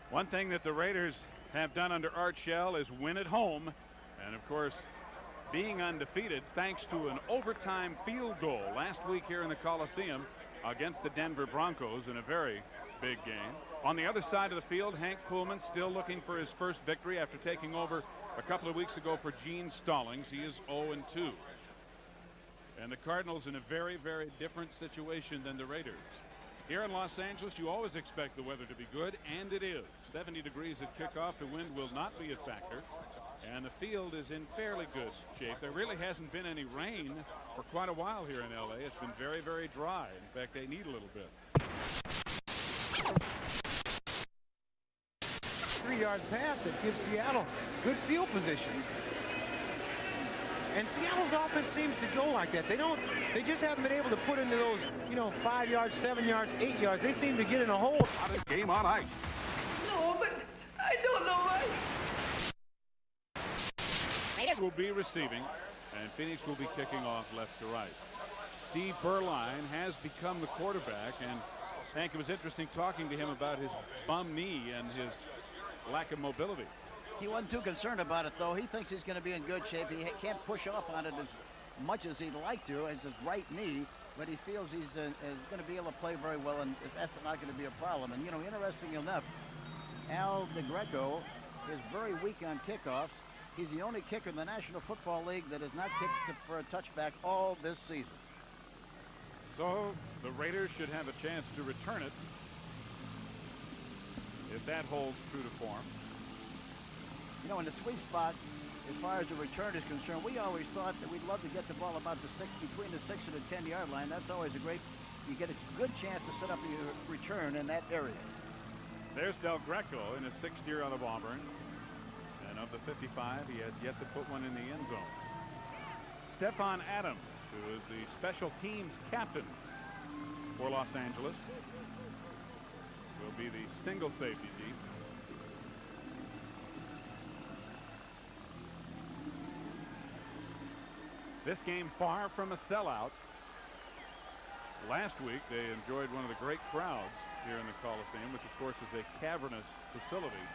One thing that the Raiders have done under Art Shell is win at home, and of course being undefeated thanks to an overtime field goal last week here in the Coliseum against the Denver Broncos in a very big game. On the other side of the field, Hank Pullman still looking for his first victory after taking over a couple of weeks ago for Gene Stallings. He is 0-2. And the Cardinals in a very, very different situation than the Raiders. Here in Los Angeles, you always expect the weather to be good, and it is. 70 degrees at kickoff. The wind will not be a factor. And the field is in fairly good shape. There really hasn't been any rain for quite a while here in L.A. It's been very, very dry. In fact, they need a little bit. 3-yard pass that gives Seattle good field position. And Seattle's offense seems to go like that. They just haven't been able to put into those, 5 yards, 7 yards, 8 yards. They seem to get in a hole. Hottest game on ice. No, but I don't know why. Will be receiving, and Phoenix will be kicking off left to right. Steve Berline has become the quarterback, and Hank, it was interesting talking to him about his bum knee and his lack of mobility. He wasn't too concerned about it, though. He thinks he's going to be in good shape. He can't push off on it as much as he'd like to as his right knee, but he feels he's going to be able to play very well, and that's not going to be a problem. And, interesting enough, Al DeGreco is very weak on kickoffs. He's the only kicker in the National Football League that has not kicked for a touchback all this season. So the Raiders should have a chance to return it if that holds true to form. In the sweet spot, as far as the return is concerned, we always thought that we'd love to get the ball about between the 6 and the 10-yard line. That's always you get a good chance to set up your return in that area. There's Del Greco in his 6th year out of Auburn. And of the 55, he has yet to put one in the end zone. Stephon Adams, who is the special teams captain for Los Angeles, will be the single safety deep. This game far from a sellout. Last week they enjoyed one of the great crowds here in the Coliseum, which of course is a cavernous facility.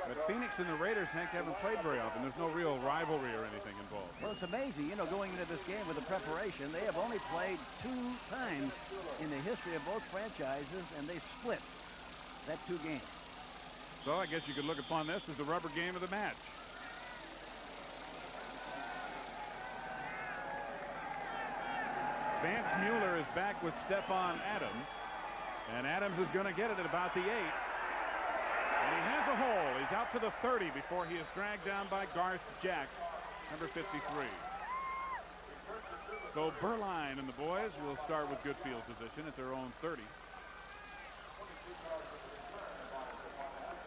But Phoenix and the Raiders, Hank, haven't played very often. There's no real rivalry or anything involved. Well, it's amazing, going into this game with the preparation, they have only played 2 times in the history of both franchises, and they split that 2 games. So I guess you could look upon this as the rubber game of the match. Vance Mueller is back with Stephon Adams, and Adams is going to get it at about the 8. And he has a hole. He's out to the 30 before he is dragged down by Garth Jacks, number 53. So Berline and the boys will start with good field position at their own 30.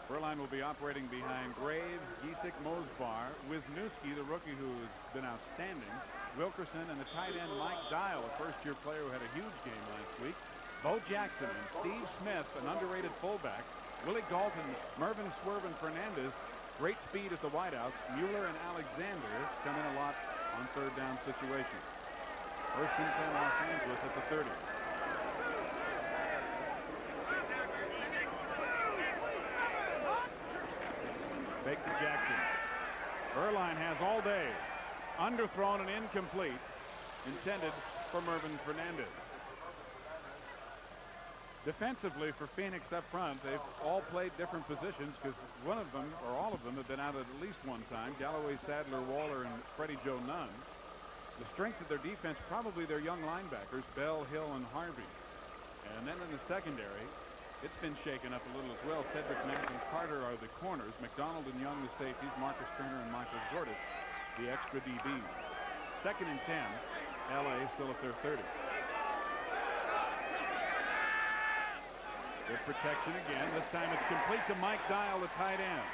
Berline will be operating behind Graves, Giesick, Mosbar, Wisniewski, the rookie who has been outstanding, Wilkerson, and the tight end Mike Dial, a first-year player who had a huge game last week, Bo Jackson and Steve Smith, an underrated fullback, Willie Galton, Mervyn Swervin Fernandez, great speed at the wideouts. Mueller and Alexander come in a lot on third down situations. First and 10 Los Angeles at the 30. Fake to Jackson. Berline has all day. Underthrown and incomplete. Intended for Mervyn Fernandez. Defensively for Phoenix up front, they've all played different positions because one of them, or all of them, have been out at least one time. Galloway, Sadler, Waller, and Freddie Joe Nunn. The strength of their defense, probably their young linebackers, Bell, Hill, and Harvey. And then in the secondary, it's been shaken up a little as well. Cedric Mack and Carter are the corners. McDonald and Young the safeties. Marcus Turner and Michael Jordan the extra DBs. Second and 10. LA still at their 30. Good protection again. This time it's complete to Mike Dial, the tight end.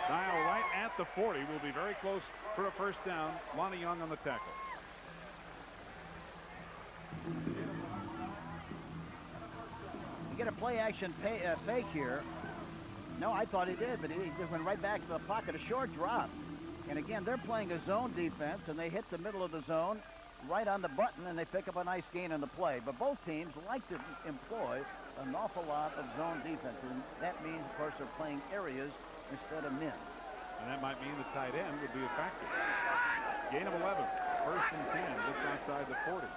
Dial right at the 40. Will be very close for a first down. Lonnie Young on the tackle. You get a play action fake here. No, I thought he did, but he just went right back to the pocket. A short drop. And again, they're playing a zone defense, and they hit the middle of the zone. right on the button, and they pick up a nice gain on the play. But both teams like to employ an awful lot of zone defense, and that means, of course, they're playing areas instead of men. And that might mean the tight end would be a factor. Gain of 11. First and 10, just outside the 40.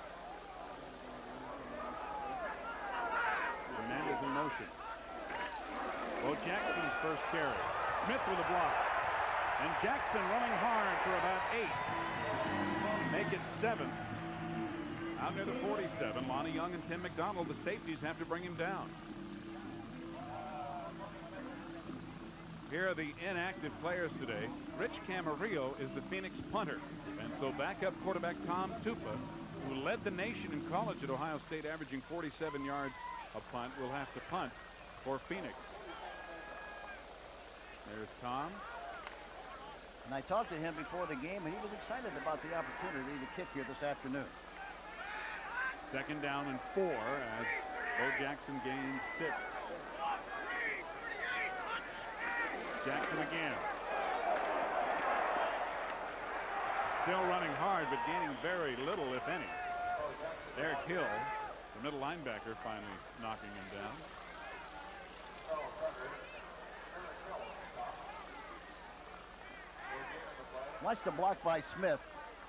Hernandez in motion. Bo Jackson's first carry. Smith with a block. And Jackson running hard for about 8. Make it 7. Out near the 47, Lonnie Young and Tim McDonald, the safeties, have to bring him down. Here are the inactive players today. Rich Camarillo is the Phoenix punter. And so backup quarterback Tom Tupa, who led the nation in college at Ohio State, averaging 47 yards a punt, will have to punt for Phoenix. There's Tom. And I talked to him before the game, and he was excited about the opportunity to kick here this afternoon. Second down and 4 as Bo Jackson gains 6. Jackson again. Still running hard, but gaining very little, if any. Derek Hill, the middle linebacker, finally knocking him down. Watch the block by Smith,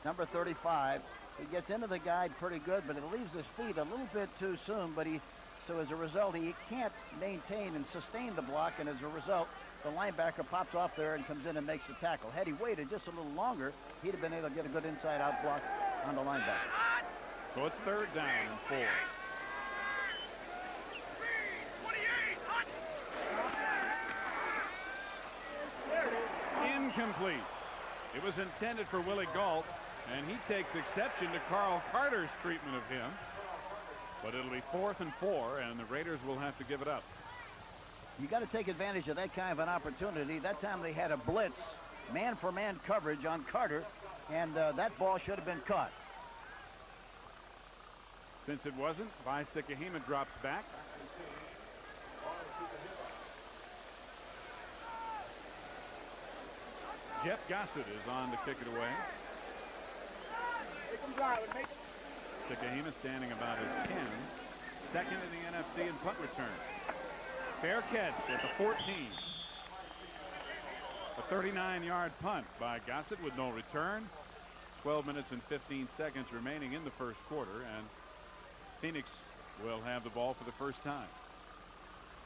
number 35. He gets into the guide pretty good, but it leaves his feet a little bit too soon. So as a result, he can't maintain and sustain the block, and as a result, the linebacker pops off there and comes in and makes the tackle. Had he waited just a little longer, he'd have been able to get a good inside-out block on the linebacker. So it's third down and 4. Incomplete. It was intended for Willie Gault, and he takes exception to Carl Carter's treatment of him. But it'll be 4th and 4, and the Raiders will have to give it up. You got to take advantage of that kind of an opportunity. That time they had a blitz, man-for-man coverage on Carter, and that ball should have been caught. Since it wasn't, Vaisa Kahima drops back. Jeff Gossett is on to kick it away. Kahima standing about his 10. Second in the NFC in punt return. Fair catch at the 14. A 39-yard punt by Gossett with no return. 12 minutes and 15 seconds remaining in the first quarter, and Phoenix will have the ball for the first time.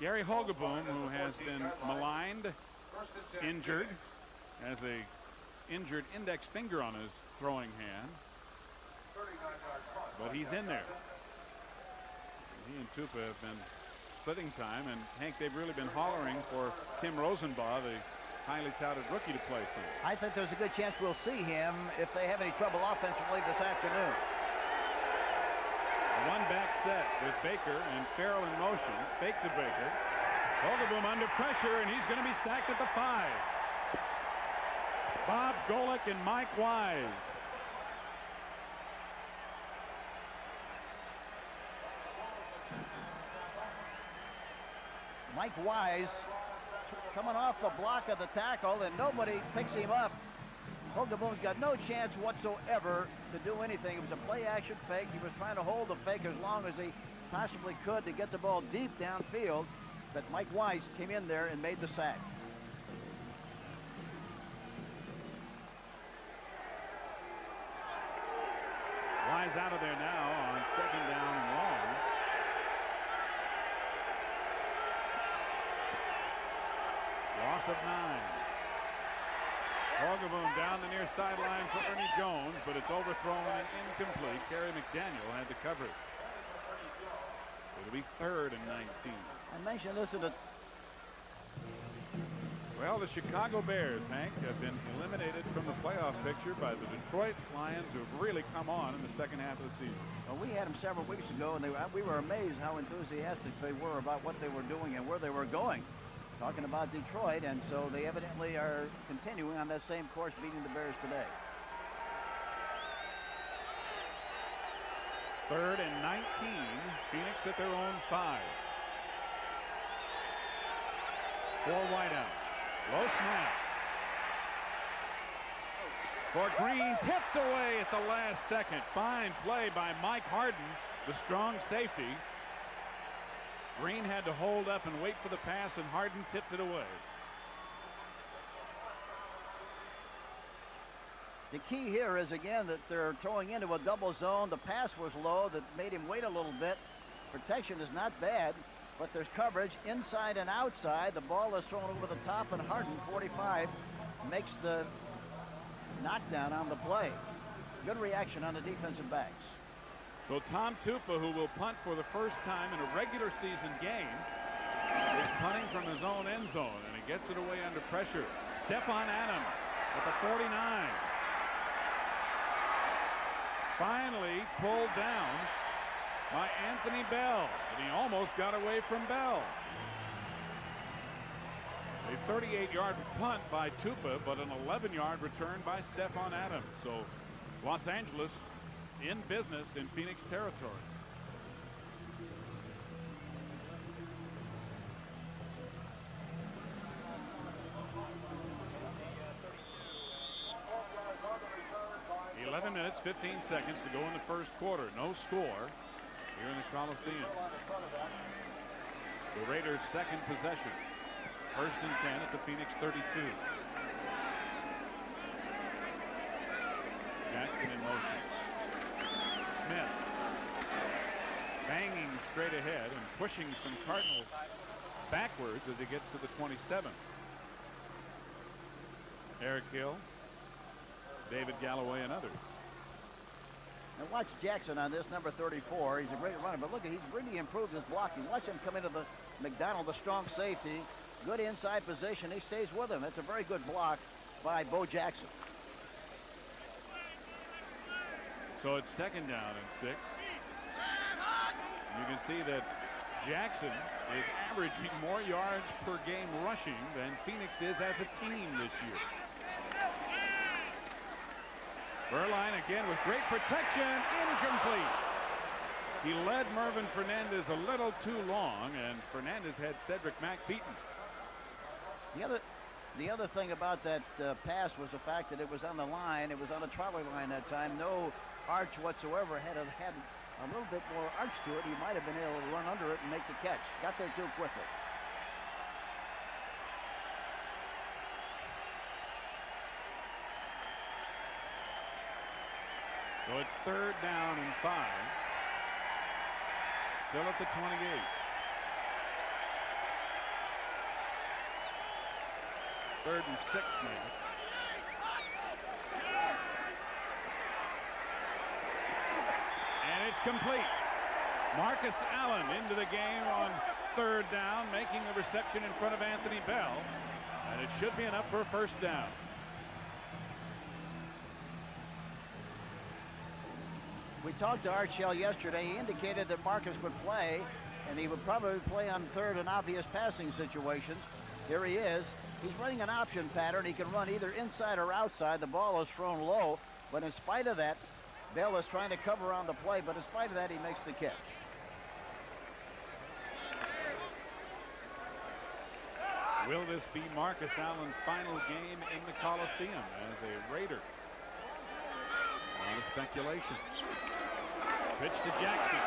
Gary Hogeboom, who has been maligned, injured, has a injured index finger on his throwing hand, but he's in there. He and Tupa have been splitting time, and Hank, they've really been hollering for Tim Rosenbaugh, the highly touted rookie, to play some. I think there's a good chance we'll see him if they have any trouble offensively this afternoon. One back set with Baker and Farrell in motion. Fake to Baker. Hogeboom under pressure, and he's going to be sacked at the 5. Bob Golick and Mike Wise. Mike Wise coming off the block of the tackle, and nobody picks him up. Hogeboom's got no chance whatsoever to do anything. It was a play-action fake. He was trying to hold the fake as long as he possibly could to get the ball deep downfield, but Mike Wise came in there and made the sack. Wise out of there now on second down and long. Loss of 9. Hogeboom down the near sideline for Ernie Jones, but it's overthrown and incomplete. Kerry McDaniel had to cover it. It'll be 3rd and 19. I mentioned this at Well, the Chicago Bears, Hank, have been eliminated from the playoff picture by the Detroit Lions, who have really come on in the second half of the season. Well, we had them several weeks ago, and we were amazed how enthusiastic they were about what they were doing and where they were going. Talking about Detroit, and so they evidently are continuing on that same course, beating the Bears today. 3rd and 19. Phoenix at their own 5. 4 wideouts. Low snap. For Green, tipped away at the last second. Fine play by Mike Harden, the strong safety. Green had to hold up and wait for the pass, and Harden tipped it away. The key here is, again, that they're throwing into a double zone. The pass was low. That made him wait a little bit. Protection is not bad, but there's coverage inside and outside. The ball is thrown over the top, and Harden, 45, makes the knockdown on the play. Good reaction on the defensive backs. So Tom Tupa, who will punt for the first time in a regular season game, is punting from his own end zone, and he gets it away under pressure. Stephon Adams at the 49. Finally pulled down by Anthony Bell, and he almost got away from Bell. A 38-yard punt by Tupa, but an 11-yard return by Stephon Adams. So Los Angeles in business in Phoenix territory. Minutes, 15 seconds to go in the first quarter. No score here in the Coliseum. The Raiders' second possession. 1st and 10 at the Phoenix 32. Jackson in motion. Smith banging straight ahead and pushing some Cardinals backwards as he gets to the 27. Eric Hill, David Galloway, and others. And watch Jackson on this, number 34. He's a great runner, but look, he's really improved his blocking. Watch him come into the McDonald, the strong safety. Good inside position. He stays with him. It's a very good block by Bo Jackson. So it's 2nd down and 6. You can see that Jackson is averaging more yards per game rushing than Phoenix is as a team this year. Burline again with great protection, incomplete. He led Mervin Fernandez a little too long, and Fernandez had Cedric Mack beaten. The other thing about that pass was the fact that it was on the line. It was on the trolley line that time. No arch whatsoever. Had a little bit more arch to it, he might have been able to run under it and make the catch. Got there too quickly. So it's 3rd down and 5. Still at the 28. 3rd and 6 maybe. And it's complete. Marcus Allen into the game on 3rd down, making the reception in front of Anthony Bell. And it should be enough for a 1st down. We talked to Art Shell yesterday. He indicated that Marcus would play, and he would probably play on 3rd and obvious passing situations. Here he is. He's running an option pattern. He can run either inside or outside. The ball is thrown low, but in spite of that, Bell is trying to cover on the play, but in spite of that, he makes the catch. Will this be Marcus Allen's final game in the Coliseum as a Raider? A lot of speculation. Pitch to Jackson.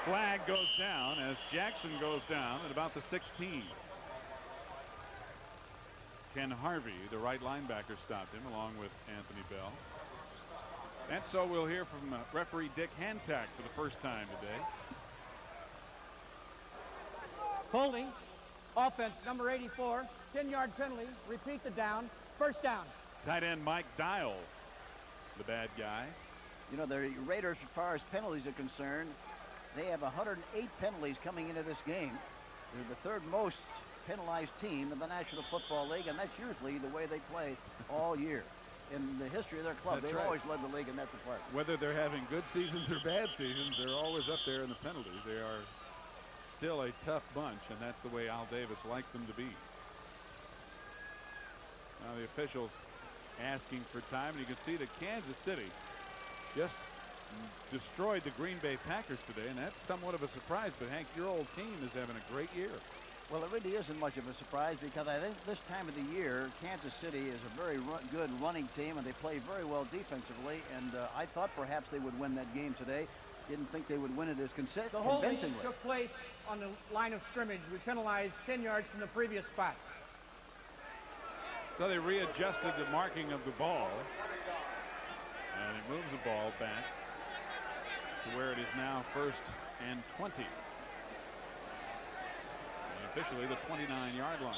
Flag goes down as Jackson goes down at about the 16. Ken Harvey, the right linebacker, stopped him along with Anthony Bell. And so we'll hear from referee Dick Hantak for the first time today. Holding. Offense, number 84. 10-yard penalty. Repeat the down. 1st down. Tight end Mike Dial, the bad guy. You know, the Raiders, as far as penalties are concerned, they have 108 penalties coming into this game. They're the 3rd most penalized team in the National Football League, and that's usually the way they play all year. In the history of their club, That's they've right. always led the league in that department. Whether they're having good seasons or bad seasons, they're always up there in the penalties. They are still a tough bunch, and that's the way Al Davis likes them to be. Now the officials asking for time, and you can see that Kansas City just destroyed the Green Bay Packers today, and that's somewhat of a surprise. But Hank, your old team is having a great year. Well, it really isn't much of a surprise because I think this time of the year, Kansas City is a very good running team, and they play very well defensively. And I thought perhaps they would win that game today. Didn't think they would win it as The holding convincingly. took place on the line of scrimmage. We penalized 10 yards from the previous spot. So they readjusted the marking of the ball, and it moves the ball back to where it is now 1st and 20. And officially the 29-yard line.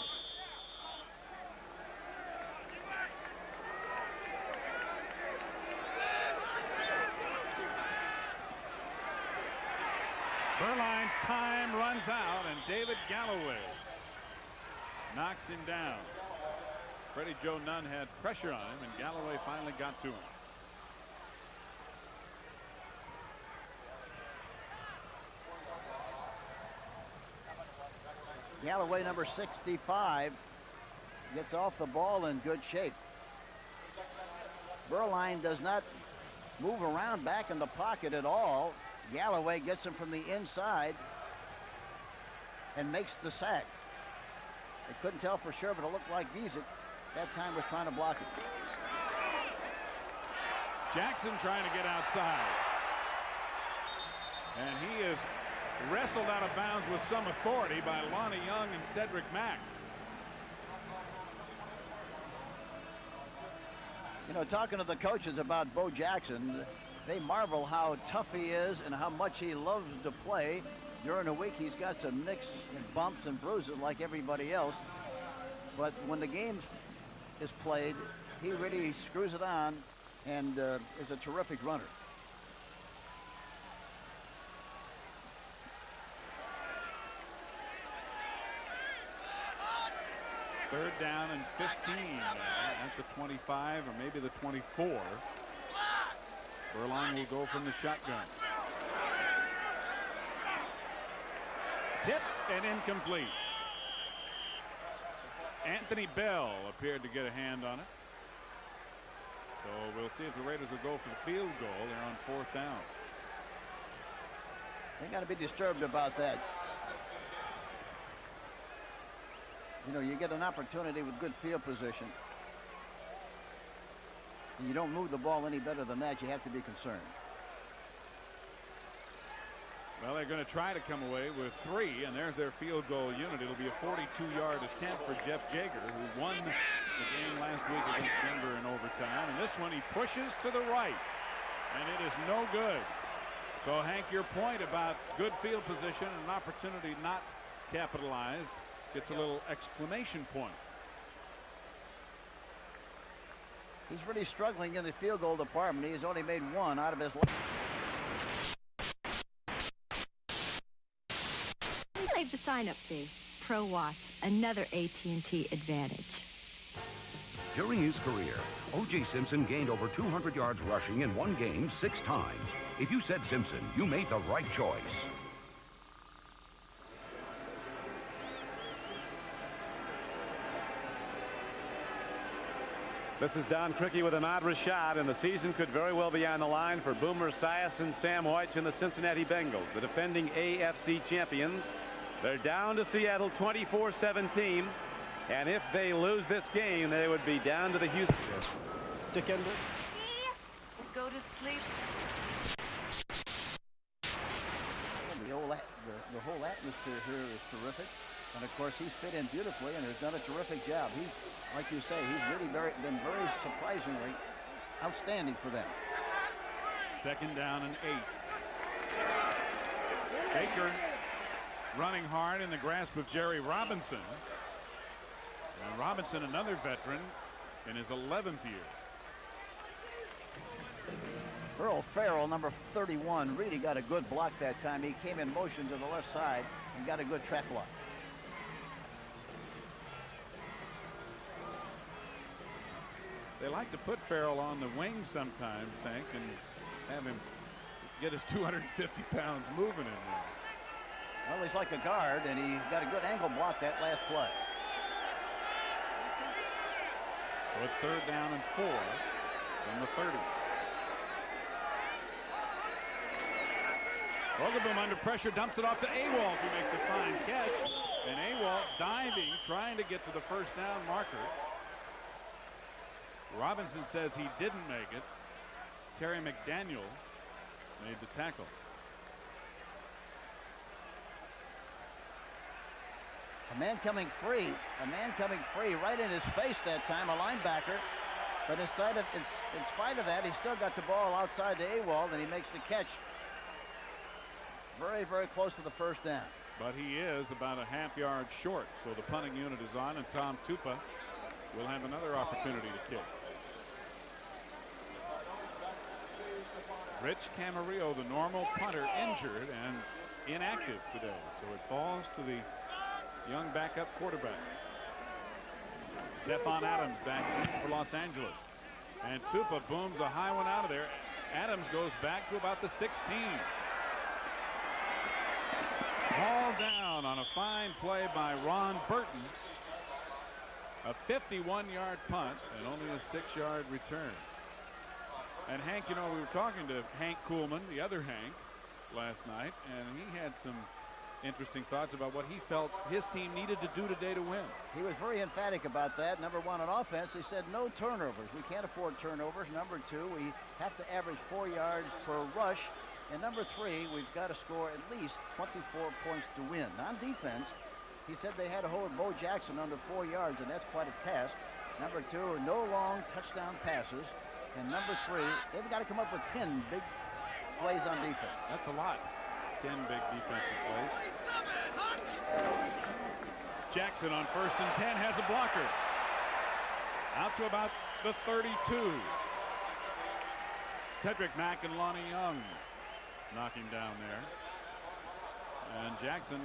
Burline's time runs out, and David Galloway knocks him down. Freddie Joe Nunn had pressure on him, and Galloway finally got to him. Galloway, number 65, gets off the ball in good shape. Burline does not move around back in the pocket at all. Galloway gets him from the inside and makes the sack. I couldn't tell for sure, but it looked like Giesick that time was trying to block it. Jackson trying to get outside. And he is wrestled out of bounds with some authority by Lonnie Young and Cedric Mack. You know, talking to the coaches about Bo Jackson, they marvel how tough he is and how much he loves to play. During the week, he's got some nicks and bumps and bruises like everybody else. But when the game is played, he really screws it on and is a terrific runner. Third down and 15 at the 25 or maybe the 24. Burline will go from the shotgun. Tipped and incomplete. Anthony Bell appeared to get a hand on it. So we'll see if the Raiders will go for the field goal. They're on 4th down. They got to be disturbed about that. You know, you get an opportunity with good field position, and you don't move the ball any better than that, you have to be concerned. Well, they're going to try to come away with 3, and there's their field goal unit. It'll be a 42-yard attempt for Jeff Jaeger, who won the game last week against Denver in overtime. And this one he pushes to the right, and it is no good. So, Hank, your point about good field position and an opportunity not capitalized gets a little exclamation point. He's really struggling in the field goal department. He's only made 1 out of his life. Save the sign-up fee. Pro Watch, another AT&T advantage. During his career, O.J. Simpson gained over 200 yards rushing in one game 6 times. If you said Simpson, you made the right choice. This is Don Criqui with Ahmad Rashad, and the season could very well be on the line for Boomer Esiason, Sam Hoyt, and the Cincinnati Bengals, the defending AFC champions. They're down to Seattle 24-17, and if they lose this game, they would be down to the Houston. Dick Ender. Go to sleep. The whole atmosphere here is terrific. And of course, he's fit in beautifully and has done a terrific job. He's, like you say, he's really been very surprisingly outstanding for them. 2nd down and 8. Baker running hard in the grasp of Jerry Robinson. And Robinson, another veteran, in his 11th year. Earl Farrell, number 31, really got a good block that time. He came in motion to the left side and got a good trap block. They like to put Farrell on the wing sometimes, Hank, and have him get his 250 pounds moving in there. Well, he's like a guard, and he got a good angle block that last play. So it's 3rd down and 4 from the 30. Vogelboom under pressure, dumps it off to Awalt, who makes a fine catch. And Awalt diving, trying to get to the first down marker. Robinson says he didn't make it. Terry McDaniel made the tackle. A man coming free right in his face that time, a linebacker. But in spite of that, he still got the ball outside the Awalt, and he makes the catch very, very close to the first down. But he is about a half yard short, so the punting unit is on, and Tom Tupa will have another opportunity to kick. Rich Camarillo, the normal punter, injured and inactive today, so it falls to the young backup quarterback. Stephon Adams back in for Los Angeles. And Tupa booms a high one out of there. Adams goes back to about the 16. Ball down on a fine play by Ron Burton. A 51-yard punt and only a 6-yard return. And Hank, you know, we were talking to Hank Kuhlman, the other Hank, last night, and he had some interesting thoughts about what he felt his team needed to do today to win. He was very emphatic about that. Number one, on offense, he said no turnovers. We can't afford turnovers. Number two, we have to average 4 yards per rush. And number three, we've got to score at least 24 points to win. On defense, he said they had to hold Bo Jackson under 4 yards, and that's quite a task. Number two, no long touchdown passes. And number three, they've got to come up with 10 big plays on defense. That's a lot. 10 big defensive plays. Jackson on 1st and 10 has a blocker. Out to about the 32. Tedrick Mack and Lonnie Young knock him down there. And Jackson,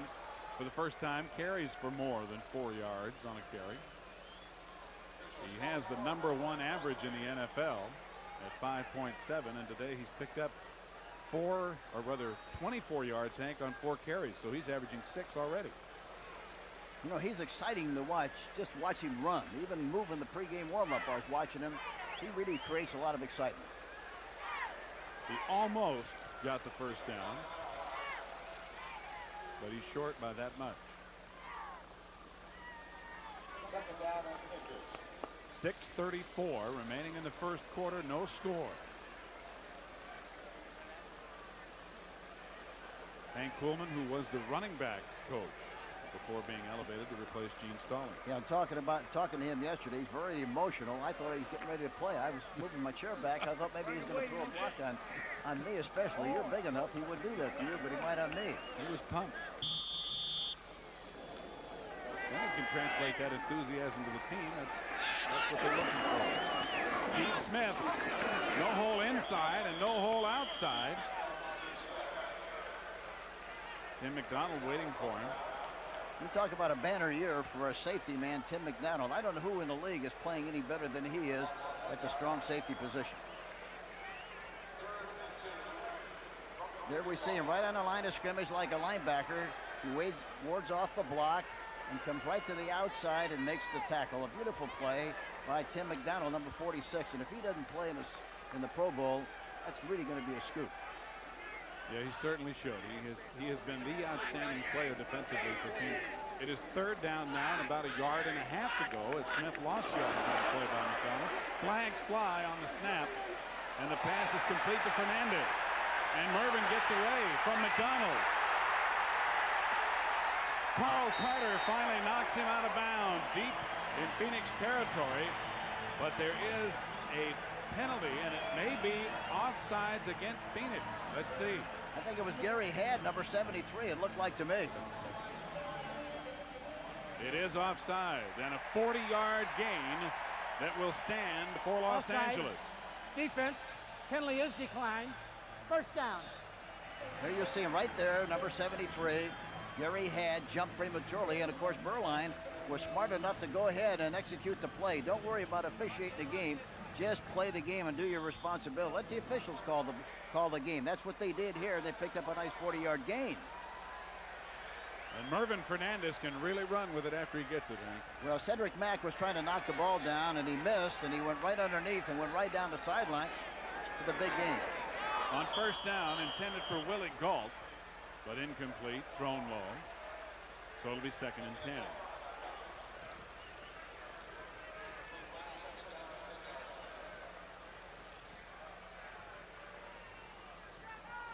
for the first time, carries for more than 4 yards on a carry. He has the #1 average in the NFL at 5.7, and today he's picked up 24 yards, Hank, on 4 carries, so he's averaging 6 already. You know, he's exciting to watch. Just watch him run. Even moving the pregame warm-up, I was watching him. He really creates a lot of excitement. He almost got the first down, but he's short by that much. 6:34 remaining in the first quarter, no score. Hank Kuhlman, who was the running back coach before being elevated to replace Gene Stallings. Yeah, I'm talking to him yesterday. He's very emotional. I thought he was getting ready to play. I was moving my chair back. I thought maybe he was going to throw a block on me especially. You're big enough. He would do that to you, but he might on me. He was pumped. Then you can translate that enthusiasm to the team. That's what they're looking for. Steve Smith, no hole inside and no hole outside. Tim McDonald waiting for him. You talk about a banner year for a safety man, Tim McDonald. I don't know who in the league is playing any better than he is at the strong safety position. There we see him right on the line of scrimmage like a linebacker. He wards off the block and comes right to the outside and makes the tackle. A beautiful play by Tim McDonald, number 46. And if he doesn't play in the Pro Bowl, that's really going to be a scoop. Yeah, he certainly should. He has been the outstanding player defensively for the team. It is 3rd down now and about 1.5 yards to go as Smith lost yards on the play by McDonald. Flags fly on the snap, and the pass is complete to Fernandez. And Mervin gets away from McDonald. Carl Carter finally knocks him out of bounds deep in Phoenix territory, but there is a penalty, and it may be offsides against Phoenix. Let's see. I think it was Gary Hadd, number 73, it looked like to me. It is offside, and a 40-yard gain that will stand for Los Angeles. Defense, penalty is declined. First down. There you see him right there, number 73. Gary Hadd jumped prematurely, and of course Berline was smart enough to go ahead and execute the play. Don't worry about officiating the game. Just play the game and do your responsibility. Let the officials call the game. That's what they did here. They picked up a nice 40-yard gain. And Mervin Fernandez can really run with it after he gets it, Hank. Well, Cedric Mack was trying to knock the ball down, and he missed, and he went right underneath and went right down the sideline for the big game. On first down, intended for Willie Galt, but incomplete, thrown low. So it'll be 2nd and 10.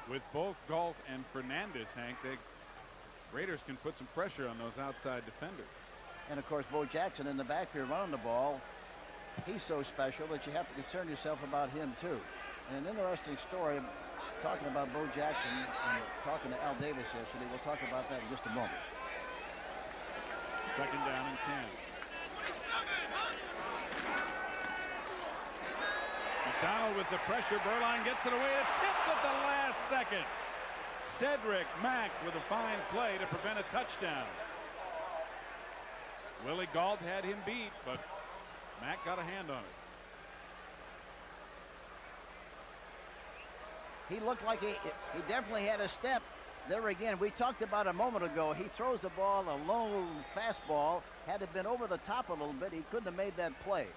With both Galt and Fernandez, Hank, the Raiders can put some pressure on those outside defenders. And of course, Bo Jackson in the back here running the ball. He's so special that you have to concern yourself about him too. And an interesting story talking about Bo Jackson and talking to Al Davis yesterday. We'll talk about that in just a moment. 2nd down and 10. McDonald with the pressure. Berline gets it away. It's tipped at the last second. Cedric Mack with a fine play to prevent a touchdown. Willie Galt had him beat, but Mack got a hand on it. He looked like he definitely had a step. There again, we talked about a moment ago. He throws the ball, a low fastball. Had it been over the top a little bit, he couldn't have made that play.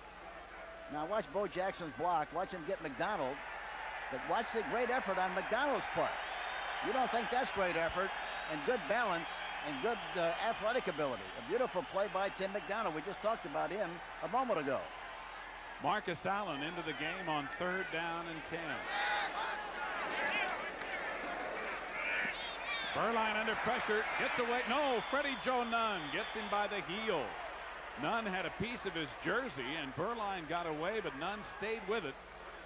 Now watch Bo Jackson's block. Watch him get McDonald. But watch the great effort on McDonald's part. You don't think that's great effort and good balance and good athletic ability. A beautiful play by Tim McDonald. We just talked about him a moment ago. Marcus Allen into the game on 3rd down and 10. Berline under pressure, gets away. No, Freddie Joe Nunn gets him by the heel. Nunn had a piece of his jersey, and Berline got away, but Nunn stayed with it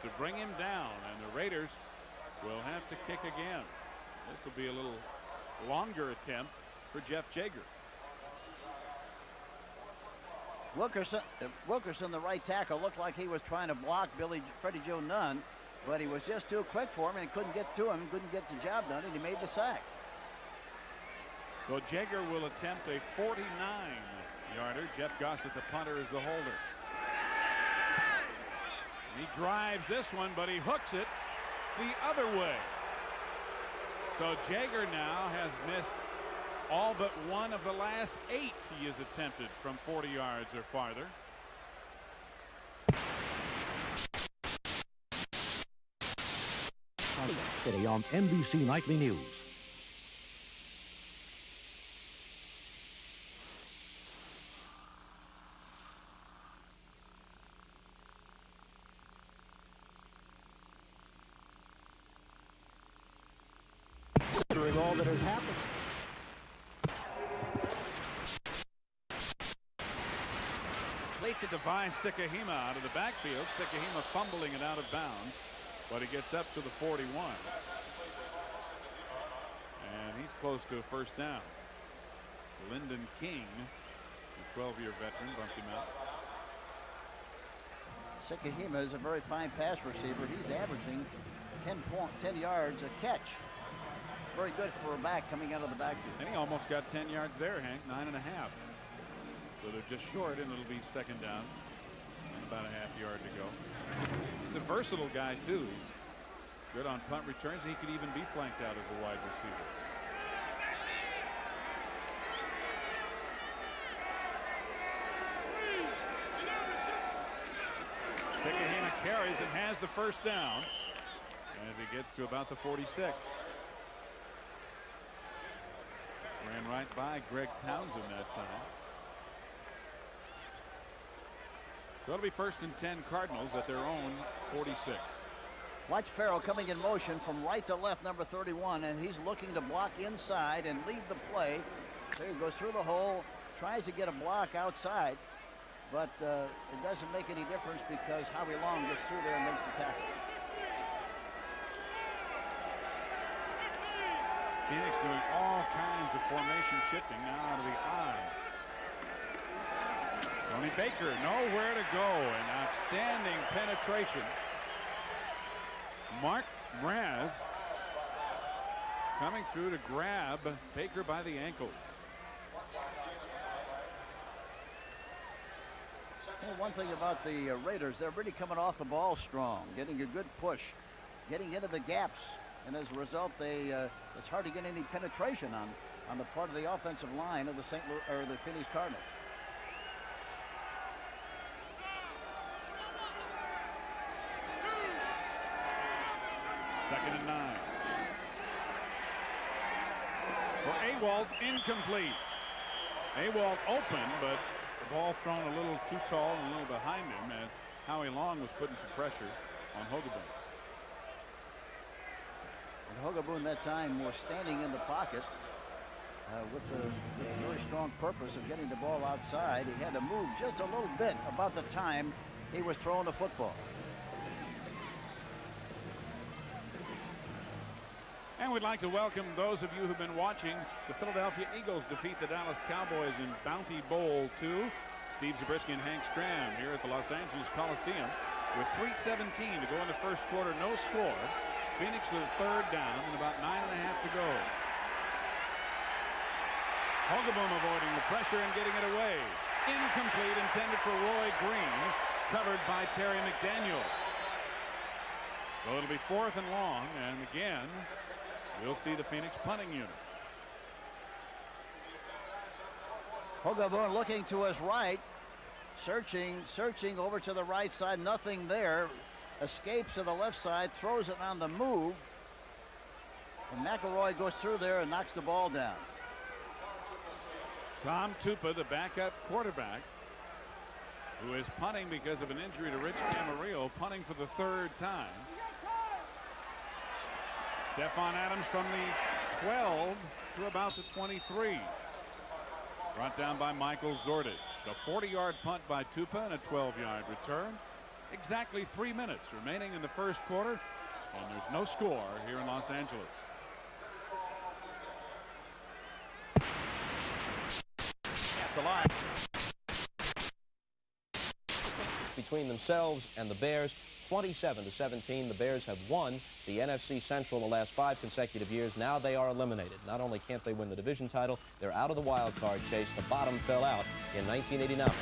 to bring him down, and the Raiders will have to kick again. This will be a little longer attempt for Jeff Jager. Wilkerson, the right tackle, looked like he was trying to block Freddie Joe Nunn, but he was just too quick for him and couldn't get to him, couldn't get the job done, and he made the sack. So Jager will attempt a 49-yarder. Jeff Gossett, the punter, is the holder. He drives this one, but he hooks it the other way. So Jager now has missed all but one of the last 8 he has attempted from 40 yards or farther. City on NBC Nightly News. During all that has happened. Late to devise Sikahima out of the backfield. Sikahima fumbling it out of bounds, but he gets up to the 41. And he's close to a 1st down. Lyndon King, the 12-year veteran, bumped him out. Sikahima is a very fine pass receiver. He's averaging 10 yards a catch. Very good for a back coming out of the backfield. And he almost got 10 yards there, Hank, 9.5. So they're just short, and it'll be 2nd down. And about a half yard to go. He's a versatile guy, too. He's good on punt returns. He could even be flanked out as a wide receiver. Sikahima carries and has the 1st down as he gets to about the 46. Ran right by Greg Townsend that time. So it'll be 1st and 10 Cardinals at their own 46. Watch Farrell coming in motion from right to left, number 31, and he's looking to block inside and lead the play. So he goes through the hole, tries to get a block outside, but it doesn't make any difference because Howie Long gets through there and makes the tackle. Phoenix doing all kinds of formation shifting now out of the eye. Tony Baker nowhere to go, and outstanding penetration. Mark Mraz coming through to grab Baker by the ankle. Well, one thing about the Raiders, they're really coming off the ball strong, getting a good push, getting into the gaps, and as a result, it's hard to get any penetration on the part of the offensive line of the the Phoenix Cardinals. Second and 9. For Awald, incomplete. Ewald open, but the ball thrown a little too tall and a little behind him as Howie Long was putting some pressure on Hogaboom. And Hogaboom that time was standing in the pocket with a very strong purpose of getting the ball outside. He had to move just a little bit about the time he was throwing the football. And we'd like to welcome those of you who've been watching the Philadelphia Eagles defeat the Dallas Cowboys in Bounty Bowl 2. Steve Zabriskie and Hank Stram here at the Los Angeles Coliseum with 3:17 to go in the first quarter. No score. Phoenix with third down and about 9.5 to go. Hogaboom avoiding the pressure and getting it away. Incomplete, intended for Roy Green, covered by Terry McDaniel. So it'll be 4th and long, and again, we'll see the Phoenix punting unit. Hogaboom looking to his right, searching over to the right side, nothing there. Escapes to the left side, throws it on the move, and McElroy goes through there and knocks the ball down. Tom Tupa, the backup quarterback, who is punting because of an injury to Rich Camarillo, punting for the 3rd time. Stephon Adams from the 12 to about the 23. Brought down by Michael Zordich. A 40-yard punt by Tupa and a 12-yard return. Exactly 3 minutes remaining in the first quarter, and there's no score here in Los Angeles. At the line. Between themselves and the Bears, 27-17. The Bears have won the NFC Central the last 5 consecutive years. Now they are eliminated. Not only can't they win the division title, they're out of the wild card chase. The bottom fell out in 1989.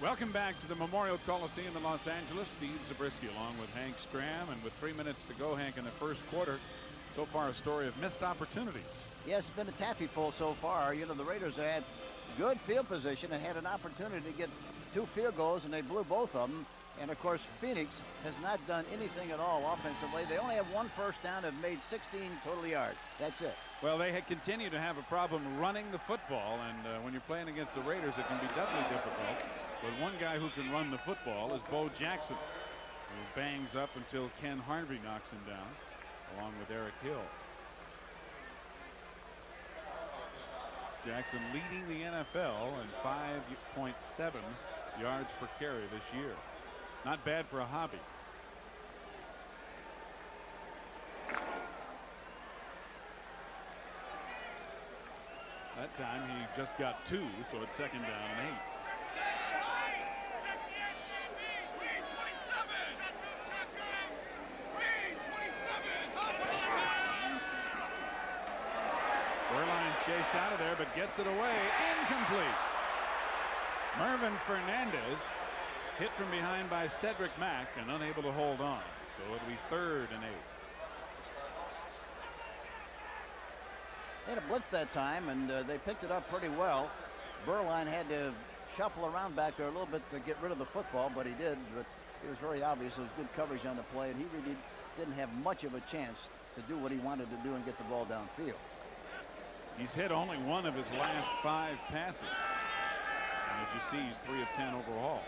Welcome back to the Memorial Coliseum in Los Angeles. Steve Zabriskie along with Hank Stram, and with 3 minutes to go, Hank, in the first quarter, so far a story of missed opportunities. Yes, it's been a taffy pull so far. You know, the Raiders had good field position and had an opportunity to get 2 field goals, and they blew both of them. And of course, Phoenix has not done anything at all offensively. They only have 1 first down and made 16 total yards. That's it. Well, they had continued to have a problem running the football, and when you're playing against the Raiders, it can be doubly difficult. But one guy who can run the football is Bo Jackson, who bangs up until Ken Harvey knocks him down, along with Eric Hill. Jackson leading the NFL in 5.7 yards per carry this year. Not bad for a hobby. That time he just got 2, so it's 2nd down and 8. Chased out of there, but gets it away. Incomplete. Mervin Fernandez hit from behind by Cedric Mack and unable to hold on. So it'll be 3rd and 8. They had a blitz that time, and they picked it up pretty well. Berline had to shuffle around back there a little bit to get rid of the football, but he did. But it was very obvious. There was good coverage on the play, and he really didn't have much of a chance to do what he wanted to do and get the ball downfield. He's hit only 1 of his last 5 passes. And as you see, he's 3 of 10 overall.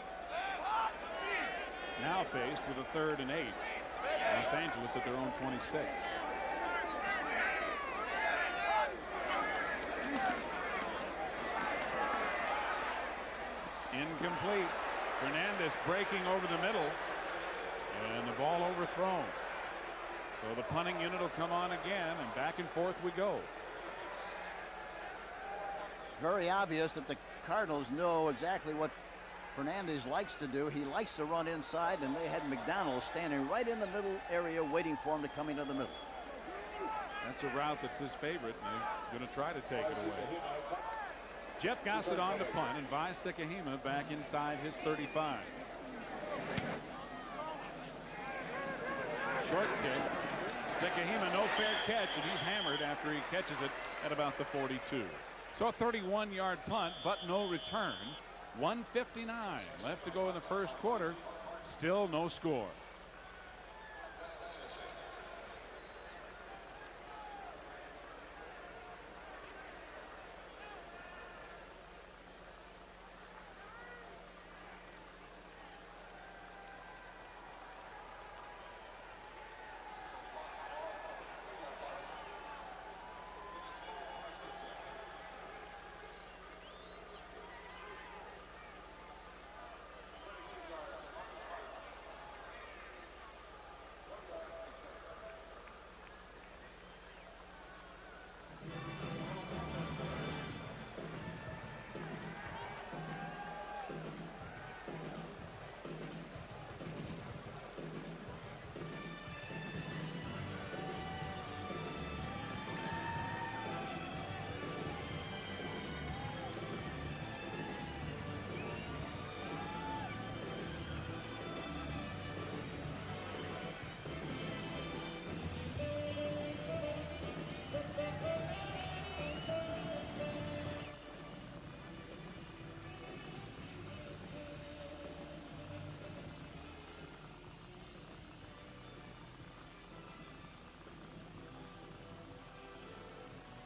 Now faced with a 3rd and 8. Los Angeles at their own 26. Incomplete. Fernandez breaking over the middle, and the ball overthrown. So the punting unit will come on again, and back and forth we go. Very obvious that the Cardinals know exactly what Fernandez likes to do. He likes to run inside, and they had McDonald standing right in the middle area waiting for him to come into the middle. That's a route that's his favorite, and they're going to try to take it away. Jeff Gossett on the punt, and Vi Sikahema back inside his 35. Short kick. Sikahema, no fair catch, and he's hammered after he catches it at about the 42. So a 31-yard punt, but no return. 1:59 left to go in the first quarter. Still no score.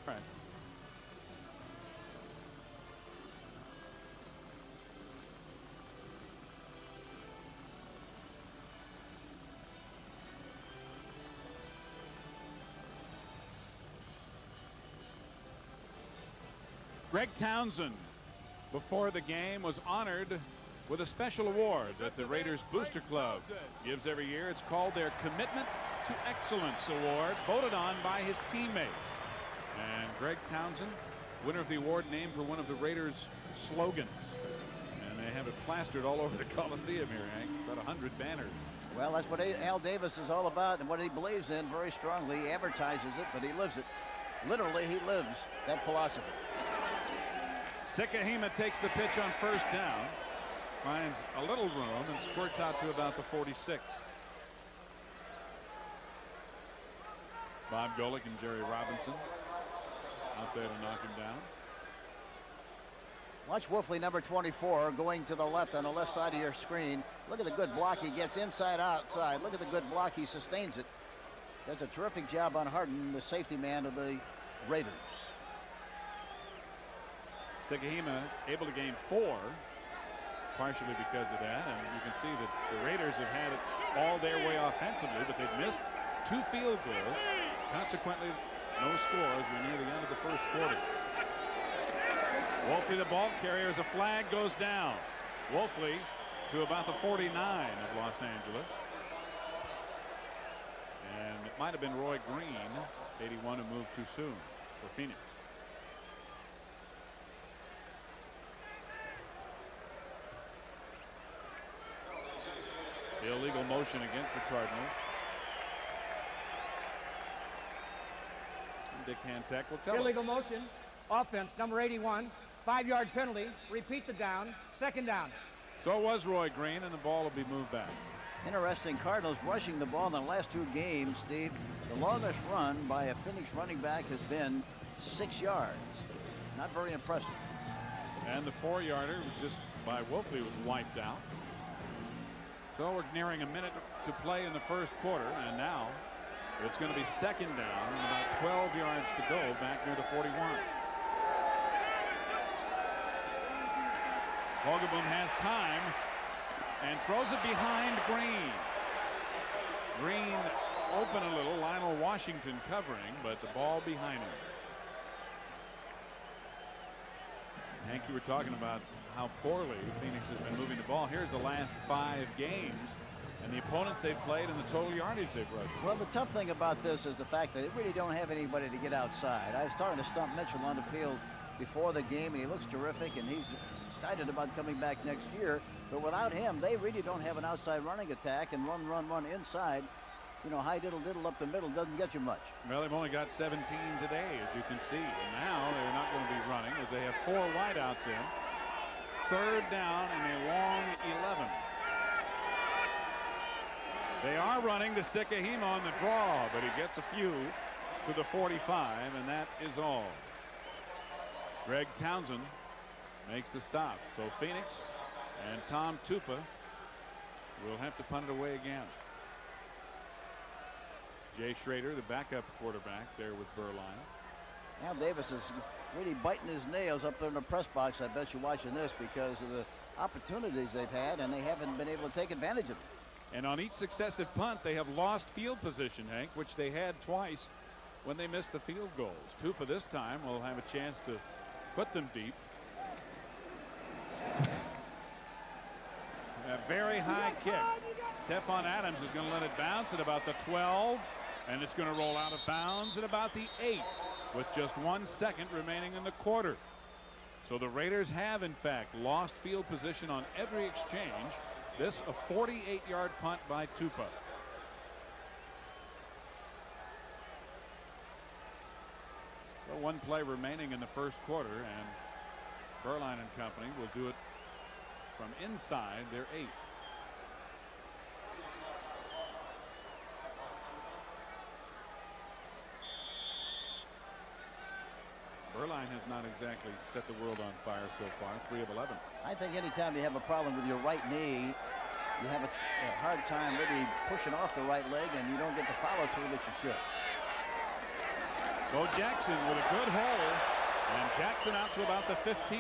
Right. Greg Townsend, before the game, was honored with a special award that the Raiders Booster Club gives every year. It's called their Commitment to Excellence Award, voted on by his teammates. And Greg Townsend, winner of the award, named for one of the Raiders' slogans. And they have it plastered all over the Coliseum here, Hank. About 100 banners. Well, that's what Al Davis is all about and what he believes in very strongly. He advertises it, but he lives it. Literally, he lives that philosophy. Sikahema takes the pitch on first down, finds a little room, and squirts out to about the 46. Bob Golick and Jerry Robinson out there to knock him down. Watch Wolfley, number 24, going to the left on the left side of your screen. Look at the good block he gets inside, outside. Look at the good block. He sustains it. Does a terrific job on Harden, the safety man of the Raiders. Sikahema able to gain 4, partially because of that. And you can see that the Raiders have had it all their way offensively, but they've missed 2 field goals. Consequently, no scores. We're near the end of the first quarter. Wolfley, the ball carrier, as a flag goes down. Wolfley to about the 49 of Los Angeles. And it might have been Roy Green, 81, who moved too soon for Phoenix. Illegal motion against the Cardinals. Dick Hantek will tell us. Illegal motion. Offense, number 81. 5-yard penalty. Repeat the down. Second down. So it was Roy Green, and the ball will be moved back. Interesting, Cardinals rushing the ball in the last 2 games, Steve. The longest run by a Phoenix running back has been 6 yards. Not very impressive. And the 4-yarder just by Wolfley was wiped out. So we're nearing a minute to play in the first quarter, and now it's going to be second down and about 12 yards to go back near the 41. Vogeboom has time and throws it behind Green. Green open a little. Lionel Washington covering, but the ball behind him. Hank, you were talking about how poorly Phoenix has been moving the ball. Here's the last 5 games and the opponents they've played and the total yardage they've rushed. Well, the tough thing about this is the fact that they really don't have anybody to get outside. I was talking to Stump Mitchell on the field before the game, and he looks terrific, and he's excited about coming back next year. But without him, they really don't have an outside running attack, and run inside. You know, high diddle up the middle doesn't get you much. Well, they've only got 17 today, as you can see. And now they're not going to be running as they have 4 wideouts in. 3rd down and a long 11. They are running to Sikahima on the draw, but he gets a few to the 45, and that is all. Greg Townsend makes the stop. So Phoenix and Tom Tupa will have to punt it away again. Jay Schrader, the backup quarterback, there with Berline. Al Davis is really biting his nails up there in the press box. I bet you're watching this because of the opportunities they've had, and they haven't been able to take advantage of it. And on each successive punt, they have lost field position, Hank, which they had twice when they missed the field goals. Tupa this time will have a chance to put them deep. A very high kick. Stephon Adams is going to let it bounce at about the 12, and it's going to roll out of bounds at about the 8 with just 1 second remaining in the quarter. So the Raiders have, in fact, lost field position on every exchange. This a 48-yard punt by Tupa. So 1 play remaining in the first quarter, and Berline and company will do it from inside their 8. Berline has not exactly set the world on fire so far. 3 of 11. I think anytime you have a problem with your right knee, you have a hard time really pushing off the right leg, and you don't get the follow through that you should. Bo Jackson with a good hole, and Jackson out to about the 15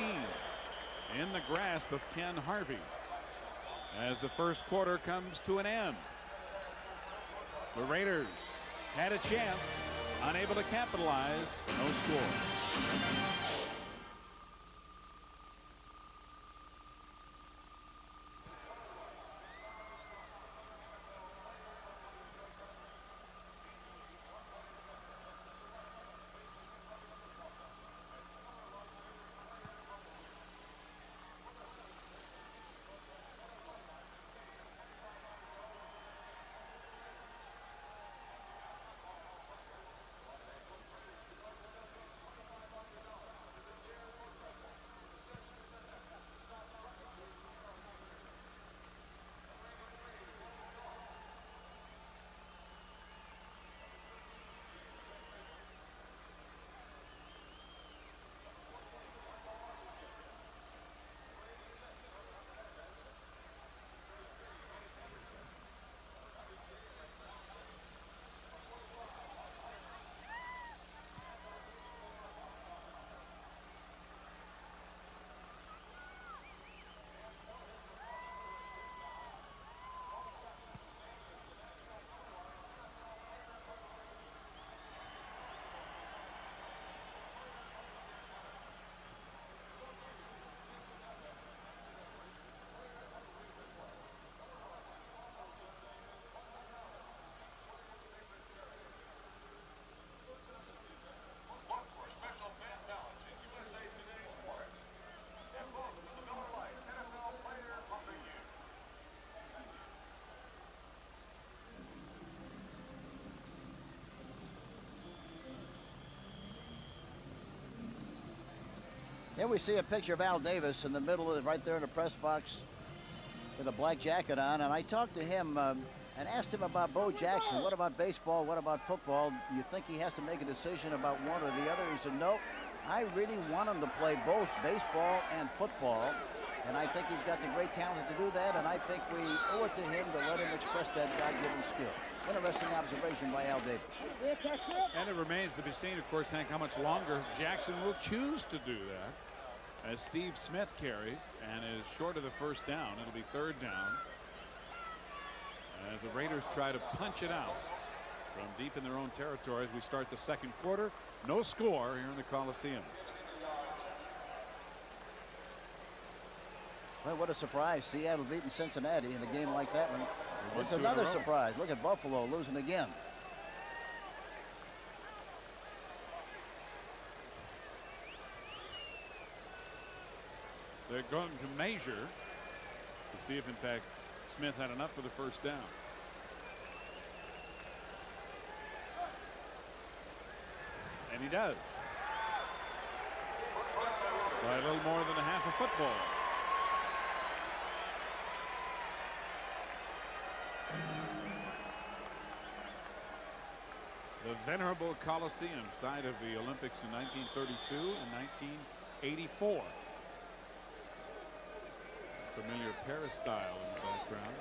in the grasp of Ken Harvey as the first quarter comes to an end. The Raiders had a chance, unable to capitalize. No score. Here we see a picture of Al Davis in the middle, right there in the press box with a black jacket on. And I talked to him and asked him about Bo Jackson. What about baseball? What about football? Do you think he has to make a decision about one or the other? He said, no, I really want him to play both baseball and football. And I think he's got the great talent to do that. And I think we owe it to him to let him express that God-given skill. Interesting observation by Al Davis. And it remains to be seen, of course, Hank, how much longer Jackson will choose to do that as Steve Smith carries and is short of the first down. It'll be 3rd down. as the Raiders try to punch it out from deep in their own territory as we start the second quarter. No score here in the Coliseum. Well, what a surprise. Seattle beating Cincinnati in a game like that one. It's another surprise. Look at Buffalo losing again. They're going to measure to see if, in fact, Smith had enough for the first down. And he does. By a little more than a half a football. The venerable Coliseum, site of the Olympics in 1932 and 1984. Familiar peristyle in the background.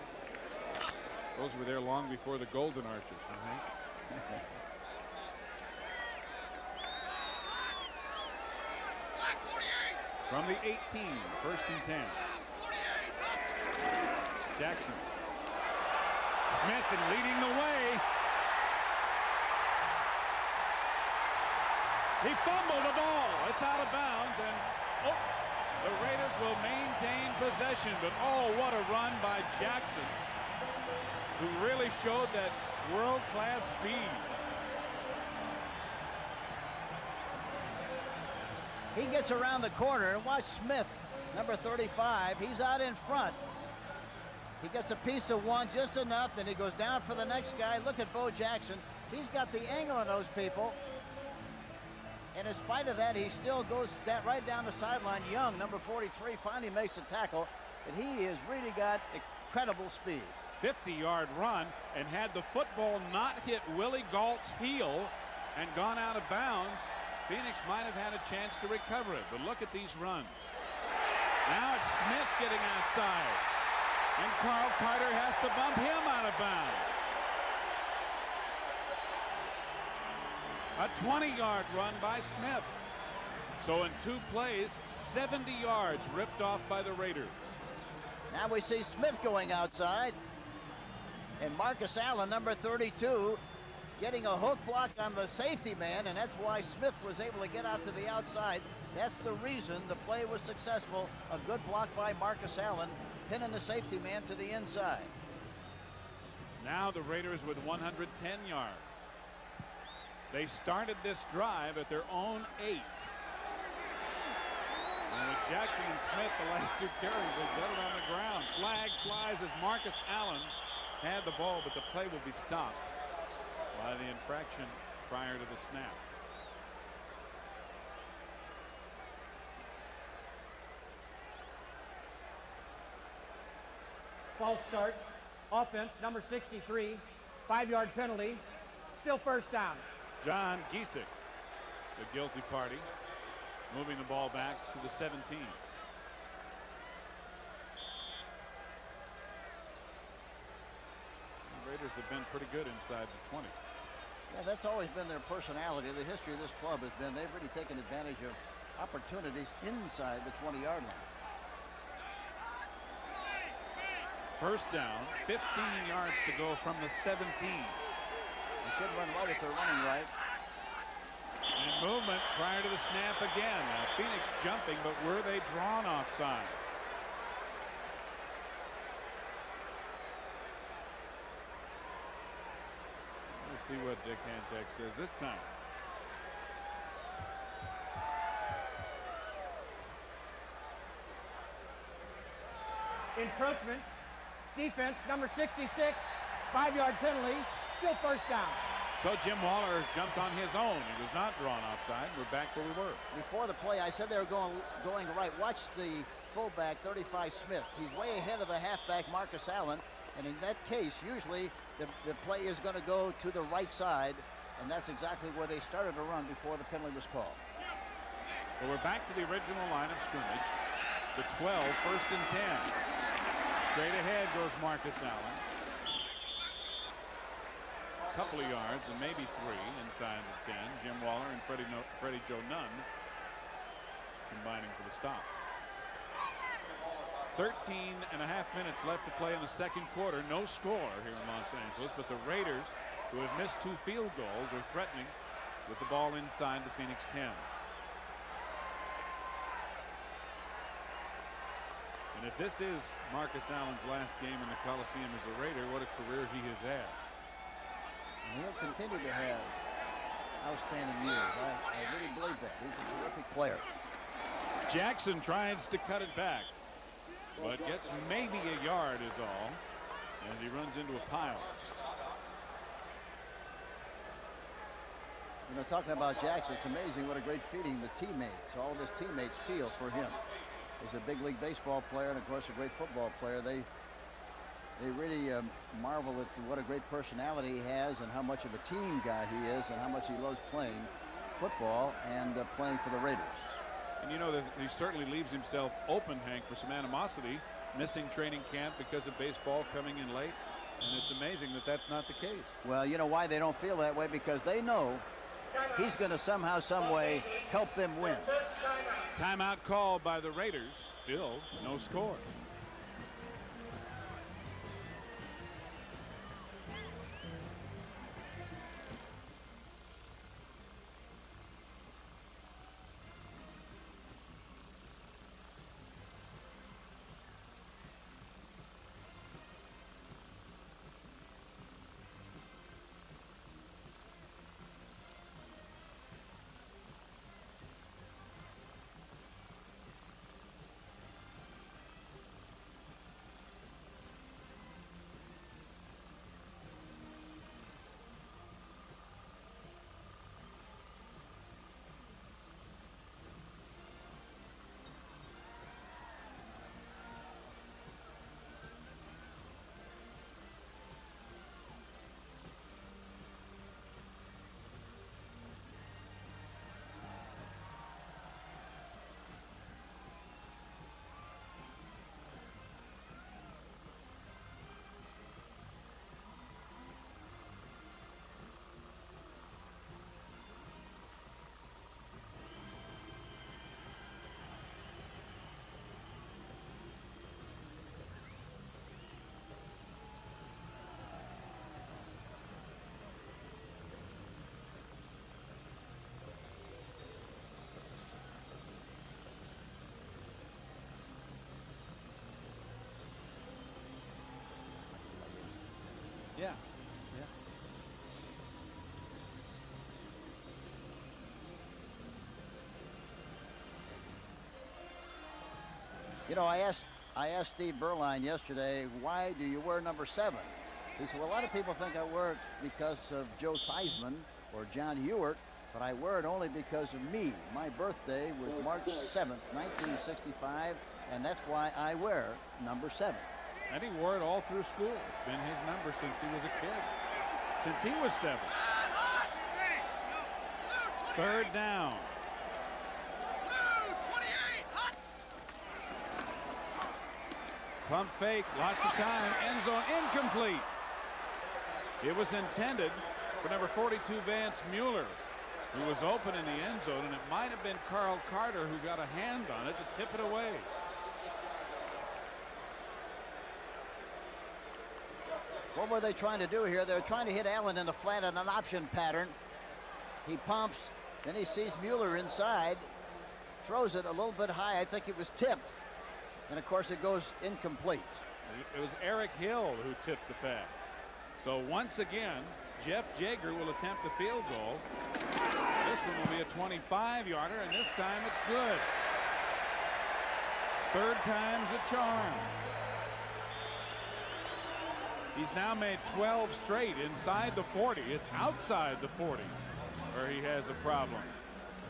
Those were there long before the Golden Arches, I think. From the 18, first and 10. Jackson. Smith and leading the way. He fumbled the ball. It's out of bounds, and the Raiders will maintain possession. But oh, what a run by Jackson, who really showed that world-class speed. He gets around the corner, and watch Smith, number 35. He's out in front. He gets a piece of one, just enough, and he goes down for the next guy. Look at Bo Jackson. He's got the angle on those people. And in spite of that, he still goes right down the sideline. Young, number 43, finally makes a tackle. And he has really got incredible speed. 50-yard run, and had the football not hit Willie Galt's heel and gone out of bounds, Phoenix might have had a chance to recover it. But look at these runs. Now it's Smith getting outside. And Carl Carter has to bump him out of bounds. A 20-yard run by Smith. So in 2 plays, 70 yards ripped off by the Raiders. Now we see Smith going outside. And Marcus Allen, number 32, getting a hook block on the safety man, and that's why Smith was able to get out to the outside. That's the reason the play was successful. A good block by Marcus Allen, pinning the safety man to the inside. Now the Raiders with 110 yards. They started this drive at their own 8. And with Jackson and Smith, the last 2 carries, they got it on the ground. Flag flies as Marcus Allen had the ball, but the play will be stopped by the infraction prior to the snap. False start. Offense, number 63. 5-yard penalty. Still first down. John Giesick, the guilty party, moving the ball back to the 17. The Raiders have been pretty good inside the 20. Yeah, that's always been their personality. The history of this club has been they've really taken advantage of opportunities inside the 20-yard line. First down, 15 yards to go from the 17. They should run right if they're running right. And movement prior to the snap again. Now Phoenix jumping, but were they drawn offside? Let's see what Dick Hantek says this time. Encroachment. Defense, number 66. 5-yard penalty. Still first down. So Jim Waller jumped on his own. He was not drawn offside. We're back where we were. Before the play, I said they were going right. Watch the fullback, 35 Smith. He's way ahead of the halfback, Marcus Allen. And in that case, usually the play is going to go to the right side. And that's exactly where they started to run before the penalty was called. So we're back to the original line of scrimmage. The 12, first and 10. Straight ahead goes Marcus Allen. Couple of yards and maybe 3 inside the 10. Jim Waller and Freddie Joe Nunn combining for the stop. 13 and a half minutes left to play in the second quarter. No score here in Los Angeles, but the Raiders, who have missed 2 field goals, are threatening with the ball inside the Phoenix 10. And if this is Marcus Allen's last game in the Coliseum as a Raider, what a career he has had. And he'll continue to have outstanding years. I really believe that. He's a terrific player. Jackson tries to cut it back, but gets maybe a yard is all, as he runs into a pile. You know, talking about Jackson, it's amazing what a great feeling the teammates, all of his teammates feel for him. He's a big league baseball player and, of course, a great football player. They really marvel at what a great personality he has and how much of a team guy he is and how much he loves playing football and playing for the Raiders. And you know that he certainly leaves himself open, Hank, for some animosity, missing training camp because of baseball coming in late. And it's amazing that that's not the case. Well, you know why they don't feel that way? Because they know he's going to somehow, some way help them win. Timeout called by the Raiders. Still no score. Yeah. Yeah. You know, I asked Steve Berline yesterday, why do you wear number 7? He said, well, a lot of people think I wear it because of Joe Theismann or John Ewart, but I wear it only because of me. My birthday was March 7th, 1965, and that's why I wear number 7. And he wore it all through school. It's been his number since he was a kid. Since he was 7. Third down. Pump fake, lots of time, end zone incomplete. It was intended for number 42, Vance Mueller, who was open in the end zone, and it might have been Carl Carter who got a hand on it to tip it away. What were they trying to do here? They were trying to hit Allen in the flat in an option pattern. He pumps, then he sees Mueller inside, throws it a little bit high. I think it was tipped. And of course it goes incomplete. It was Eric Hill who tipped the pass. So once again, Jeff Jager will attempt the field goal. This one will be a 25-yarder, and this time it's good. Third time's a charm. He's now made 12 straight inside the 40. It's outside the 40 where he has a problem.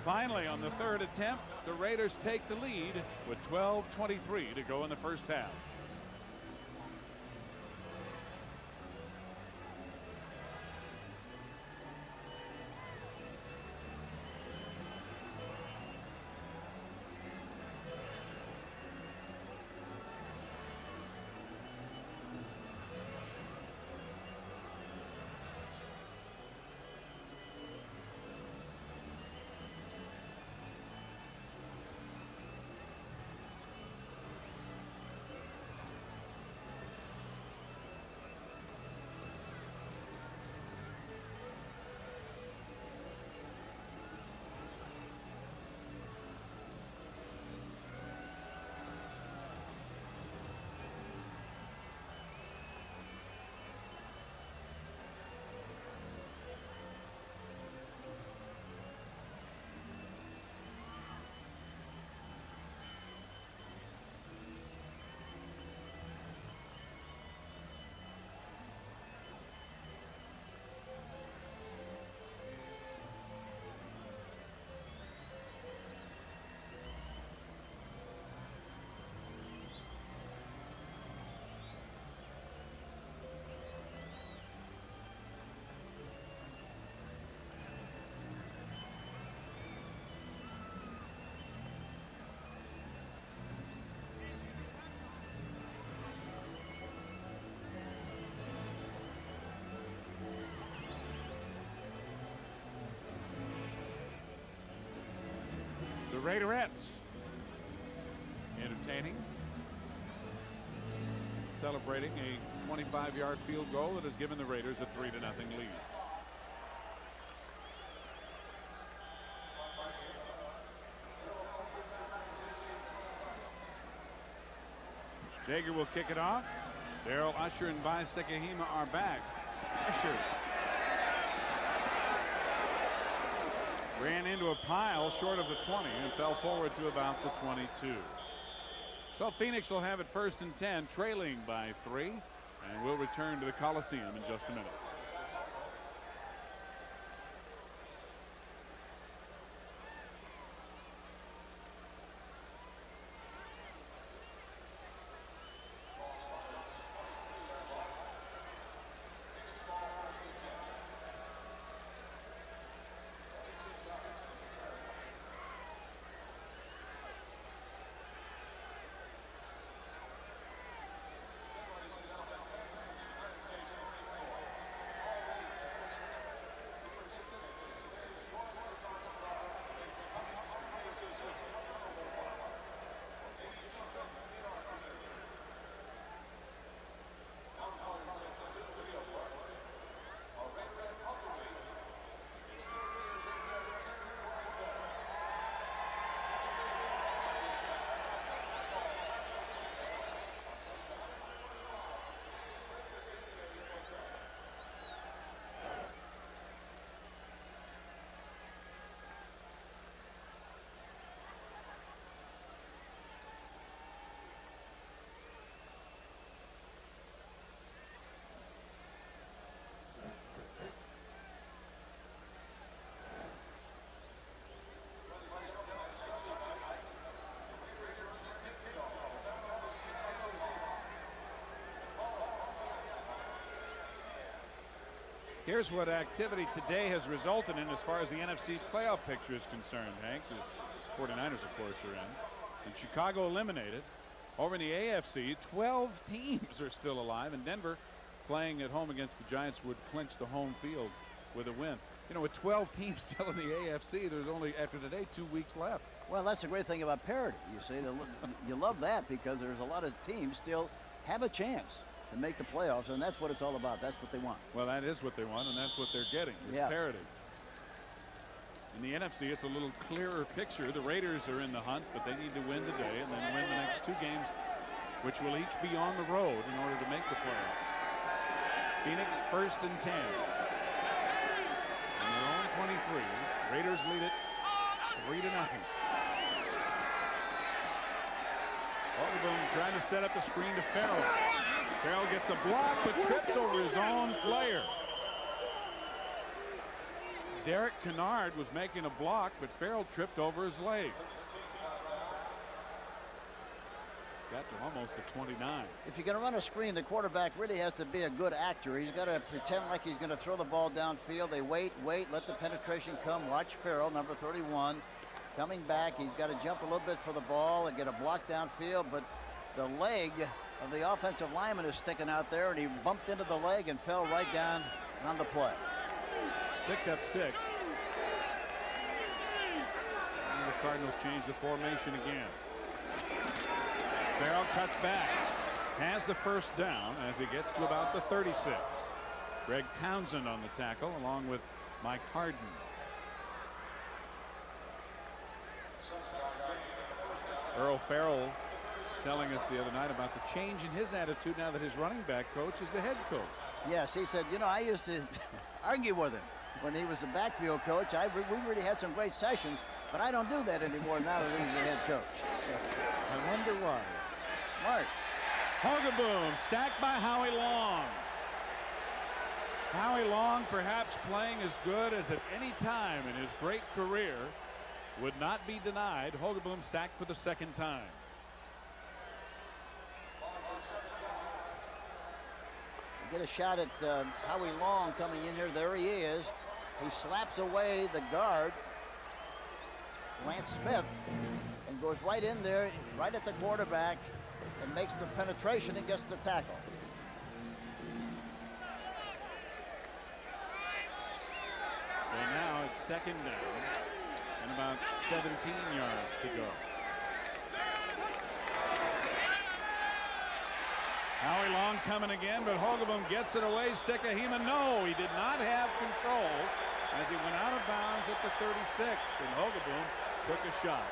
Finally, on the third attempt, the Raiders take the lead with 12:23 to go in the first half. Raiderettes entertaining, celebrating a 25-yard field goal that has given the Raiders a 3-0 lead. Jaeger will kick it off. Darrell Usher and Vi Sekihima are back. Usher ran into a pile short of the 20 and fell forward to about the 22. So Phoenix will have it 1st and 10, trailing by 3, and we'll return to the Coliseum in just a minute. Here's what activity today has resulted in as far as the NFC playoff picture is concerned, Hank. The 49ers, of course, are in. And Chicago eliminated. Over in the AFC, 12 teams are still alive, and Denver, playing at home against the Giants, would clinch the home field with a win. You know, with 12 teams still in the AFC, there's only, after today, 2 weeks left. Well, that's the great thing about parity. You see, you love that because there's a lot of teams still have a chance to make the playoffs, and that's what it's all about. That's what they want. Well, that is what they want, and that's what they're getting. It's parity. In the NFC, it's a little clearer picture. The Raiders are in the hunt, but they need to win today and then win the next 2 games, which will each be on the road in order to make the playoffs. Phoenix 1st and 10. On their own 23. Raiders lead it 3-0. Hogaboom trying to set up a screen to Farrell. Farrell gets a block, but trips over his own player. Derek Kennard was making a block, but Farrell tripped over his leg. Got to almost the 29. If you're going to run a screen, the quarterback really has to be a good actor. He's got to pretend like he's going to throw the ball downfield. They wait, let the penetration come. Watch Farrell, number 31, coming back. He's got to jump a little bit for the ball and get a block downfield, but the leg of the offensive lineman is sticking out there, and he bumped into the leg and fell right down on the play. Picked up 6. And the Cardinals change the formation again. Farrell cuts back, has the first down as he gets to about the 36. Greg Townsend on the tackle along with Mike Harden. Earl Farrell telling us the other night about the change in his attitude now that his running back coach is the head coach. Yes, he said, you know, I used to argue with him when he was the backfield coach. We really had some great sessions, but I don't do that anymore now that he's the head coach. I wonder why. Smart. Hogaboom sacked by Howie Long. Howie Long, perhaps playing as good as at any time in his great career, would not be denied. Hogaboom sacked for the 2nd time. Get a shot at Howie Long coming in here. There he is. He slaps away the guard, Lance Smith, and goes right in there, right at the quarterback, and makes the penetration and gets the tackle. And now it's 2nd down. and about 17 yards to go. Howie Long coming again, but Hogeboom gets it away. Sikahema, no, he did not have control as he went out of bounds at the 36, and Hogeboom took a shot.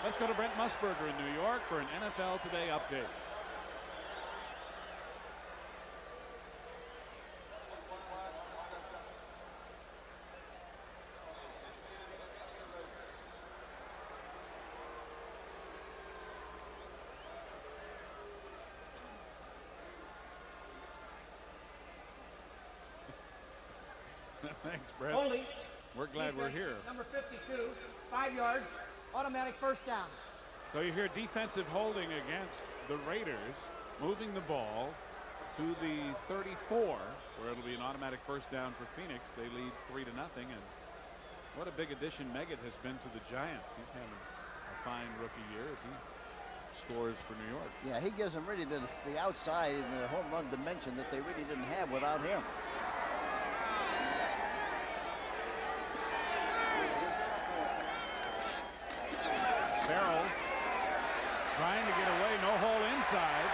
Let's go to Brent Musburger in New York for an NFL Today update. Thanks, Brett. Holding. We're glad we're here. Number 52, 5 yards, automatic first down. So you hear defensive holding against the Raiders, moving the ball to the 34, where it'll be an automatic first down for Phoenix. They lead 3-0, and what a big addition Meggett has been to the Giants. He's having a fine rookie year as he scores for New York. Yeah, he gives them really the outside and the home run dimension that they really didn't have without him. Farrell trying to get away, no hole inside.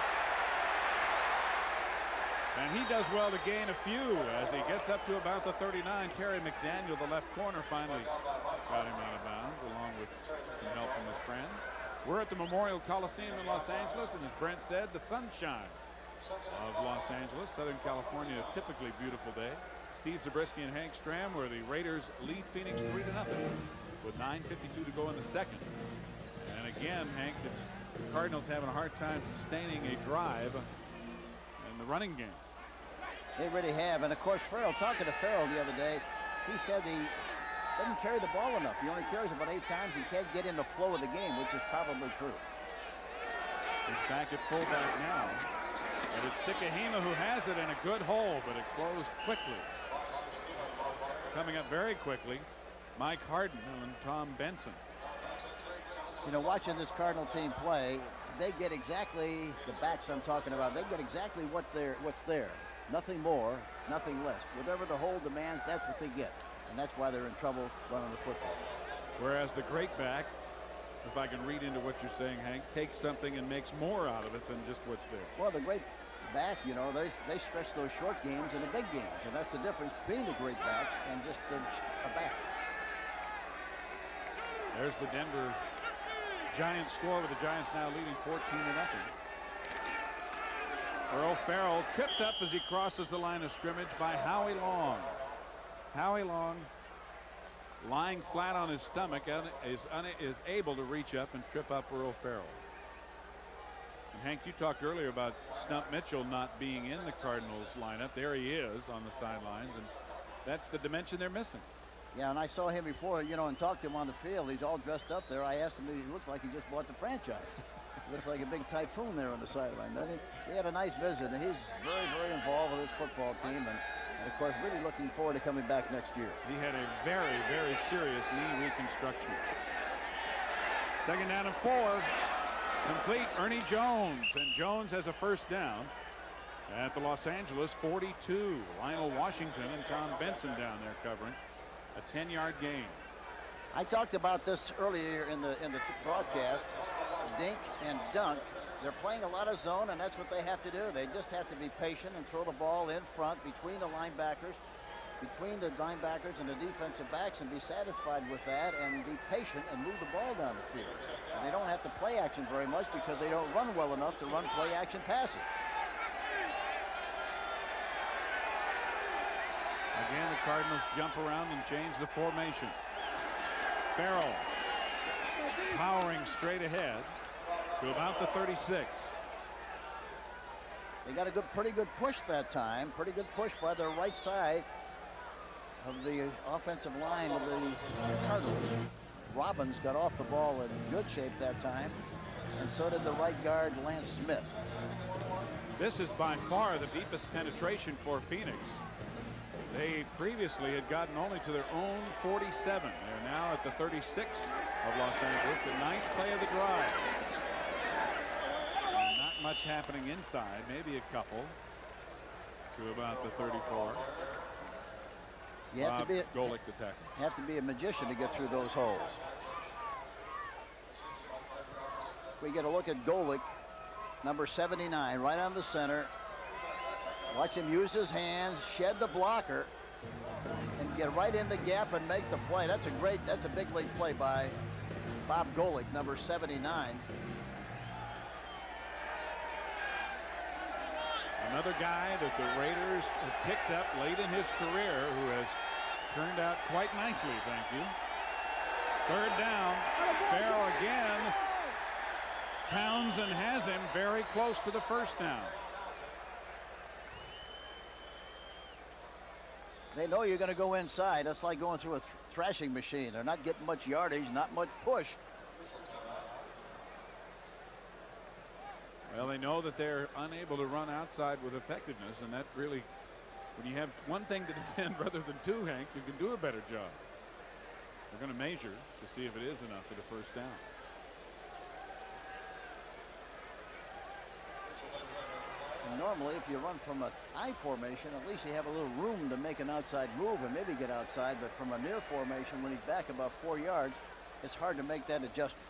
And he does well to gain a few as he gets up to about the 39. Terry McDaniel, the left corner, finally got him out of bounds along with some help from his friends. We're at the Memorial Coliseum in Los Angeles, and as Brent said, the sunshine of Los Angeles, Southern California, a typically beautiful day. Steve Zabriskie and Hank Stram, where the Raiders lead Phoenix 3-0 with 9:52 to go in the second. And again, Hank, the Cardinals having a hard time sustaining a drive in the running game. They really have. And of course, Farrell, talking to Farrell the other day, he said he doesn't carry the ball enough. He only carries about 8 times. He can't get in the flow of the game, which is probably true. He's back at fullback now. And it's Sikahema who has it in a good hole, but it closed quickly. Coming up very quickly, Mike Harden and Tom Benson. You know, watching this Cardinal team play, they get exactly the backs I'm talking about. They get exactly what's there. Nothing more, nothing less. Whatever the hole demands, that's what they get. And that's why they're in trouble running the football. Whereas the great back, if I can read into what you're saying, Hank, takes something and makes more out of it than just what's there. Well, the great back, you know, they stretch those short games into big games. And that's the difference between the great backs and just a back. There's the Denver Giants score, with the Giants now leading 14-0. Earl Farrell tripped up as he crosses the line of scrimmage by Howie Long. Howie Long, lying flat on his stomach, is able to reach up and trip up Earl Farrell. And Hank, you talked earlier about Stump Mitchell not being in the Cardinals lineup. There he is on the sidelines, and that's the dimension they're missing. Yeah, and I saw him before, you know, and talked to him on the field. He's all dressed up there. I asked him, he looks like he just bought the franchise. Looks like a big typhoon there on the sideline, doesn't he? He had a nice visit, and he's very, very involved with this football team, and of course, really looking forward to coming back next year. He had a very, very serious knee reconstruction. Second down and 4. Complete. Ernie Jones, and Jones has a first down at the Los Angeles 42. Lionel Washington and Tom Benson down there covering. A 10-yard gain. I talked about this earlier in the broadcast. Dink and dunk. They're playing a lot of zone, and that's what they have to do. They just have to be patient and throw the ball in front between the linebackers and the defensive backs, and be satisfied with that, and be patient and move the ball down the field. And they don't have to play action very much because they don't run well enough to run play action passes. Again, the Cardinals jump around and change the formation. Farrell powering straight ahead to about the 36. They got a pretty good push that time. Pretty good push by their right side of the offensive line of the Cardinals. Robbins got off the ball in good shape that time, and so did the right guard Lance Smith. This is by far the deepest penetration for Phoenix. They previously had gotten only to their own 47. They're now at the 36 of Los Angeles, the 9th play of the drive. Not much happening inside, maybe a couple to about the 34. You have to be Golick the tackle. have to be a magician to get through those holes. We get a look at Golick, number 79, right on the center. Watch him use his hands, shed the blocker, and get right in the gap and make the play. That's a big league play by Bob Golick, number 79. Another guy that the Raiders have picked up late in his career who has turned out quite nicely, thank you. Third down, Farrell again. Townsend has him very close to the first down. They know you're going to go inside. That's like going through a thrashing machine. They're not getting much yardage, not much push. Well, they know that they're unable to run outside with effectiveness, and that really, when you have one thing to defend rather than two, Hank, you can do a better job. They're going to measure to see if it is enough for the first down. Normally, if you run from an I formation, at least you have a little room to make an outside move and maybe get outside. But from a near formation, when he's back about 4 yards, it's hard to make that adjustment.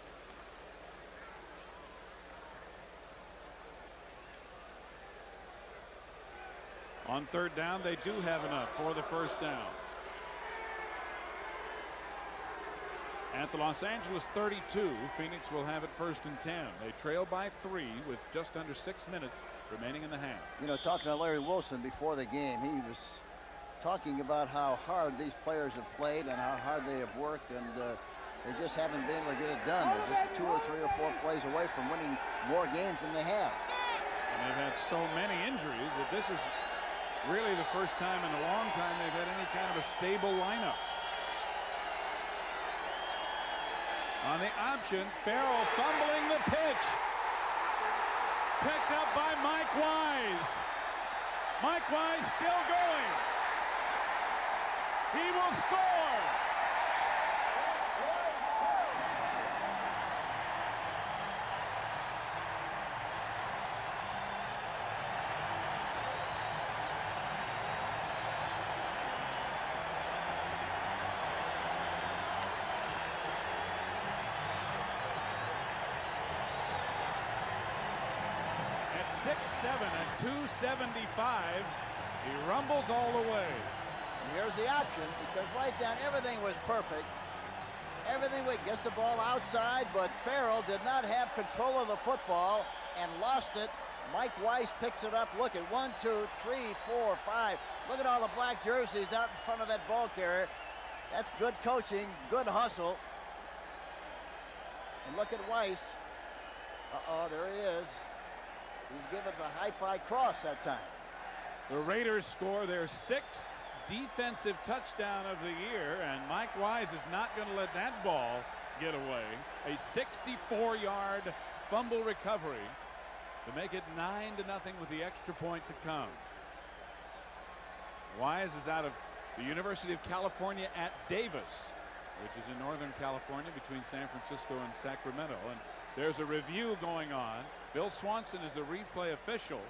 On third down, they do have enough for the first down. At the Los Angeles 32, Phoenix will have it first and 10. They trail by 3 with just under 6 minutes remaining in the half. You know, talking to Larry Wilson before the game, he was talking about how hard these players have played and how hard they have worked, and they just haven't been able to get it done. They're just 2 or 3 or 4 plays away from winning more games than they have. And they've had so many injuries that this is really the first time in a long time they've had any kind of a stable lineup. On the option, Farrell fumbling the pitch. Picked up by Mike Wise. Mike Wise still going. He will score. At 6'7" and 275, he rumbles all the way. And here's the option, because right down everything was perfect. Everything gets the ball outside, but Farrell did not have control of the football and lost it. Mike Weiss picks it up. Look at 1, 2, 3, 4, 5. Look at all the black jerseys out in front of that ball carrier. That's good coaching, good hustle. And look at Weiss. Uh-oh, there he is. He's given the high-five cross that time. The Raiders score their 6th defensive touchdown of the year, and Mike Wise is not going to let that ball get away. A 64-yard fumble recovery to make it 9-0 with the extra point to come. Wise is out of the University of California at Davis, which is in Northern California between San Francisco and Sacramento. And there's a review going on. Bill Swanson is the replay official,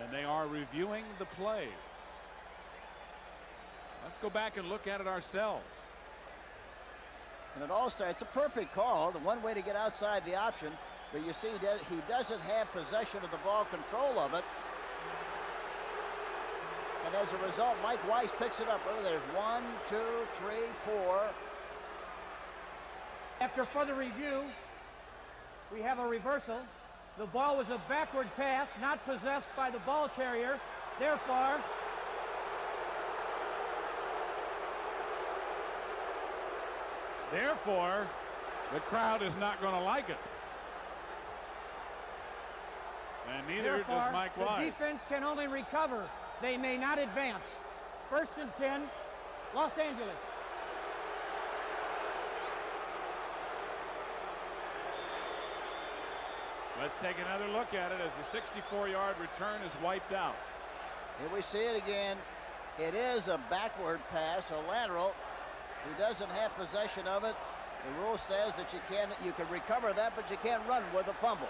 and they are reviewing the play. Let's go back and look at it ourselves. And it all starts, it's a perfect call, the one way to get outside the option, but you see he doesn't have possession of the ball, control of it. And as a result, Mike Weiss picks it up. Oh, there's 1, 2, 3, 4. After further review, we have a reversal. The ball was a backward pass, not possessed by the ball carrier. Therefore, the crowd is not going to like it. And neither does Mike Wise. The defense can only recover. They may not advance. First and 10, Los Angeles. Let's take another look at it as the 64-yard return is wiped out. Here we see it again. It is a backward pass, a lateral. He doesn't have possession of it. The rule says that you can recover that, but you can't run with a fumble.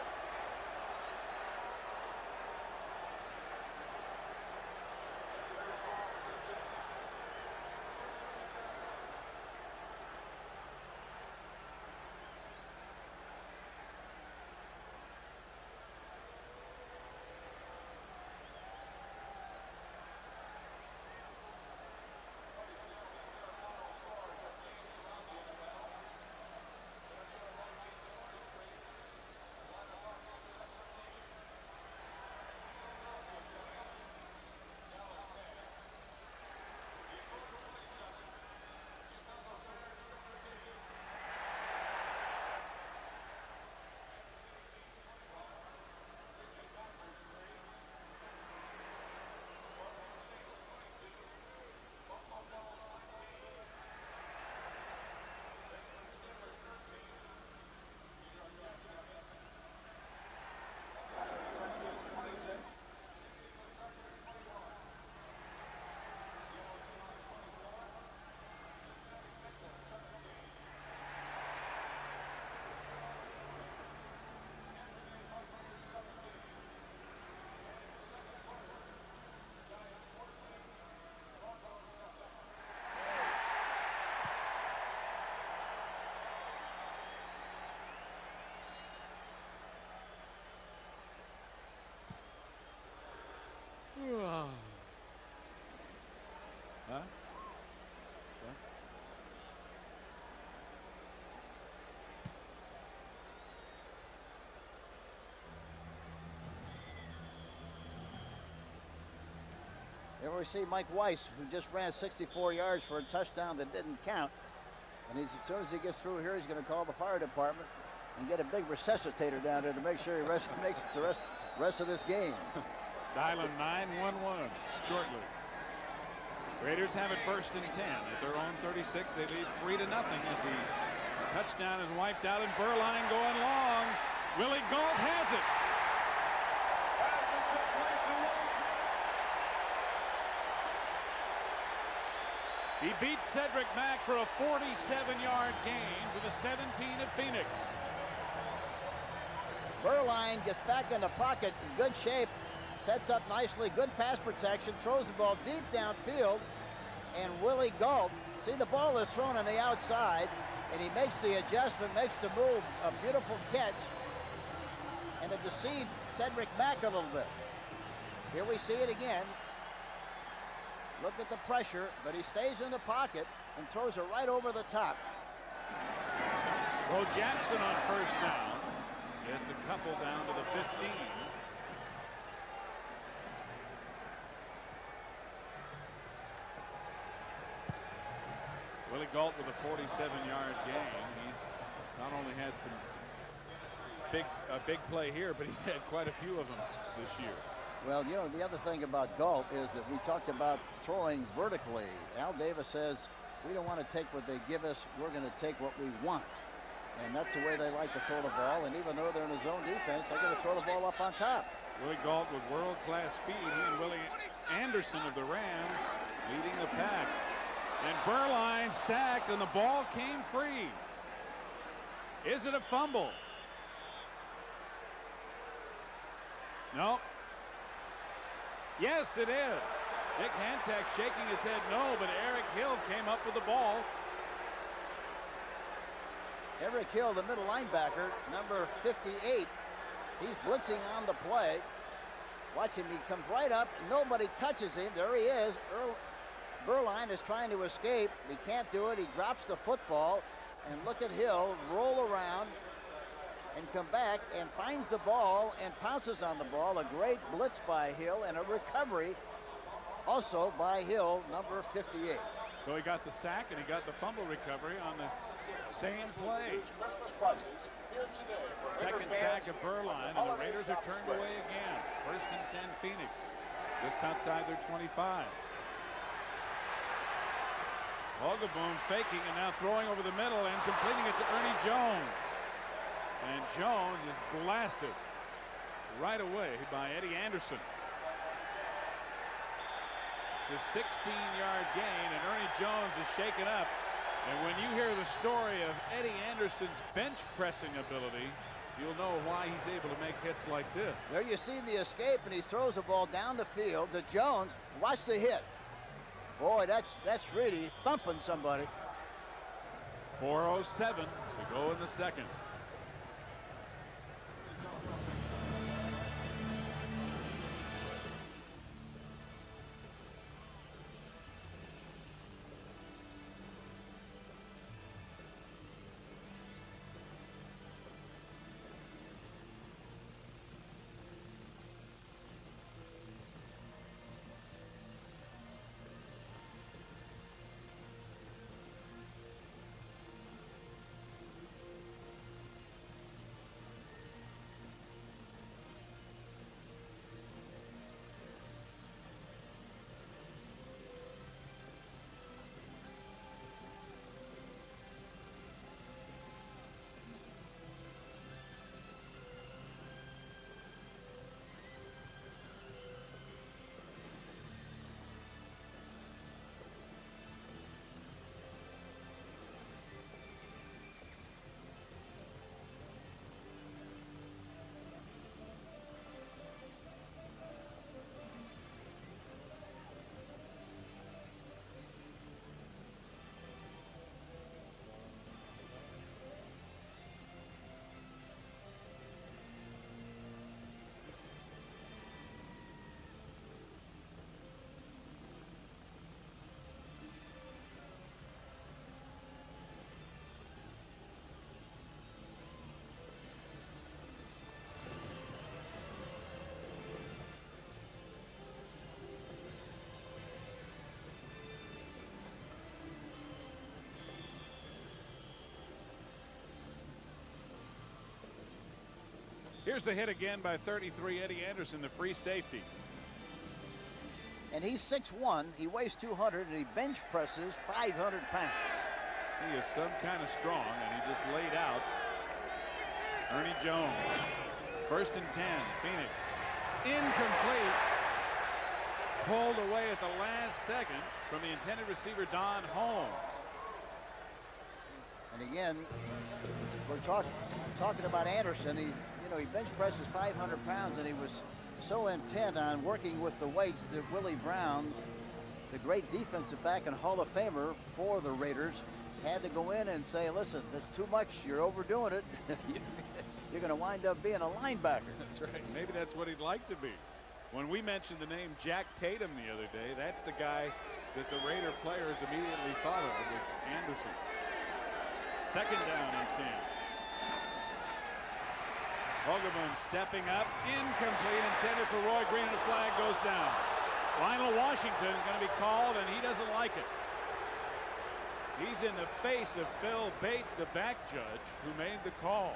Huh? Here we see Mike Weiss, who just ran 64 yards for a touchdown that didn't count. And as soon as he gets through here, he's going to call the fire department and get a big resuscitator down there to make sure he makes it the rest of this game. Dialing 911 shortly. Raiders have it first and 10 at their own 36. They lead 3-0 as the touchdown is wiped out, and Burline going long. Willie Gault has it. He beats Cedric Mack for a 47-yard gain to the 17 of Phoenix. Burline gets back in the pocket in good shape, sets up nicely, good pass protection, throws the ball deep downfield, and Willie Gault, see the ball is thrown on the outside, and he makes the adjustment, makes the move, a beautiful catch, and it deceived Cedric Mack a little bit. Here we see it again. Look at the pressure, but he stays in the pocket and throws it right over the top. Bo Jackson on first down. Gets a couple down to the 15. Willie Gault with a 47-yard gain. He's not only had some big play here, but he's had quite a few of them this year. Well, you know, the other thing about Gault is that we talked about throwing vertically. Al Davis says, we don't want to take what they give us, we're going to take what we want. And that's the way they like to throw the ball, and even though they're in a zone defense, they're going to throw the ball up on top. Willie Gault with world-class speed. He and Willie Anderson of the Rams leading the pack. And Burline sacked, and the ball came free. Is it a fumble? No. Yes, it is. Dick Hantek shaking his head no, but Eric Hill came up with the ball. Eric Hill, the middle linebacker, number 58. He's blitzing on the play. Watch him, he comes right up, nobody touches him. There he is. Burline is trying to escape. He can't do it. He drops the football, and look at Hill roll around and come back and finds the ball and pounces on the ball. A great blitz by Hill and a recovery also by Hill, number 58. So he got the sack and he got the fumble recovery on the same play. Second sack of Burline, and the Raiders are turned away again. First and 10 Phoenix, just outside their 25. Hogaboom faking and now throwing over the middle and completing it to Ernie Jones. And Jones is blasted right away by Eddie Anderson. It's a 16-yard gain, and Ernie Jones is shaken up. And when you hear the story of Eddie Anderson's bench pressing ability, you'll know why he's able to make hits like this. There you see the escape, and he throws the ball down the field to Jones. Watch the hit. Boy, that's really thumping somebody. 4:07 to go in the second. Here's the hit again by 33 Eddie Anderson, the free safety. And he's 6'1", he weighs 200, and he bench presses 500 pounds. He is some kind of strong, and he just laid out Ernie Jones. 1st and 10, Phoenix. Incomplete. Pulled away at the last second from the intended receiver, Don Holmes. And again, we're talking about Anderson. He bench presses 500 pounds, and he was so intent on working with the weights that Willie Brown, the great defensive back and Hall of Famer for the Raiders, had to go in and say, listen, that's too much. You're overdoing it. You're going to wind up being a linebacker. That's right. Maybe that's what he'd like to be. When we mentioned the name Jack Tatum the other day, that's the guy that the Raider players immediately thought of, was Anderson. 2nd down and 10. Hogaboom stepping up, incomplete, intended for Roy Green, and the flag goes down. Lionel Washington is going to be called, and he doesn't like it. He's in the face of Phil Bates, the back judge, who made the call.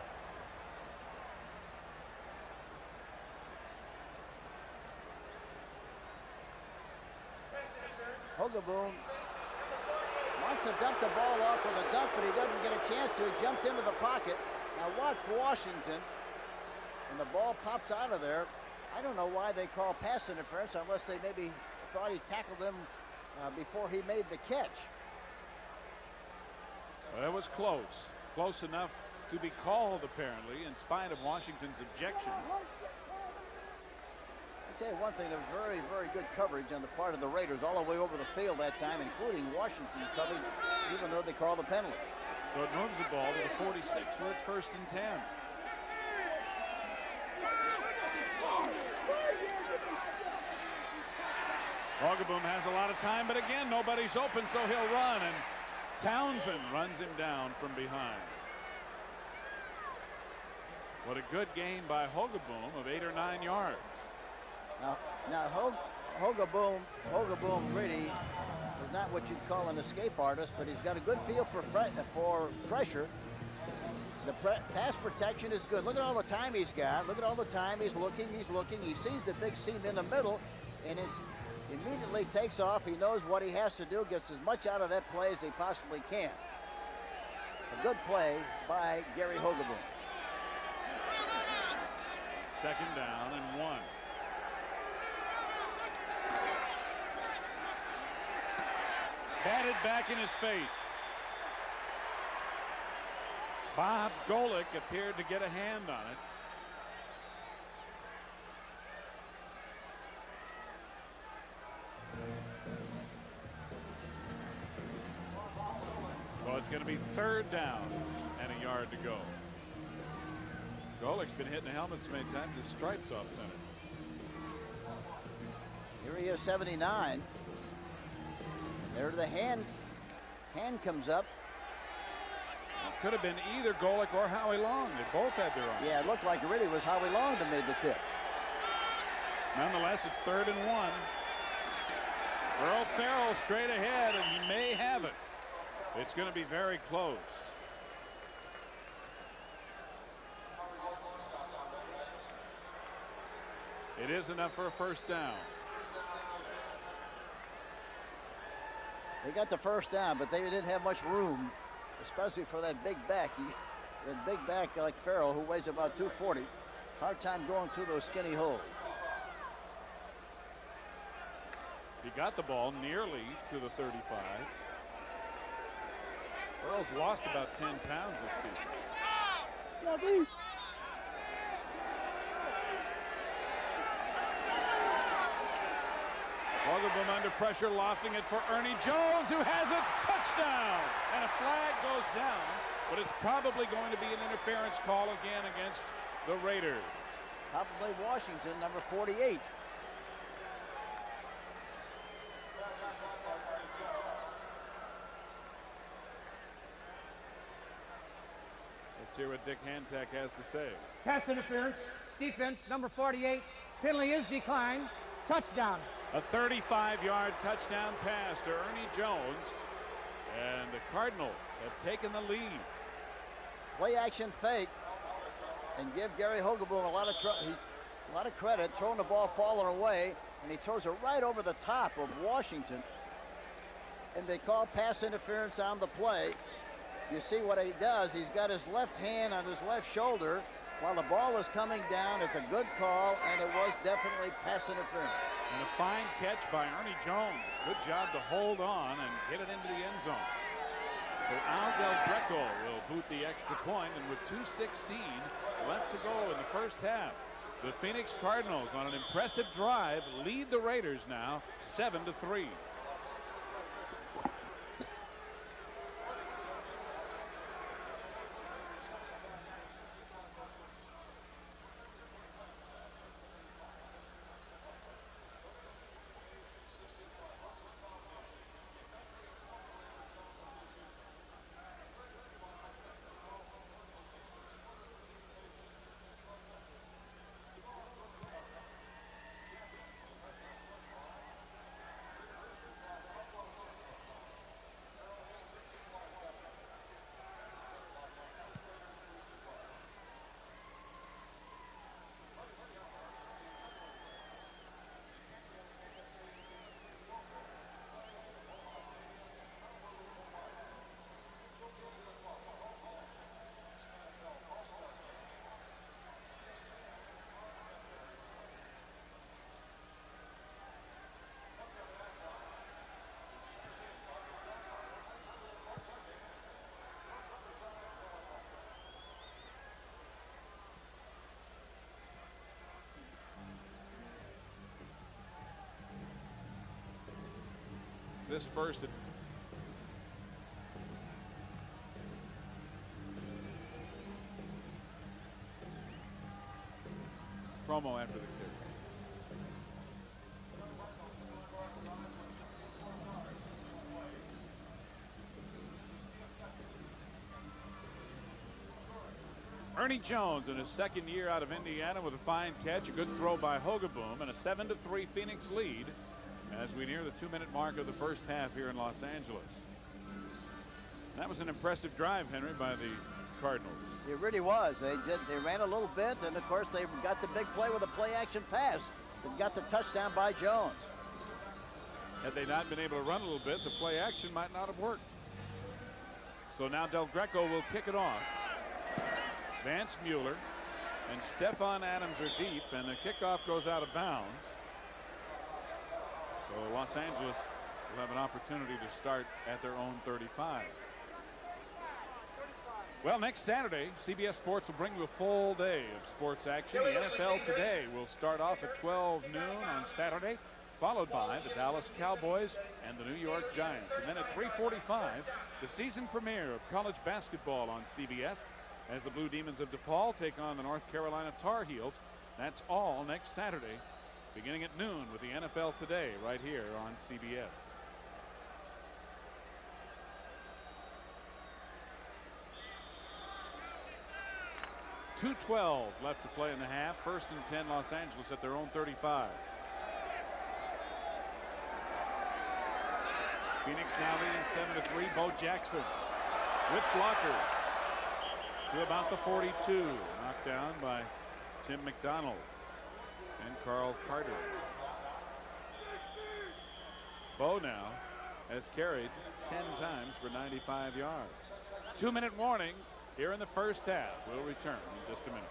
Hogaboom wants to dump the ball off with a dunk, but he doesn't get a chance to. He jumps into the pocket. Now watch Washington, and the ball pops out of there. I don't know why they call pass interference unless they maybe thought he tackled him before he made the catch. Well, that was close. Close enough to be called, apparently, in spite of Washington's objection. I'll tell you one thing, there was very, very good coverage on the part of the Raiders all the way over the field that time, including Washington's coverage, even though they called the penalty. So it moves the ball to the 46 where it's 1st and 10. Hogaboom has a lot of time, but again, nobody's open, so he'll run, and Townsend runs him down from behind. What a good gain by Hogaboom of 8 or 9 yards. Now Hogaboom really is not what you'd call an escape artist, but he's got a good feel for pressure. The pass protection is good. Look at all the time he's got. Look at all the time he's looking. He sees the big seam in the middle, and immediately takes off. He knows what he has to do, gets as much out of that play as he possibly can. A good play by Gary Hogaboom. 2nd down and 1. Batted back in his face. Bob Golick appeared to get a hand on it. Well, it's going to be 3rd down and a yard to go. Golick's been hitting the helmet so many times his stripes off center. Here he is, 79. There the hand comes up. Could have been either Golick or Howie Long. They both had their arms. Yeah, it looked like it really was Howie Long that made the tip. Nonetheless, it's 3rd and 1. Earl Farrell straight ahead, and he may have it. It's going to be very close. It is enough for a 1st down. They got the 1st down, but they didn't have much room, especially for that big back. That big back like Farrell, who weighs about 240. Hard time going through those skinny holes. He got the ball nearly to the 35. Earl's lost about 10 pounds this season. Hogaboom under pressure, lofting it for Ernie Jones, who has it. Touchdown! And a flag goes down, but it's probably going to be an interference call again against the Raiders. Probably Washington, number 48. Let's hear what Dick Hantak has to say. Pass interference. Defense, number 48. Penalty is declined. Touchdown. A 35-yard touchdown pass to Ernie Jones, and the Cardinals have taken the lead. Play action fake, and give Gary Hogeboom a lot of credit, throwing the ball falling away, and he throws it right over the top of Washington. And they call pass interference on the play. You see what he does. He's got his left hand on his left shoulder while the ball is coming down. It's a good call, and it was definitely pass interference. And a fine catch by Ernie Jones. Good job to hold on and get it into the end zone. So Al Del Greco will boot the extra point, and with 2:16 left to go in the first half, the Phoenix Cardinals, on an impressive drive, lead the Raiders now 7-3. This first promo after the kick. Ernie Jones in his second year out of Indiana with a fine catch, a good throw by Hogeboom, and a 7-3 Phoenix lead as we near the 2-minute mark of the first half here in Los Angeles. That was an impressive drive, Henry, by the Cardinals. It really was. They ran a little bit, and of course they got the big play with a play action pass that got the touchdown by Jones. Had they not been able to run a little bit, the play action might not have worked. So now Del Greco will kick it off. Vance Mueller and Stephon Adams are deep, and the kickoff goes out of bounds. So Los Angeles will have an opportunity to start at their own 35. Well, next Saturday, CBS Sports will bring you a full day of sports action. The NFL Today will start off at 12 noon on Saturday, followed by the Dallas Cowboys and the New York Giants. And then at 3:45, the season premiere of college basketball on CBS as the Blue Demons of DePaul take on the North Carolina Tar Heels. That's all next Saturday, beginning at noon with the NFL Today right here on CBS. .212 left to play in the half. 1st and 10 Los Angeles at their own 35. Phoenix now leading 7-3. Bo Jackson with blockers to about the 42. Knocked down by Tim McDonald and Carl Carter. Bo now has carried 10 times for 95 yards. 2-minute warning here in the first half. We'll return in just a minute.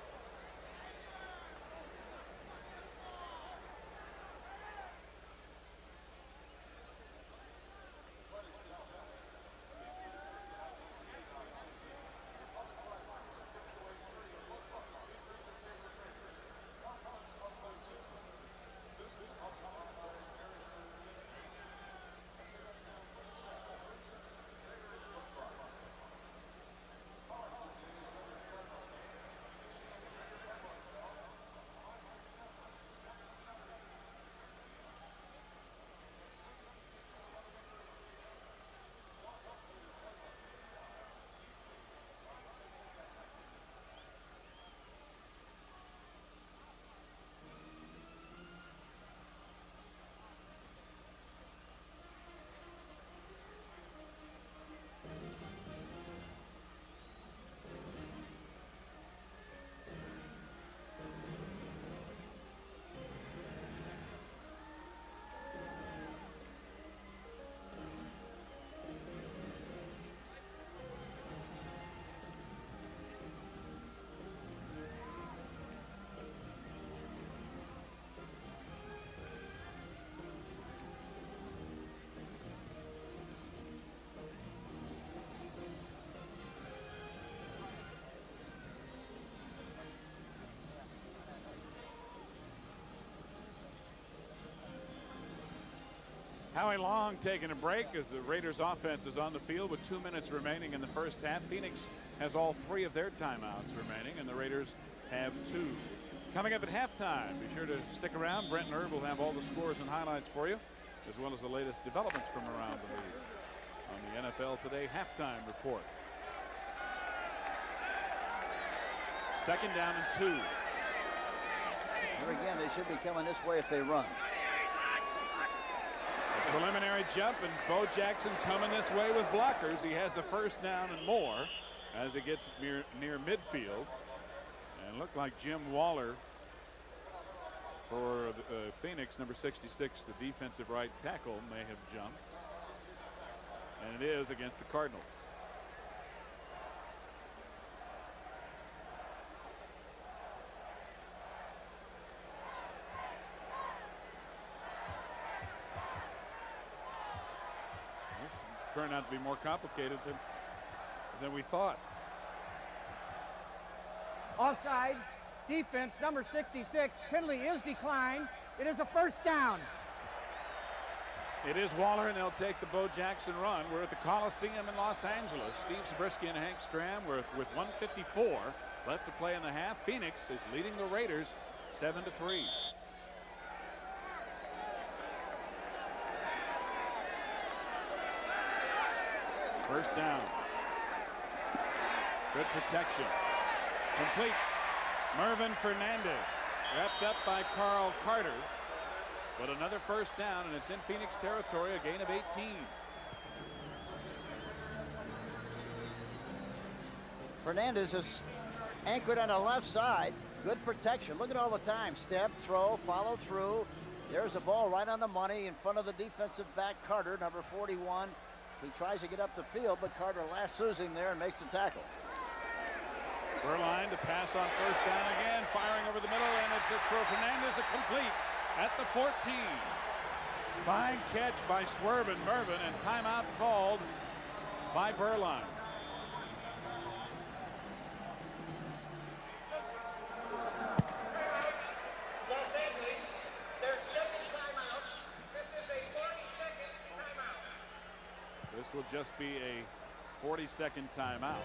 Howie Long taking a break as the Raiders offense is on the field with 2 minutes remaining in the first half. Phoenix has all 3 of their timeouts remaining, and the Raiders have 2. Coming up at halftime, be sure to stick around. Brent and Herb will have all the scores and highlights for you, as well as the latest developments from around the league on the NFL Today halftime report. Second down and 2. Here again, they should be coming this way if they run. Preliminary jump, and Bo Jackson coming this way with blockers. He has the first down and more as he gets near midfield. And looked like Jim Waller for Phoenix, number 66, the defensive right tackle, may have jumped. And it is against the Cardinals. Turned out to be more complicated than we thought. Offside, defense, number 66. Penalty is declined. It is a first down. It is Waller, and they'll take the Bo Jackson run. We're at the Coliseum in Los Angeles. Steve Zabriskie and Hank Stram with 1:54 left to play in the half. Phoenix is leading the Raiders 7-3. First down. Good protection. Complete. Mervin Fernandez. Wrapped up by Carl Carter. But another first down, and it's in Phoenix territory, a gain of 18. Fernandez is anchored on the left side. Good protection. Look at all the time. Step, throw, follow through. There's a ball right on the money in front of the defensive back, Carter, number 41. He tries to get up the field, but Carter lassos him there and makes the tackle. Berline to pass on first down again, firing over the middle, and it's for Fernandez, a complete at the 14. Fine catch by Swervin Mervin, and timeout called by Berline. This will just be a 40-second timeout,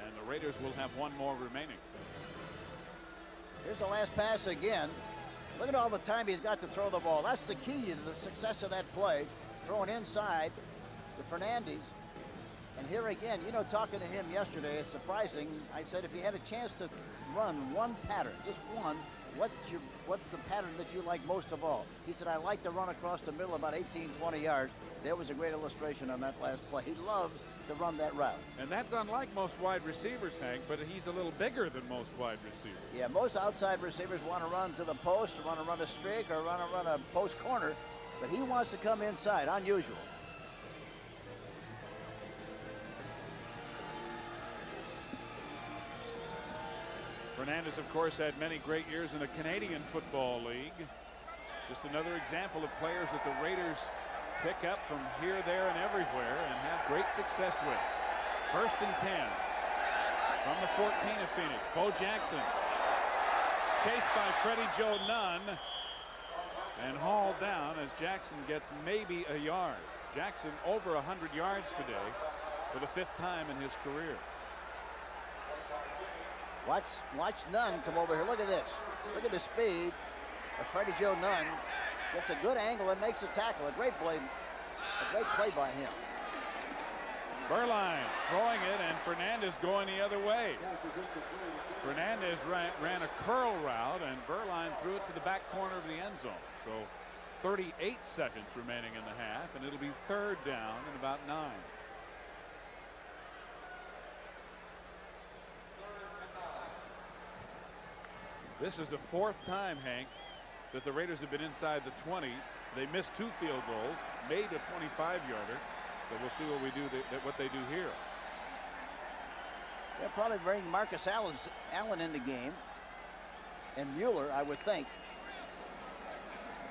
and the Raiders will have one more remaining. Here's the last pass again. Look at all the time he's got to throw the ball. That's the key to the success of that play. Throwing inside to Fernandez. And here again, you know, talking to him yesterday, it's surprising. I said if you had a chance to run one pattern, just one, what's the pattern that you like most of all? He said, I like to run across the middle about 18, 20 yards. There was a great illustration on that last play. He loves to run that route. And that's unlike most wide receivers, Hank, but he's a little bigger than most wide receivers. Yeah, most outside receivers want to run to the post, or want to run a streak, or want to run a post corner, but he wants to come inside, unusual. Fernandez, of course, had many great years in the Canadian Football League. Just another example of players that the Raiders pick up from here, there, and everywhere and have great success with. First and 10 from the 14 of Phoenix. Bo Jackson chased by Freddie Joe Nunn and hauled down as Jackson gets maybe a yard. Jackson over 100 yards today for the 5th time in his career. Watch Nunn come over here. Look at this. Look at the speed of Freddie Joe Nunn. Gets a good angle and makes a tackle. A great play by him. Berline throwing it, and Fernandez going the other way. Fernandez ran a curl route, and Berline threw it to the back corner of the end zone. So 38 seconds remaining in the half, and it'll be 3rd down and about 9. This is the 4th time, Hank, that the Raiders have been inside the 20. They missed 2 field goals, made a 25-yarder. So we'll see what they do here. They'll probably bring Marcus Allen in the game, and Mueller, I would think.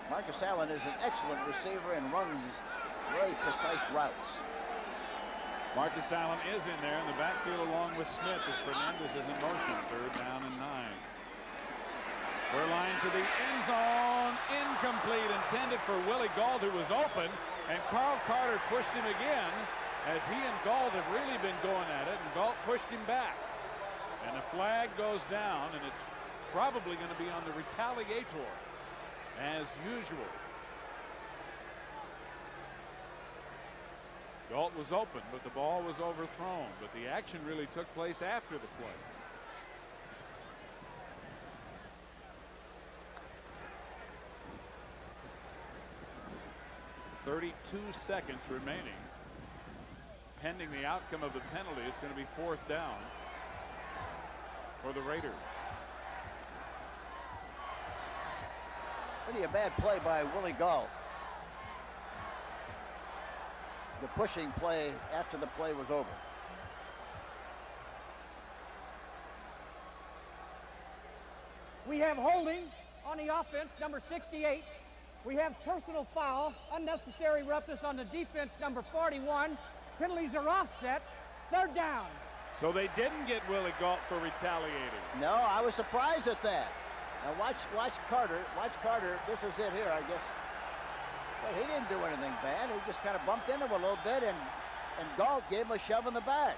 Marcus Allen is an excellent receiver and runs very precise routes. Marcus Allen is in there in the backfield along with Smith as Fernandez is in motion. 3rd down and 9. Berline to the end zone, incomplete, intended for Willie Gauld, who was open. And Carl Carter pushed him again, as he and Galt have really been going at it, and Galt pushed him back. And the flag goes down, and it's probably going to be on the retaliator, as usual. Galt was open, but the ball was overthrown. But the action really took place after the play. .32 seconds remaining. Pending the outcome of the penalty, it's going to be 4th down for the Raiders. Really a bad play by Willie Galt. The pushing play after the play was over. We have holding on the offense, number 68. We have personal foul, unnecessary roughness on the defense, number 41. Penalties are offset. 3rd down. So they didn't get Willie Galt for retaliating. No, I was surprised at that. Now watch Carter. Watch Carter. This is it here, I guess. Well, he didn't do anything bad. He just kind of bumped into him a little bit, and Galt gave him a shove in the back.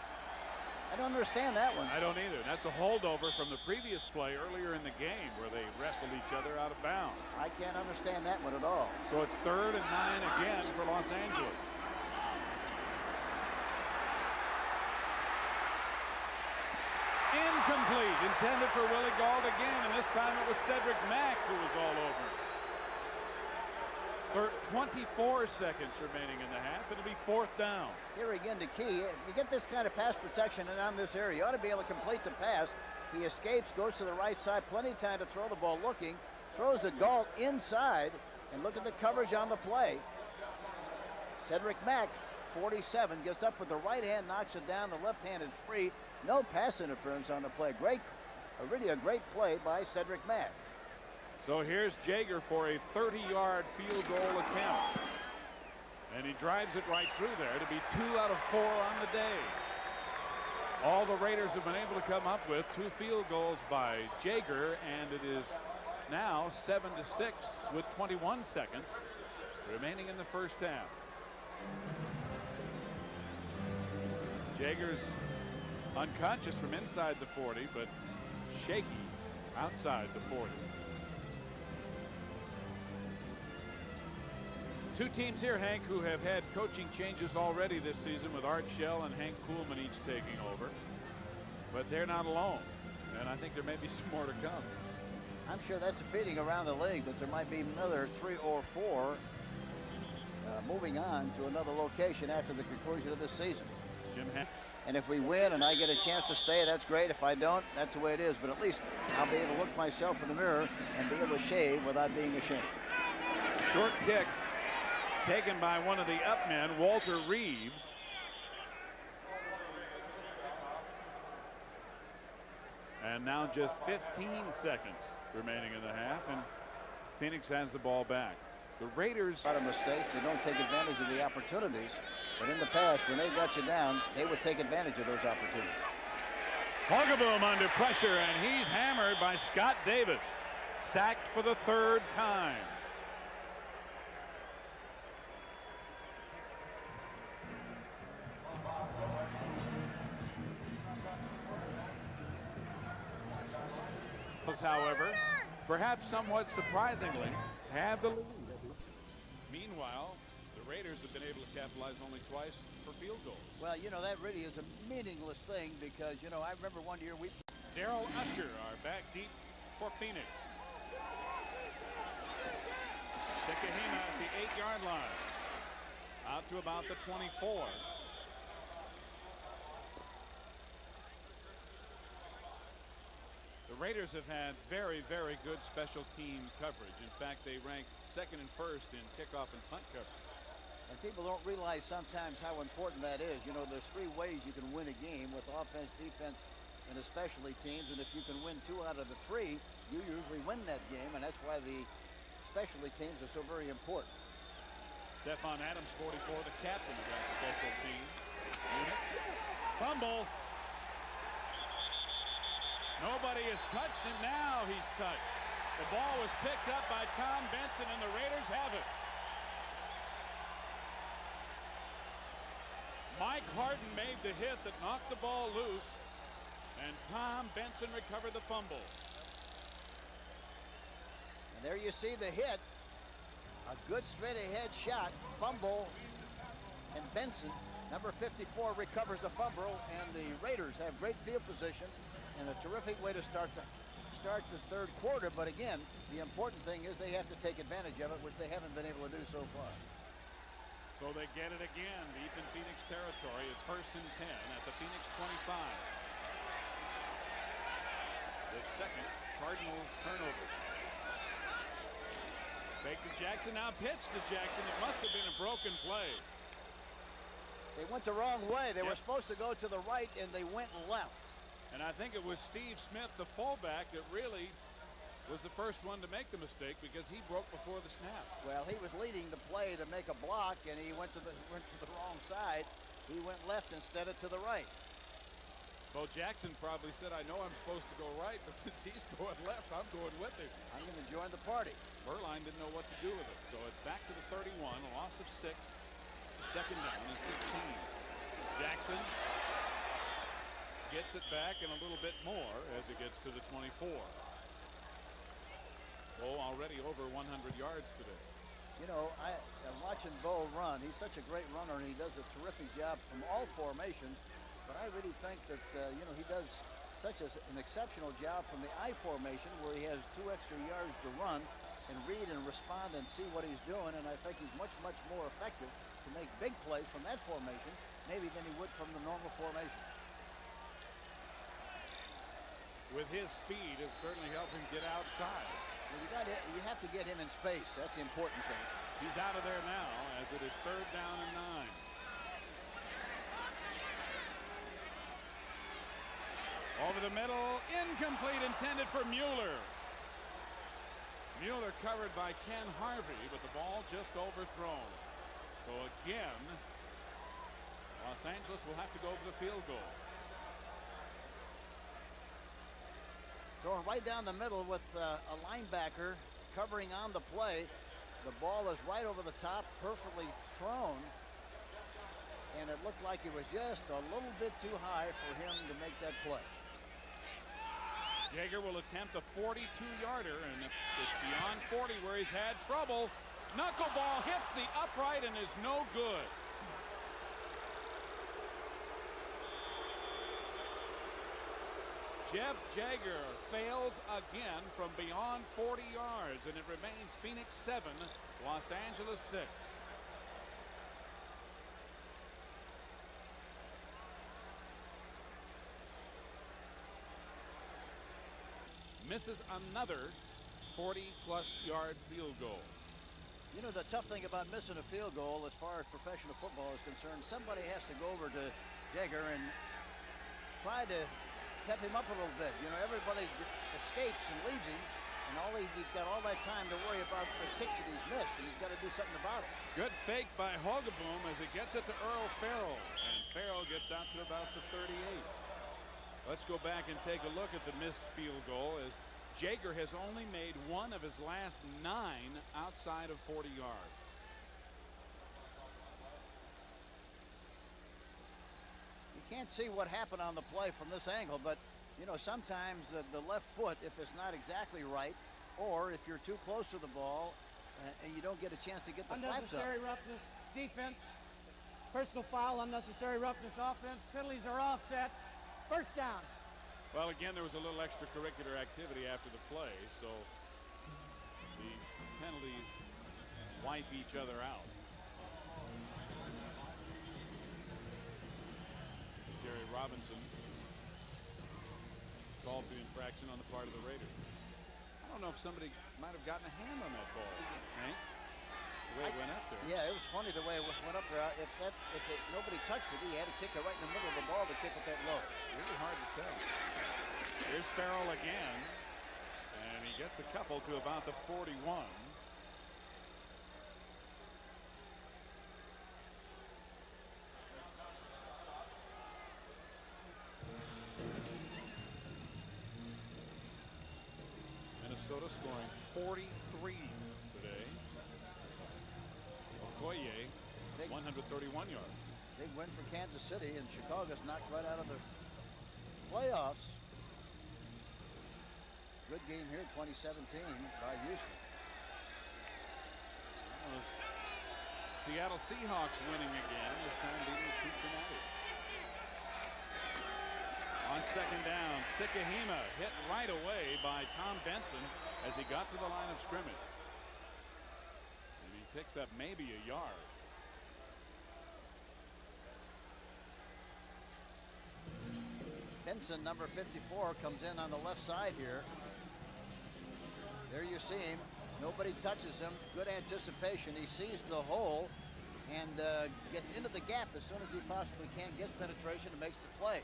I don't understand that one. I don't either. That's a holdover from the previous play earlier in the game where they wrestled each other out of bounds. I can't understand that one at all. So it's 3rd and 9 again for Los Angeles. Incomplete. Intended for Willie Galt again, and this time it was Cedric Mack who was all over. 24 seconds remaining in the half. It'll be 4th down. Here again, the key. You get this kind of pass protection and on this area, you ought to be able to complete the pass. He escapes, goes to the right side, plenty of time to throw the ball looking, throws the Galt inside, and look at the coverage on the play. Cedric Mack, 47, gets up with the right hand, knocks it down. The left hand is free. No pass interference on the play. Really a great play by Cedric Mack. So here's Jaeger for a 30-yard field goal attempt. And he drives it right through there to be 2 out of 4 on the day. All the Raiders have been able to come up with 2 field goals by Jaeger, and it is now 7-6 with 21 seconds remaining in the first half. Jaeger's unconscious from inside the 40, but shaky outside the 40. 2 teams here, Hank, who have had coaching changes already this season, with Art Shell and Hank Kuhlman each taking over. But they're not alone, and I think there may be some more to come. I'm sure that's a feeling around the league, that there might be another 3 or 4 moving on to another location after the conclusion of this season. And if we win and I get a chance to stay, that's great. If I don't, that's the way it is. But at least I'll be able to look myself in the mirror and be able to shave without being ashamed. Short kick taken by one of the up men, Walter Reeves. And now just 15 seconds remaining in the half, and Phoenix has the ball back. The Raiders. A lot of mistakes. They don't take advantage of the opportunities. But in the past, when they got you down, they would take advantage of those opportunities. Horgaboom under pressure, and he's hammered by Scott Davis. Sacked for the 3rd time. However, perhaps somewhat surprisingly, have the lead. Meanwhile, the Raiders have been able to capitalize only twice for field goals. Well, you know, that really is a meaningless thing because, you know, I remember one year we... Darrell Usher are back deep for Phoenix. Sekahima at the 8-yard line. Out to about the 24. The Raiders have had very, very good special team coverage. In fact, they rank 2nd and 1st in kickoff and punt coverage. And people don't realize sometimes how important that is. You know, there's 3 ways you can win a game with offense, defense, and especially teams. And if you can win 2 out of the 3, you usually win that game. And that's why the specialty teams are so very important. Stephon Adams, 44, the captain of that special team unit. Fumble. Nobody has touched him. Now he's touched. The ball was picked up by Tom Benson, and the Raiders have it. Mike Harden made the hit that knocked the ball loose, and Tom Benson recovered the fumble. And there you see the hit. A good straight ahead shot, fumble, and Benson, number 54, recovers the fumble, and the Raiders have great field position and a terrific way to start the third quarter. But again, the important thing is they have to take advantage of it, which they haven't been able to do so far. So they get it again, deep in Phoenix territory. It's 1st and 10 at the Phoenix 25. The second Cardinal turnover. Fake to Jackson, now pitch to Jackson. It must have been a broken play. They went the wrong way. They were supposed to go to the right, and they went left. And I think it was Steve Smith, the fullback, that really was the first one to make the mistake because he broke before the snap. Well, he was leading the play to make a block, and he went to the wrong side. He went left instead of to the right. Well, Jackson probably said, I know I'm supposed to go right, but since he's going left, I'm going with him. I'm going to join the party. Burline didn't know what to do with it. So it's back to the 31, a loss of 6. Second down and 16. Jackson gets it back and a little bit more as it gets to the 24. Bo already over 100 yards today. You know, I'm watching Bo run. He's such a great runner, and he does a terrific job from all formations. But I really think that, you know, he does such an exceptional job from the I formation where he has 2 extra yards to run and read and respond and see what he's doing. And I think he's much, much more effective to make big plays from that formation maybe than he would from the normal formation. With his speed, it certainly helped him get outside. Well, you have to get him in space. That's the important thing. He's out of there now as it is 3rd down and 9. Over the middle, incomplete, intended for Mueller. Mueller covered by Ken Harvey, but the ball just overthrown. So again, Los Angeles will have to go for the field goal. Throwing right down the middle with a linebacker covering on the play. The ball is right over the top, perfectly thrown. And it looked like it was just a little bit too high for him to make that play. Jaeger will attempt a 42-yarder, and it's beyond 40 where he's had trouble. Knuckleball hits the upright and is no good. Jeff Jaeger fails again from beyond 40 yards, and it remains Phoenix 7, Los Angeles 6. Misses another 40-plus yard field goal. You know, the tough thing about missing a field goal as far as professional football is concerned, somebody has to go over to Jaeger and try to pep him up a little bit. You know, everybody escapes and leaves him, and he's got all that time to worry about the kicks that he's missed, and he's got to do something about it. Good fake by Hogaboom as he gets it to Earl Farrell, and Farrell gets out to about the 38. Let's go back and take a look at the missed field goal as Jaeger has only made 1 of his last 9 outside of 40 yards. You can't see what happened on the play from this angle, but you know, sometimes the left foot, if it's not exactly right, or if you're too close to the ball and you don't get a chance to get the flaps up. Unnecessary roughness defense, personal foul, unnecessary roughness offense, penalties are offset. 1st down. Well, again, there was a little extracurricular activity after the play, so the penalties wipe each other out. Jerry Robinson called the infraction on the part of the Raiders. I don't know if somebody might have gotten a hand on that ball, Hank. The way it went up there. Yeah, it was funny the way it went up there. If nobody touched it, he had to kick it right in the middle of the ball to kick it that low. Really hard to tell. Here's Farrell again, and he gets a couple to about the 41. Minnesota scoring 43 today. Okoye, 131 yards. Big win for Kansas City, and Chicago's knocked right out of the playoffs. Good game here, 2017 by Houston. Seattle Seahawks winning again, this time beating Cincinnati. On second down, Sikahema hit right away by Tom Benson as he got to the line of scrimmage. And he picks up maybe a yard. Benson, number 54, comes in on the left side here. There you see him. Nobody touches him. Good anticipation. He sees the hole and gets into the gap as soon as he possibly can, gets penetration and makes the play.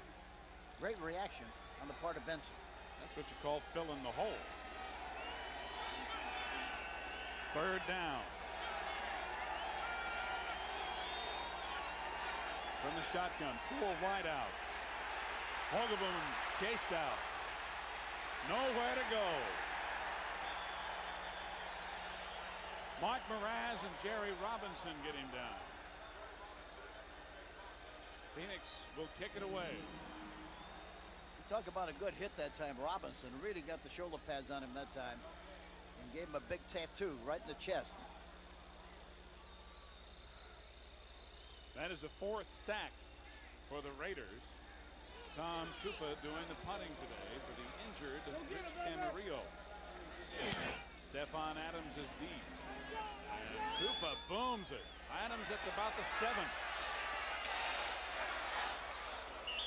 Great reaction on the part of Benson. That's what you call filling the hole. Third down. From the shotgun, full wide out. Hogaboom chased out. Nowhere to go. Mark Mraz and Jerry Robinson get him down. Phoenix will kick it away. You talk about a good hit that time. Robinson really got the shoulder pads on him that time and gave him a big tattoo right in the chest. That is a 4th sack for the Raiders. Tom Tupa doing the punting today for the injured Rich Camarillo. Stephon Adams is deep. And Tupa booms it. Adams at about the 7.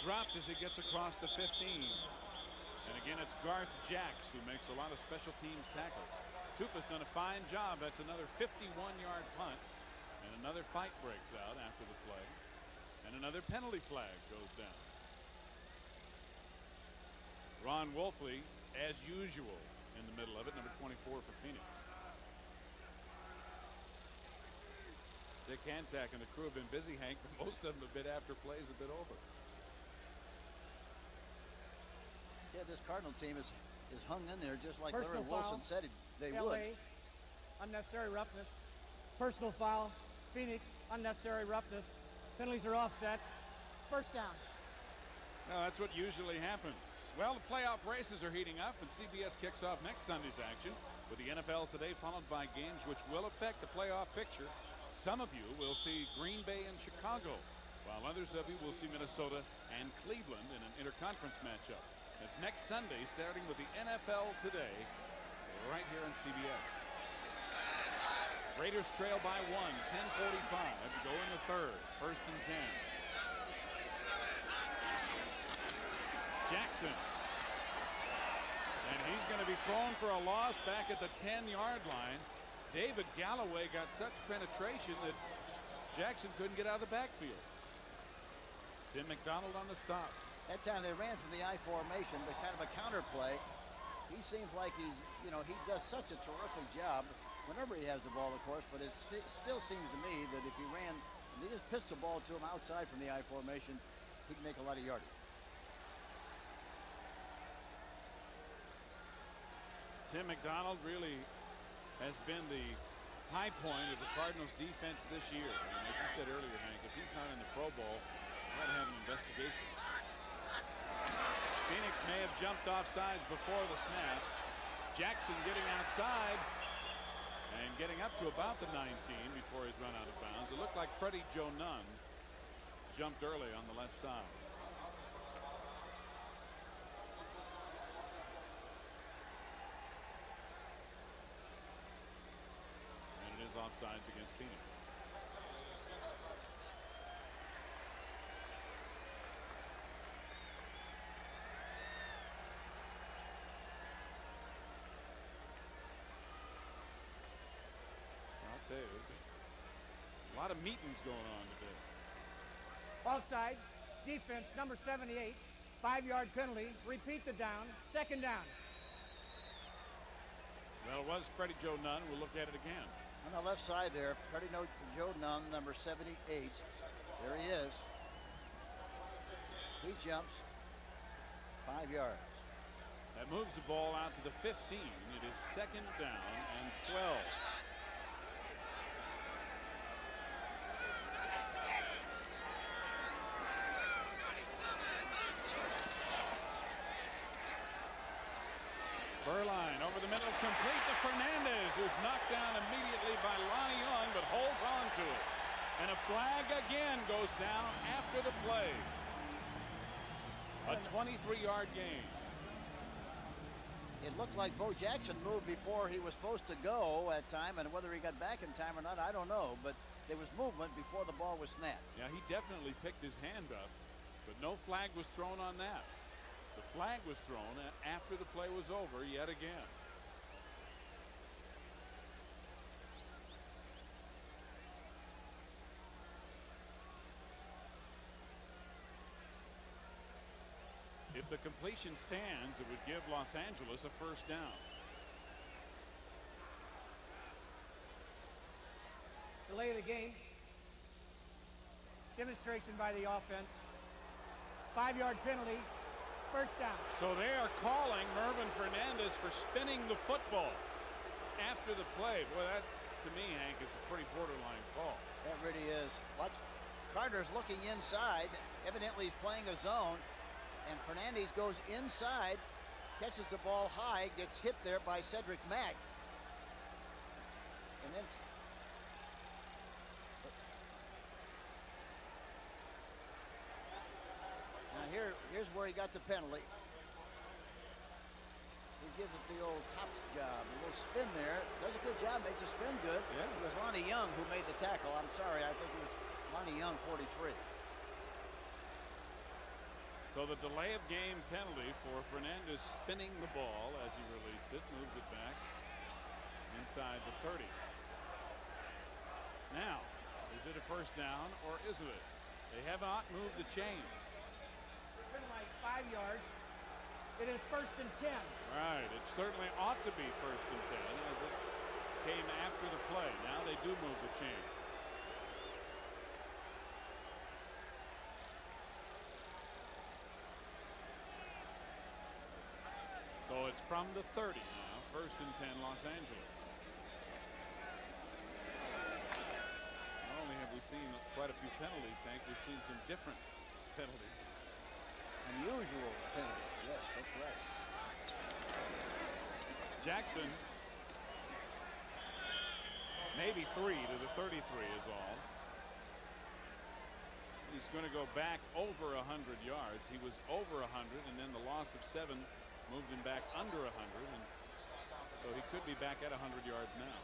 Dropped as he gets across the 15. And again, it's Garth Jacks who makes a lot of special teams tackles. Tupa's done a fine job. That's another 51-yard punt. And another fight breaks out after the play. And another penalty flag goes down. Ron Wolfley, as usual, in the middle of it, number 24 for Phoenix. Dick Hantak and the crew have been busy, Hank, but most of them have been after plays have been over. Yeah, this Cardinal team is hung in there just like Personal Larry Wilson foul. said they LA, would. unnecessary roughness. Personal foul. Phoenix, unnecessary roughness. Penalties are offset. First down. No, that's what usually happens. Well, the playoff races are heating up, and CBS kicks off next Sunday's action with the NFL Today, followed by games which will affect the playoff picture. Some of you will see Green Bay and Chicago, while others of you will see Minnesota and Cleveland in an interconference matchup. It's next Sunday, starting with the NFL Today, right here on CBS. Raiders trail by 1, 10:45 to go in the third, 1st and 10. Jackson. And he's going to be thrown for a loss back at the 10-yard line. David Galloway got such penetration that Jackson couldn't get out of the backfield. Tim McDonald on the stop. That time they ran from the I formation, but kind of a counter play. He seems like he does such a terrific job whenever he has the ball, of course, but it still seems to me that if he ran, and they just pitched the ball to him outside from the I formation, he can make a lot of yardage. Tim McDonald really has been the high point of the Cardinals defense this year. And as you said earlier, Hank, if he's not in the Pro Bowl, we ought to have an investigation. Phoenix may have jumped off sides before the snap. Jackson getting outside and getting up to about the 19 before he's run out of bounds. It looked like Freddie Joe Nunn jumped early on the left side. Offsides against Phoenix. I'll tell you, a lot of meetings going on today. Offside. Defense, number 78. 5-yard penalty. Repeat the down. 2nd down. Well, it was Freddie Joe Nunn. We'll look at it again. On the left side there, Freddie Joe Nunn, number 78. There he is. He jumps 5 yards. That moves the ball out to the 15. It is 2nd down and 12. play. A 23-yard gain. It looked like Bo Jackson moved before he was supposed to go at time, and whether he got back in time or not, I don't know. But there was movement before the ball was snapped. Yeah, he definitely picked his hand up, but no flag was thrown on that. The flag was thrown after the play was over yet again. If the completion stands, it would give Los Angeles a first down. Delay of the game. Demonstration by the offense. 5-yard penalty. First down. So they are calling Mervin Fernandez for spinning the football after the play. Boy, that to me, Hank, is a pretty borderline call. That really is. Watch. Carter's looking inside. Evidently he's playing a zone. And Fernandez goes inside, catches the ball high, gets hit there by Cedric Mack. And then now here's where he got the penalty. He gives it the old tops job. A little spin there. Does a good job, makes a spin good. Yeah. It was Lonnie Young who made the tackle. I'm sorry, I think it was Lonnie Young, 43. So the delay of game penalty for Fernandez spinning the ball as he released it, moves it back inside the 30. Now, is it a first down or isn't it? They have not moved the chain. It's been like 5 yards. It is first and 10. Right, it certainly ought to be first and 10 as it came after the play. Now they do move the chain. So it's from the 30 now, first and 10 Los Angeles. Not only have we seen quite a few penalties, Hank, we've seen some different penalties. Unusual penalty. Yes, that's right. Jackson, maybe 3 to the 33 is all. He's going to go back over 100 yards. He was over 100, and then the loss of 7 moved him back under 100, and so he could be back at 100 yards now.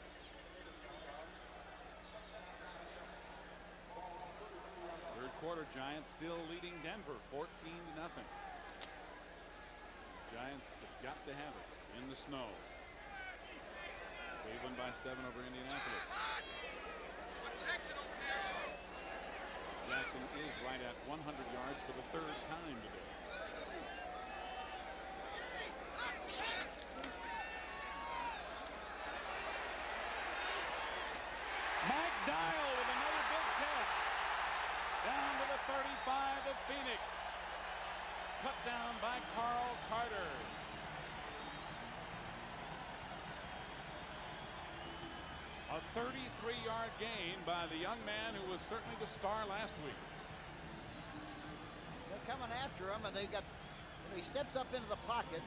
Third quarter, Giants still leading Denver 14-0. Giants have got to have it in the snow. Cleveland by 7 over Indianapolis. Jackson is right at 100 yards for the 3rd time today. Mike Dial with another big catch. Down to the 35 of Phoenix. Cut down by Carl Carter. A 33-yard gain by the young man who was certainly the star last week. They're coming after him, and they got. When he steps up into the pocket,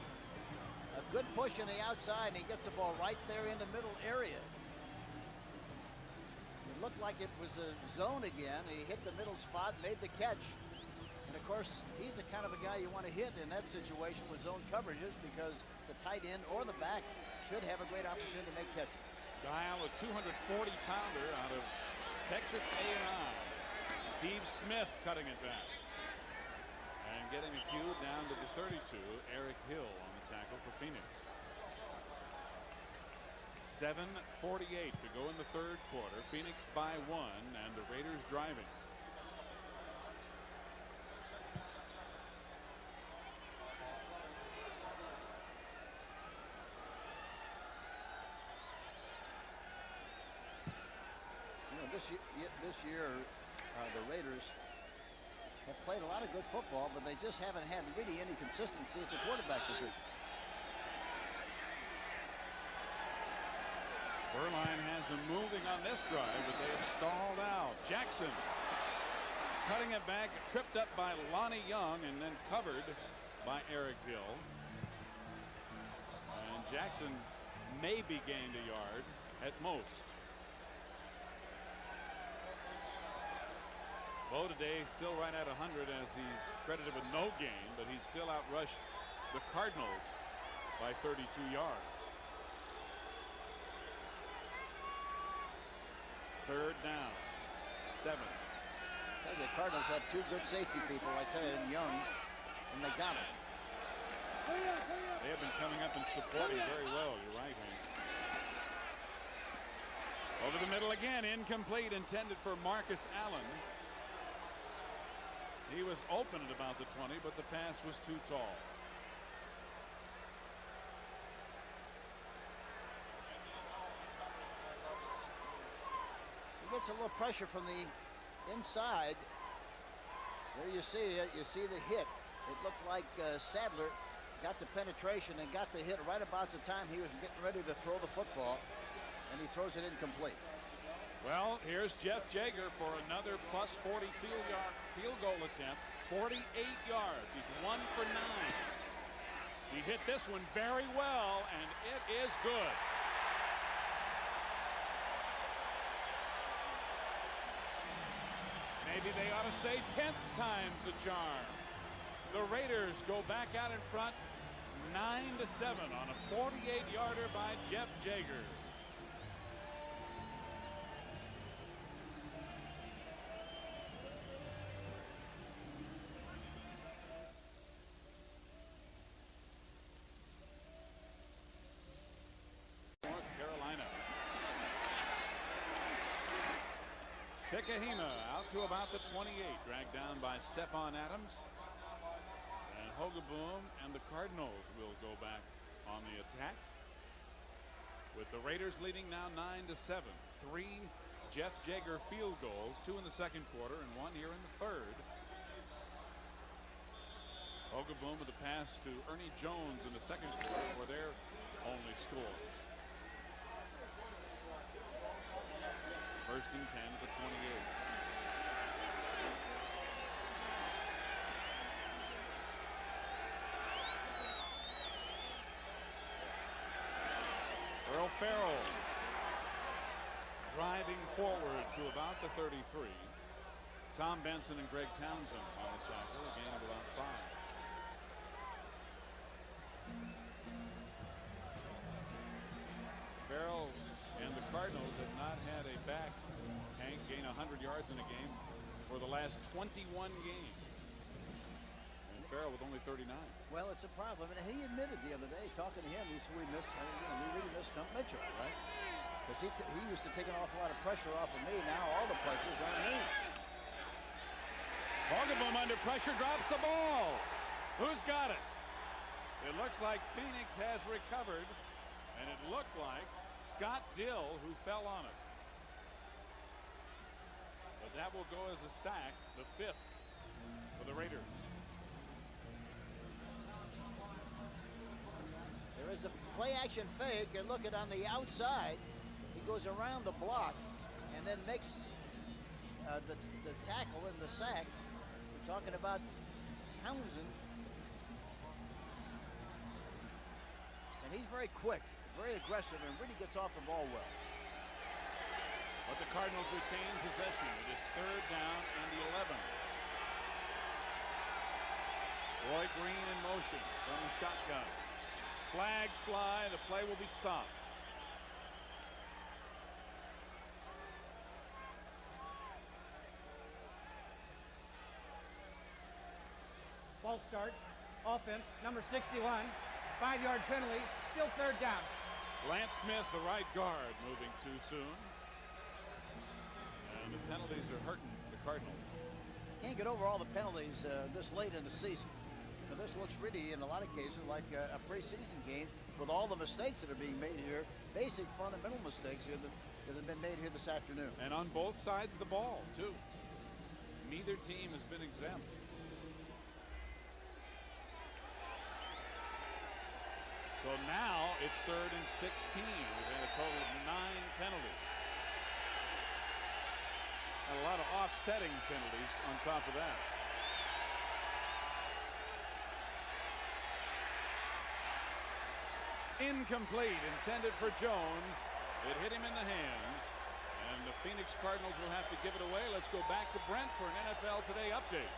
a good push on the outside, and he gets the ball right there in the middle area. It looked like it was a zone again. He hit the middle spot, made the catch. And of course, he's the kind of a guy you want to hit in that situation with zone coverages, because the tight end or the back should have a great opportunity to make catches. Dial, a 240-pounder out of Texas A&M. Steve Smith cutting it back. And getting a few down to the 32, Eric Hill on the tackle for Phoenix. 7:48 to go in the 3rd quarter. Phoenix by 1, and the Raiders driving. This year, the Raiders have played a lot of good football, but they just haven't had really any consistency at the quarterback position. Berline has them moving on this drive, but they have stalled out. Jackson cutting it back, tripped up by Lonnie Young, and then covered by Eric Hill. And Jackson maybe gained a yard at most. Bo today still right at 100 as he's credited with no gain, but he's still outrushed the Cardinals by 32 yards. Third down, 7. The Cardinals have two good safety people, I tell you, in Young and they got it. They have been coming up and supporting very well. You're right, Hank. Over the middle again, incomplete, intended for Marcus Allen. He was open at about the 20, but the pass was too tall. He gets a little pressure from the inside. There you see it. You see the hit. It looked like Sadler got the penetration and got the hit right about the time he was getting ready to throw the football, and he throws it incomplete. Well, here's Jeff Jaeger for another plus 40 field goal attempt. 48 yards. He's 1 for 9. He hit this one very well, and it is good. Maybe they ought to say 10th time's a charm. The Raiders go back out in front 9-7 on a 48-yarder by Jeff Jaeger. North Carolina. Sekahima out to about the 28, dragged down by Stephon Adams. And Hogaboom and the Cardinals will go back on the attack, with the Raiders leading now 9-7. 3 Jeff Jaeger field goals, 2 in the second quarter and 1 here in the third. Hogaboom with a pass to Ernie Jones in the second quarter for their only score. First and 10 at the 28. Earl Farrell driving forward to about the 33. Tom Benson and Greg Townsend on the tackle, a gain of about 5. Farrell and the Cardinals have not had a back, Hank, gain 100 yards in a game for the last 21 games. And Farrell with only 39. Well, it's a problem, and he admitted the other day, talking to him, he said we really miss Stump Mitchell, right? Because he used to take an awful lot of pressure off of me. Now all the pressure's on me. Hogaboom under pressure drops the ball. Who's got it? It looks like Phoenix has recovered, and it looked like Scott Dill who fell on it. But that will go as a sack, the 5th for the Raiders. There is a play action fake, and look at on the outside. He goes around the block and then makes the tackle in the sack. We're talking about Townsend. And he's very quick, very aggressive, and really gets off the ball well. But the Cardinals retain possession. It is 3rd down and 11. Roy Green in motion from the shotgun. Flags fly. The play will be stopped. False start. Offense, number 61. 5-yard penalty. Still 3rd down. Lance Smith, the right guard, moving too soon. And the penalties are hurting the Cardinals. Can't get over all the penalties this late in the season. Now, this looks really, in a lot of cases, like a preseason game with all the mistakes that are being made here. Basic fundamental mistakes here that have been made here this afternoon. And on both sides of the ball, too. Neither team has been exempt. So now it's 3rd and 16. We've had a total of 9 penalties. And a lot of offsetting penalties on top of that. Incomplete, intended for Jones. It hit him in the hands. And the Phoenix Cardinals will have to give it away. Let's go back to Brent for an NFL Today update.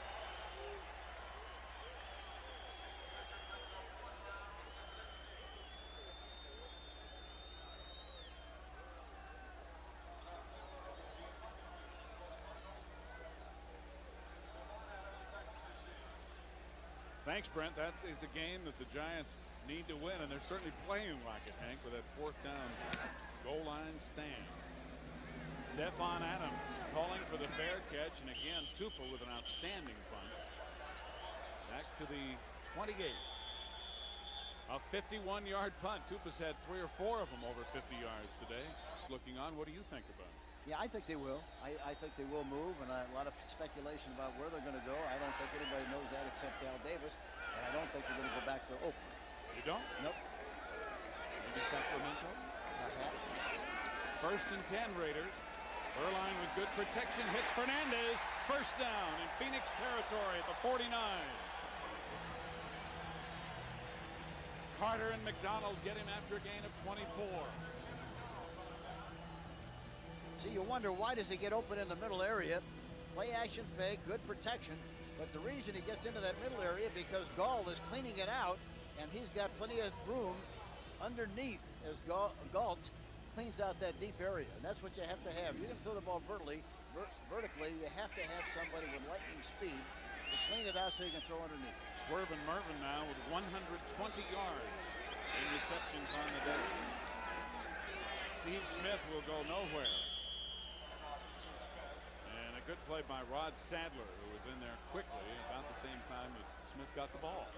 Thanks, Brent. That is a game that the Giants need to win, and they're certainly playing like it, Hank, with that 4th down goal line stand. Stephon Adams calling for the fair catch, and again, Tupel with an outstanding punt. Back to the 28. A 51-yard punt. Tupa's had 3 or 4 of them over 50 yards today. Looking on, what do you think about it? Yeah, I think they will. I think they will move, and a lot of speculation about where they're going to go. I don't think anybody knows that except Al Davis, and I don't think they're going to go back to Oakland. You don't? Nope. Maybe Sacramento? First and 10, Raiders. Erline with good protection hits Fernandez. First down in Phoenix territory at the 49. Carter and McDonald get him after a gain of 24. See, you wonder, why does he get open in the middle area? Play action fake, good protection. But the reason he gets into that middle area because Gall is cleaning it out, and he's got plenty of room underneath as Galt cleans out that deep area. And that's what you have to have. You can throw the ball vertically. You have to have somebody with lightning speed to clean it out so you can throw underneath. Swerve and Mervin now with 120 yards in receptions on the day. Steve Smith will go nowhere. And a good play by Rod Sadler, who was in there quickly about the same time as Smith got the ball.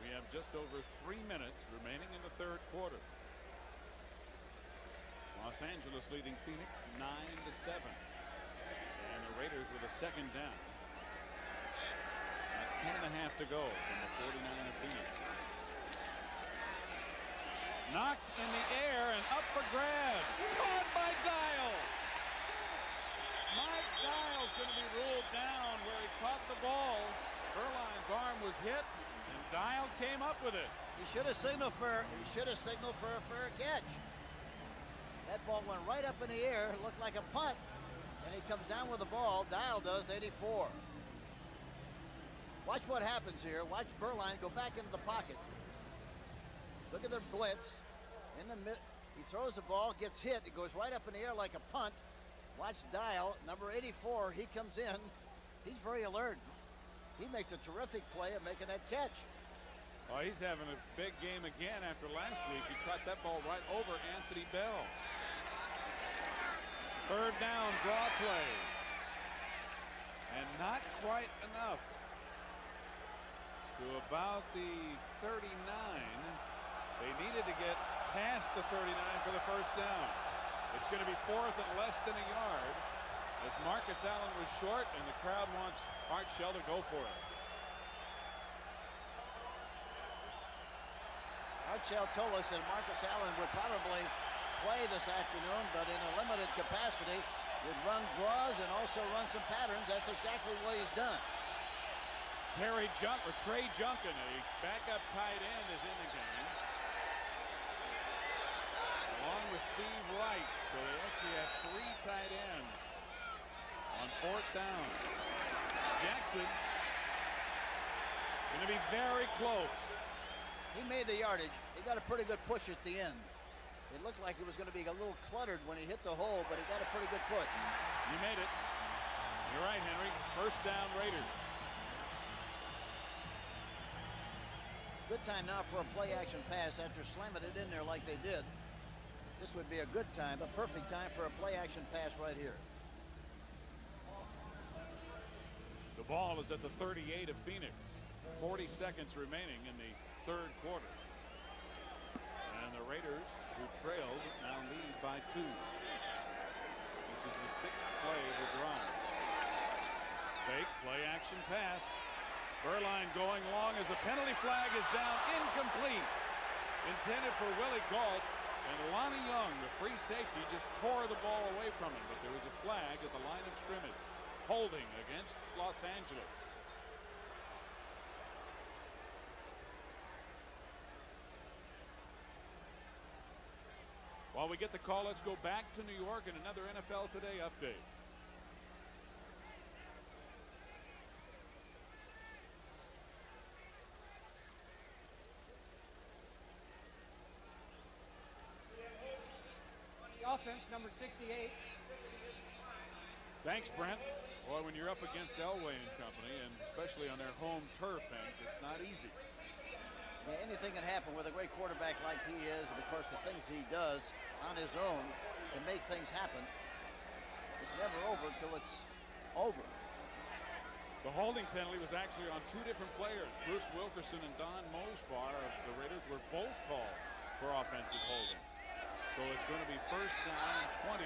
We have just over 3 minutes remaining in the 3rd quarter. Los Angeles leading Phoenix 9-7. And the Raiders with a 2nd down. 10.5 to go from the 49 of Phoenix. Knocked in the air and up for grabs. Caught by Dial. Mike Dial's going to be ruled down where he caught the ball. Erline's arm was hit, and Dial came up with it. He should have signaled for a fair catch. That ball went right up in the air, looked like a punt, and he comes down with the ball. Dial does, 84. Watch what happens here. Watch Erline go back into the pocket. Look at their blitz. In the mid, he throws the ball, gets hit. It goes right up in the air like a punt. Watch Dial, number 84. He comes in. He's very alert. He makes a terrific play of making that catch. Oh, he's having a big game again after last week. He caught that ball right over Anthony Bell. 3rd down, draw play. And not quite enough. To about the 39. They needed to get past the 39 for the 1st down. It's going to be 4th and less than a yard as Marcus Allen was short and the crowd wants Art Shell to go for it. Art Shell told us that Marcus Allen would probably play this afternoon, but in a limited capacity, would run draws and also run some patterns. That's exactly what he's done. Trey Junkin, a backup tight end, is in the game. Along with Steve Wright. So they actually have 3 tight ends on 4th down. Jackson going to be very close. He made the yardage. He got a pretty good push at the end. It looked like it was going to be a little cluttered when he hit the hole, but he got a pretty good push. He made it. You're right, Henry. 1st down, Raiders. Good time now for a play-action pass after slamming it in there like they did. This would be a good time, a perfect time for a play-action pass right here. The ball is at the 38 of Phoenix. 40 seconds remaining in the 3rd quarter. And the Raiders, who trailed, now lead by 2. This is the 6th play of the drive. Fake play-action pass. Erline going long as the penalty flag is down, incomplete. Intended for Willie Galt. And Lonnie Young, the free safety, just tore the ball away from him, but there was a flag at the line of scrimmage. Holding against Los Angeles. While we get the call, let's go back to New York and another NFL Today update. Offense, number 68. Thanks, Brent. Boy, when you're up against Elway and company, and especially on their home turf, Hank, it's not easy. Yeah, anything can happen with a great quarterback like he is, and of course the things he does on his own to make things happen. It's never over until it's over. The holding penalty was actually on two different players. Bruce Wilkerson and Don Mosbar of the Raiders were both called for offensive holding. So it's going to be first down and 20.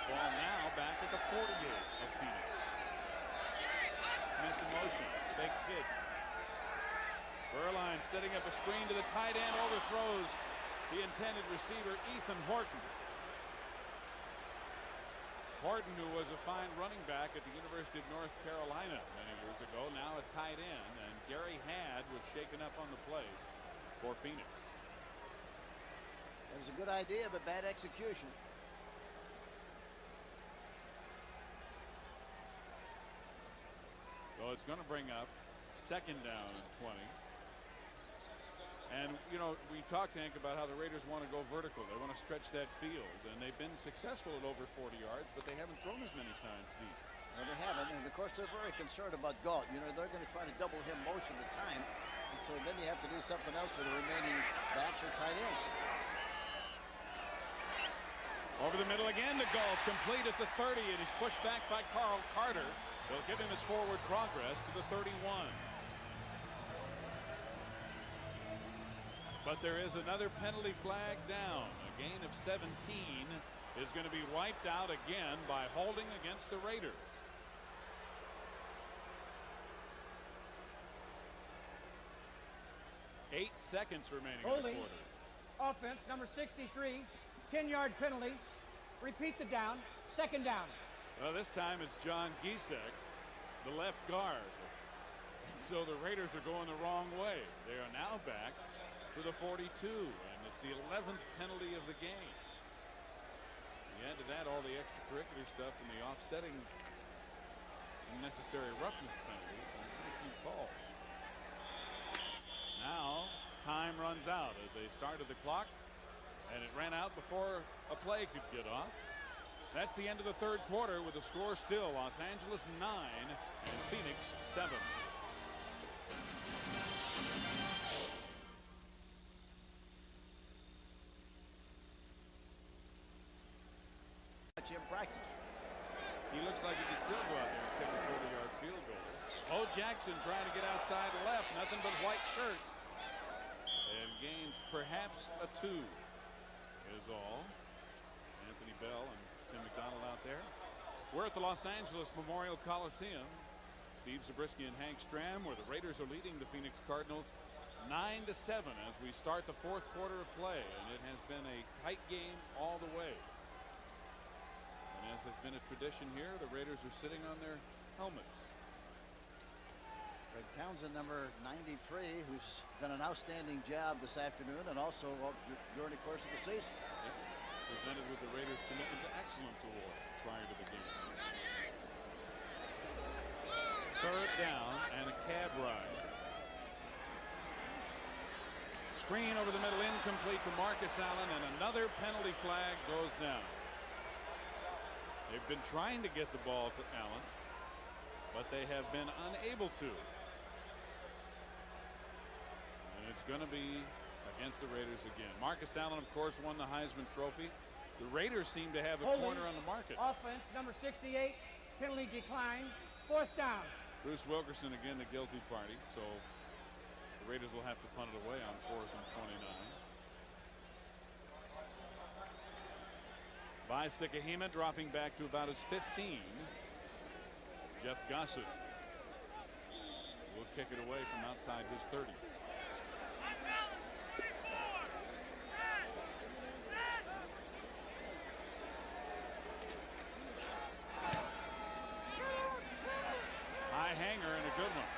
Ball now back at the 48 of Phoenix. Smith in motion. Fake pitch. Burline setting up a screen to the tight end. Overthrows the intended receiver, Ethan Horton. Horton, who was a fine running back at the University of North Carolina many years ago, now a tight end. And Gary Hadd was shaken up on the play for Phoenix. It was a good idea, but bad execution. So it's going to bring up second down and 20. And, you know, we talked, Hank, about how the Raiders want to go vertical. They want to stretch that field. And they've been successful at over 40 yards, but they haven't thrown as many times deep. No, they haven't. And, of course, they're very concerned about Galt. You know, they're going to try to double him most of the time. And so then you have to do something else for the remaining backs or tight ends. Over the middle again to Galt, complete at the 30, and he's pushed back by Carl Carter. They'll give him his forward progress to the 31. But there is another penalty flag down. A gain of 17 is going to be wiped out again by holding against the Raiders. Eight seconds remaining Holding. in the quarter. Offense, number 63. 10-yard penalty. Repeat the down. Second down. Well, this time it's John Giesek, the left guard. And so the Raiders are going the wrong way. They are now back to the 42, and it's the 11th penalty of the game. You add to that all the extracurricular stuff and the offsetting unnecessary roughness penalties, and a few calls. Now time runs out as they started the clock, and it ran out before a play could get off. That's the end of the third quarter with the score still Los Angeles 9 and Phoenix 7. In practice. He looks like he can still go out there and kick a 40-yard field goal. Bo Jackson trying to get outside left. Nothing but white shirts. And gains perhaps a 2 is all. Anthony Bell and Tim McDonald out there. We're at the Los Angeles Memorial Coliseum. Steve Zabriskie and Hank Stram, where the Raiders are leading the Phoenix Cardinals 9-7 as we start the fourth quarter of play. And it has been a tight game all the way. As has been a tradition here, the Raiders are sitting on their helmets. Greg Townsend, number 93, who's done an outstanding job this afternoon and also during the course of the season. Yep. Presented with the Raiders Commitment to Excellence Award prior to the game. Third down and a cab ride. Screen over the middle, incomplete to Marcus Allen, and another penalty flag goes down. They've been trying to get the ball to Allen, but they have been unable to. And it's going to be against the Raiders again. Marcus Allen, of course, won the Heisman Trophy. The Raiders seem to have a corner on the market. Offense, number 68. Penalty decline. Fourth down. Bruce Wilkerson again, the guilty party. So the Raiders will have to punt it away on 4th and 29. By Sikahema, dropping back to about his 15. Jeff Gossett will kick it away from outside his 30. hanger and a good one.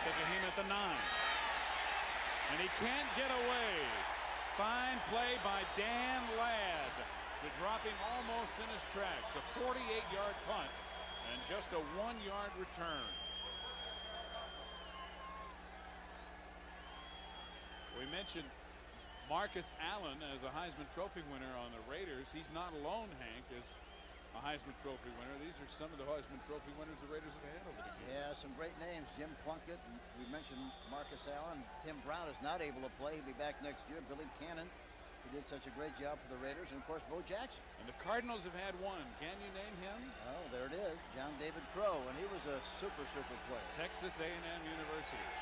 Sekahima at the 9. And he can't get away. Fine play by Dan Ladd to drop him almost in his tracks. A 48-yard punt and just a 1-yard return. We mentioned Marcus Allen as a Heisman Trophy winner on the Raiders. He's not alone, Hank, as a Heisman Trophy winner. These are some of the Heisman Trophy winners the Raiders have had over the years. Yeah, some great names. Jim Plunkett, and we mentioned Marcus Allen. Tim Brown is not able to play. He'll be back next year. Billy Cannon, who did such a great job for the Raiders. And, of course, Bo Jackson. And the Cardinals have had one. Can you name him? Oh, there it is. John David Crow, and he was a super player. Texas A&M University.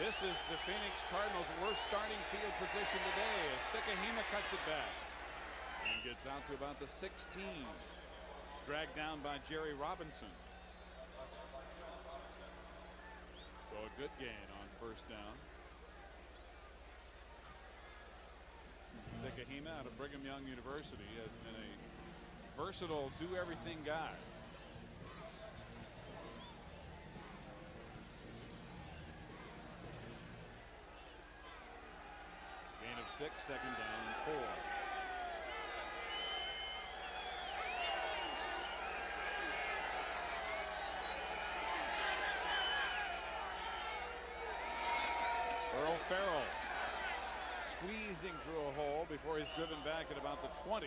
This is the Phoenix Cardinals' worst starting field position today as Sekahima cuts it back and gets out to about the 16. Dragged down by Jerry Robinson. So a good gain on first down. Sekahima out of Brigham Young University has been a versatile do-everything guy. Gain of 6, second down and 4. Earl Farrell squeezing through a hole before he's driven back at about the 20.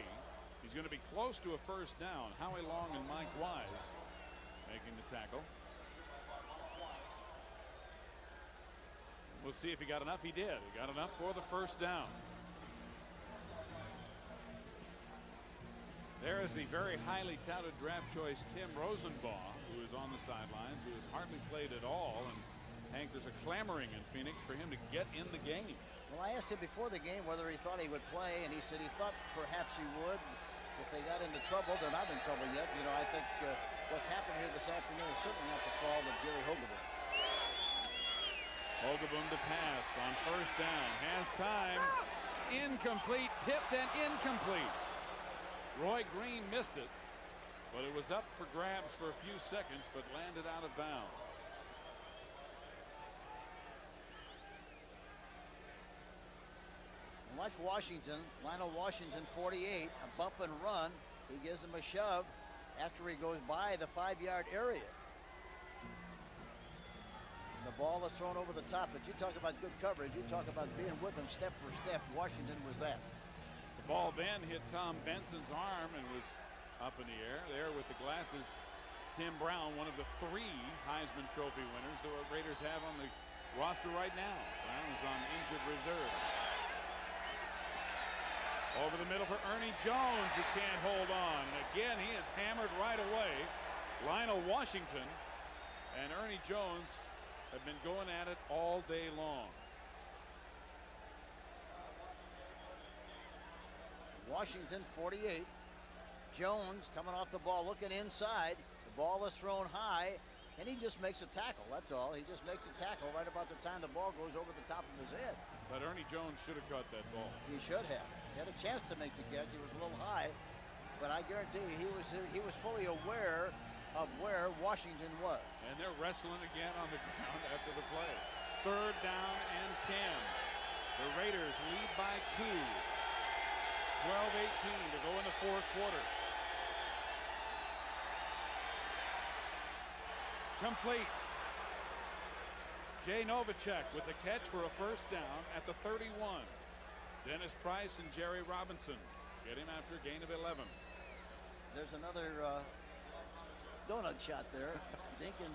He's going to be close to a first down. Howie Long and Mike Wise making the tackle. We'll see if he got enough. He did. He got enough for the first down. There is the very highly touted draft choice Tim Rosenbaum, who is on the sidelines, who has hardly played at all. And Hank, there's a clamoring in Phoenix for him to get in the game. Well, I asked him before the game whether he thought he would play, and he said he thought perhaps he would. If they got into trouble, they're not in trouble yet. You know, I think what's happened here this afternoon is certainly not the fault of Jerry Hogaboom. Hogaboom to pass on first down. Has time. Incomplete. Tipped and incomplete. Roy Green missed it, but it was up for grabs for a few seconds, but landed out of bounds. Watch Washington. Lionel Washington, 48, a bump and run. He gives him a shove after he goes by the 5-yard area. The ball is thrown over the top, but you talk about good coverage. You talk about being with him step for step. Washington was that. The ball then hit Tom Benson's arm and was up in the air. There with the glasses, Tim Brown, one of the 3 Heisman Trophy winners the Raiders have on the roster right now. Brown is on injured reserve. Over the middle for Ernie Jones, who can't hold on. And again, he is hammered right away. Lionel Washington and Ernie Jones have been going at it all day long. Washington, 48. Jones coming off the ball, looking inside. The ball is thrown high, and he just makes a tackle. That's all. He just makes a tackle right about the time the ball goes over the top of his head. But Ernie Jones should have caught that ball. He should have. He had a chance to make the catch. He was a little high, but I guarantee you he was fully aware of where Washington was. And they're wrestling again on the ground after the play. Third down and 10. The Raiders lead by 2. 12-18 to go in the fourth quarter. Complete. Jay Novacek with the catch for a first down at the 31. Dennis Price and Jerry Robinson get him after a gain of 11. There's another donut shot there. Thinking,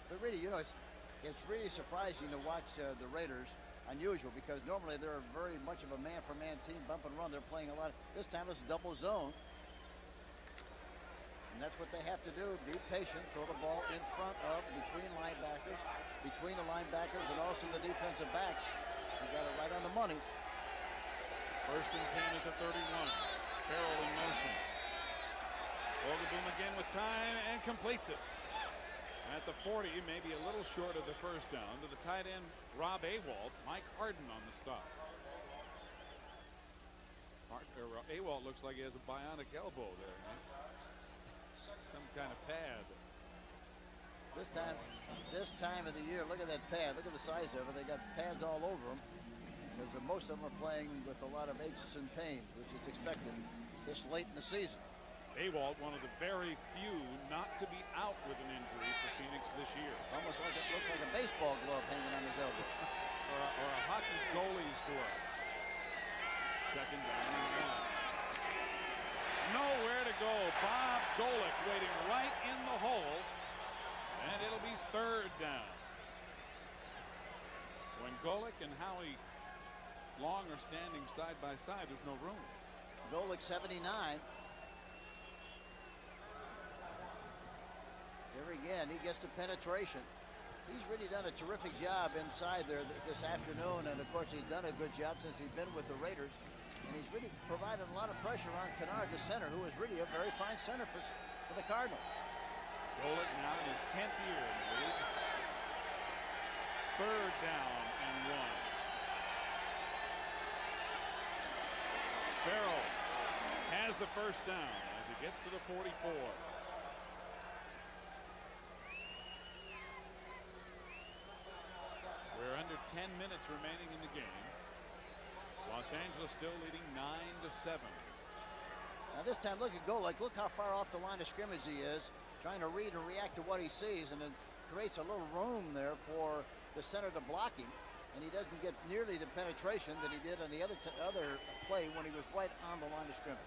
but really, you know, it's really surprising to watch the Raiders. Unusual, because normally they're very much of a man-for-man team, bump and run. They're playing a lot. This time it's double zone. And that's what they have to do. Be patient. Throw the ball in front of, between the linebackers, and also the defensive backs. You got it right on the money. First and 10 is a 31. Farrell in motion. Hogaboom again with time and completes it. At the 40, maybe a little short of the first down, to the tight end, Rob Awalt. Mike Harden on the stop. Awalt looks like he has a bionic elbow there. Huh? This time of the year, look at that pad. Look at the size of it. They got pads all over them because most of them are playing with a lot of aches and pains, which is expected this late in the season. Ewald, one of the very few not to be out with an injury for Phoenix this year. Almost like it looks like a baseball glove hanging on his elbow. or a hockey goalie's glove. Second down and 1. Nowhere to go. Bob Golick waiting right in the hole. And it'll be third down. When Golick and Howie Long are standing side by side, there's no room. Golick 79. There again, he gets the penetration. He's really done a terrific job inside there this afternoon, and of course he's done a good job since he's been with the Raiders. And he's really provided a lot of pressure on Kennard, the center, who is really a very fine center for the Cardinals. Golick now in his 10th year in the league. Third down and 1. Farrell has the first down as he gets to the 44. We're under 10 minutes remaining in the game. Los Angeles still leading 9-7. Now this time, look at Golick. Look how far off the line of scrimmage he is, trying to read and react to what he sees, and it creates a little room there for the center to block him, and he doesn't get nearly the penetration that he did on the other play when he was right on the line of scrimmage.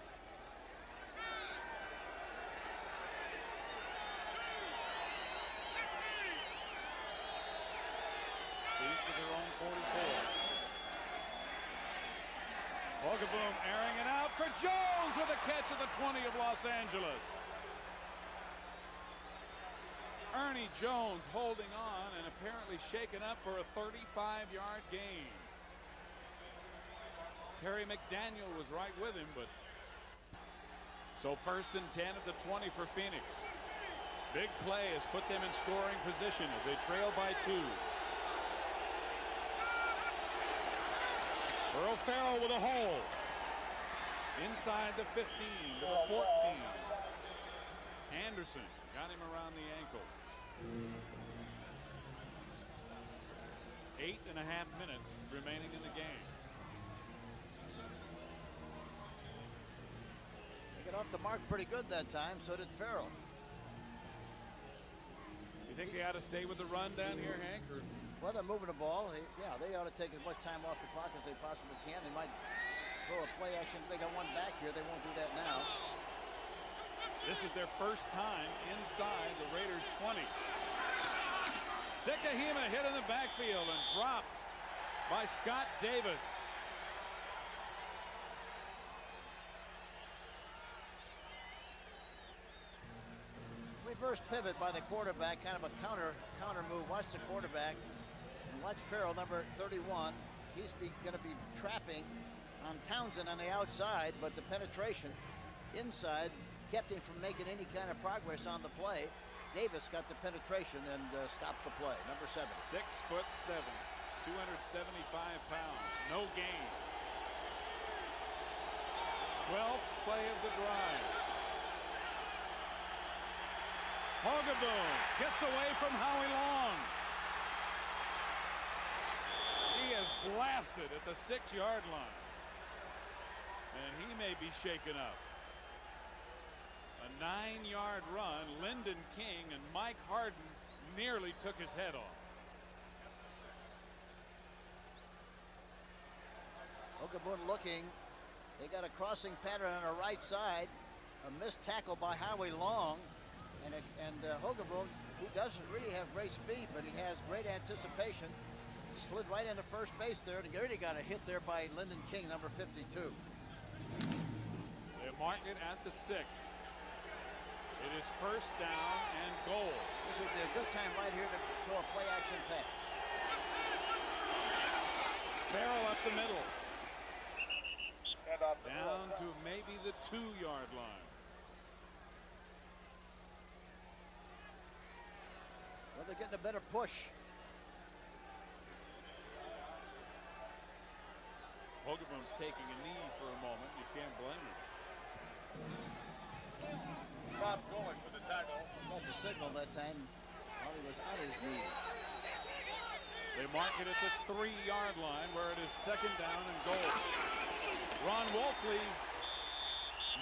Each of their own 44. Bogaboom airing it out for Jones with a catch at the 20 of Los Angeles. Ernie Jones holding on and apparently shaken up for a 35-yard gain. Terry McDaniel was right with him, but so first and 10 at the 20 for Phoenix. Big play has put them in scoring position as they trail by 2. Earl Farrell with a hole. Inside the 15 to the 14. Anderson got him around the ankle. 8.5 minutes remaining in the game. They got off the mark pretty good that time, so did Farrell. You think they ought to stay with the run down here, Hank? Or? Well, they're moving the ball. Yeah, they ought to take as much time off the clock as they possibly can. They might throw a play action. They got one back here. They won't do that now. This is their first time inside the Raiders' 20. Sikahema hit in the backfield and dropped by Scott Davis. Reverse pivot by the quarterback, kind of a counter move. Watch the quarterback and watch Farrell, number 31. He's going to be trapping on Townsend on the outside, but the penetration inside kept him from making any kind of progress on the play. Davis got the penetration and stopped the play. Number 7. 6'7", 275 pounds. No gain. 12th play of the drive. Hogaboom gets away from Howie Long. He is blasted at the 6-yard line. And he may be shaken up. A 9-yard run. Lyndon King and Mike Harden nearly took his head off. Hogaboom looking. They got a crossing pattern on the right side. A missed tackle by Howie Long. And Hogaboom, who doesn't really have great speed, but he has great anticipation, slid right into first base there, and already got a hit there by Lyndon King, number 52. They mark it at the 6. It is first down and goal. This would be a good time right here to throw a play-action pass. Farrell up the middle. Down to maybe the 2-yard line. Well, they're getting a better push. Hogaboom taking a knee for a moment. You can't blame him. Bob going for the tackle. Not the signal that time. thought he was on his knee. They mark it at the 3-yard line where it is 2nd down and goal. Ron Wolfley,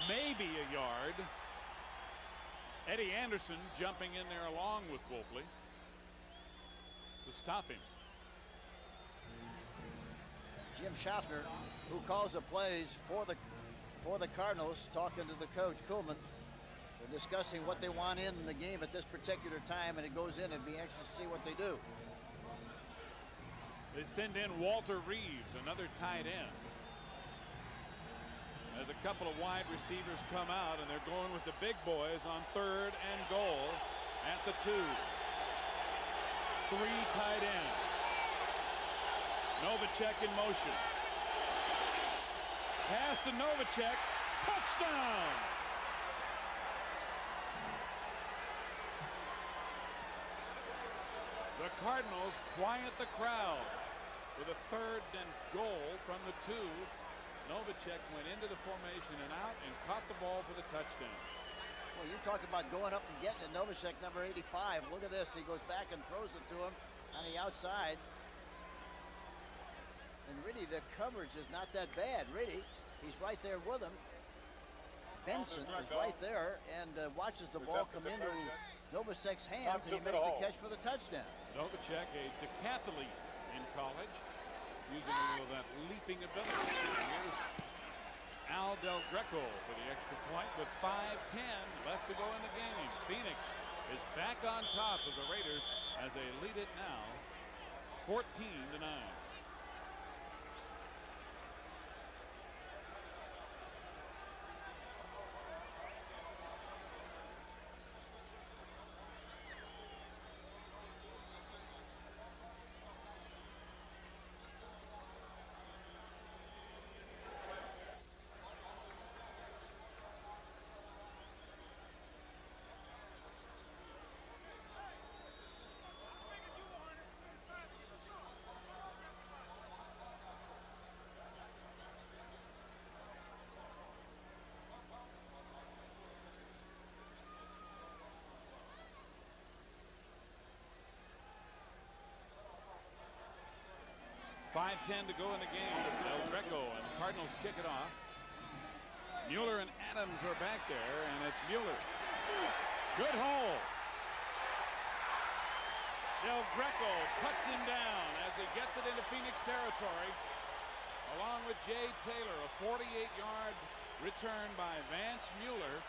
maybe a yard. Eddie Anderson jumping in there along with Wolfley to stop him. Jim Schaffner, who calls the plays for the Cardinals, talking to the coach Kuhlman. They're discussing what they want in the game at this particular time, and it goes in and be anxious to see what they do. They send in Walter Reeves, another tight end. As a couple of wide receivers come out, and they're going with the big boys on 3rd and goal at the 2. 3 tight ends. Novacek in motion. Pass to Novacek. Touchdown! The Cardinals quiet the crowd with a 3rd and goal from the 2. Novacek went into the formation and out and caught the ball for the touchdown. Well, you're talking about going up and getting it. Novacek, number 85. Look at this. He goes back and throws it to him on the outside. And really, the coverage is not that bad, really. He's right there with him. Benson is right there and watches the ball come into Novacek's hands, and he makes the catch for the touchdown. Novacek, a decathlete in college, using a little of that leaping ability. Here's Al Del Greco for the extra point with 5:10 left to go in the game. Phoenix is back on top of the Raiders as they lead it now 14-9. .5:10 to go in the game. Del Greco and the Cardinals kick it off. Mueller and Adams are back there, and it's Mueller. Good hole. Del Greco cuts him down as he gets it into Phoenix territory, along with Jay Taylor. A 48-yard return by Vance Mueller.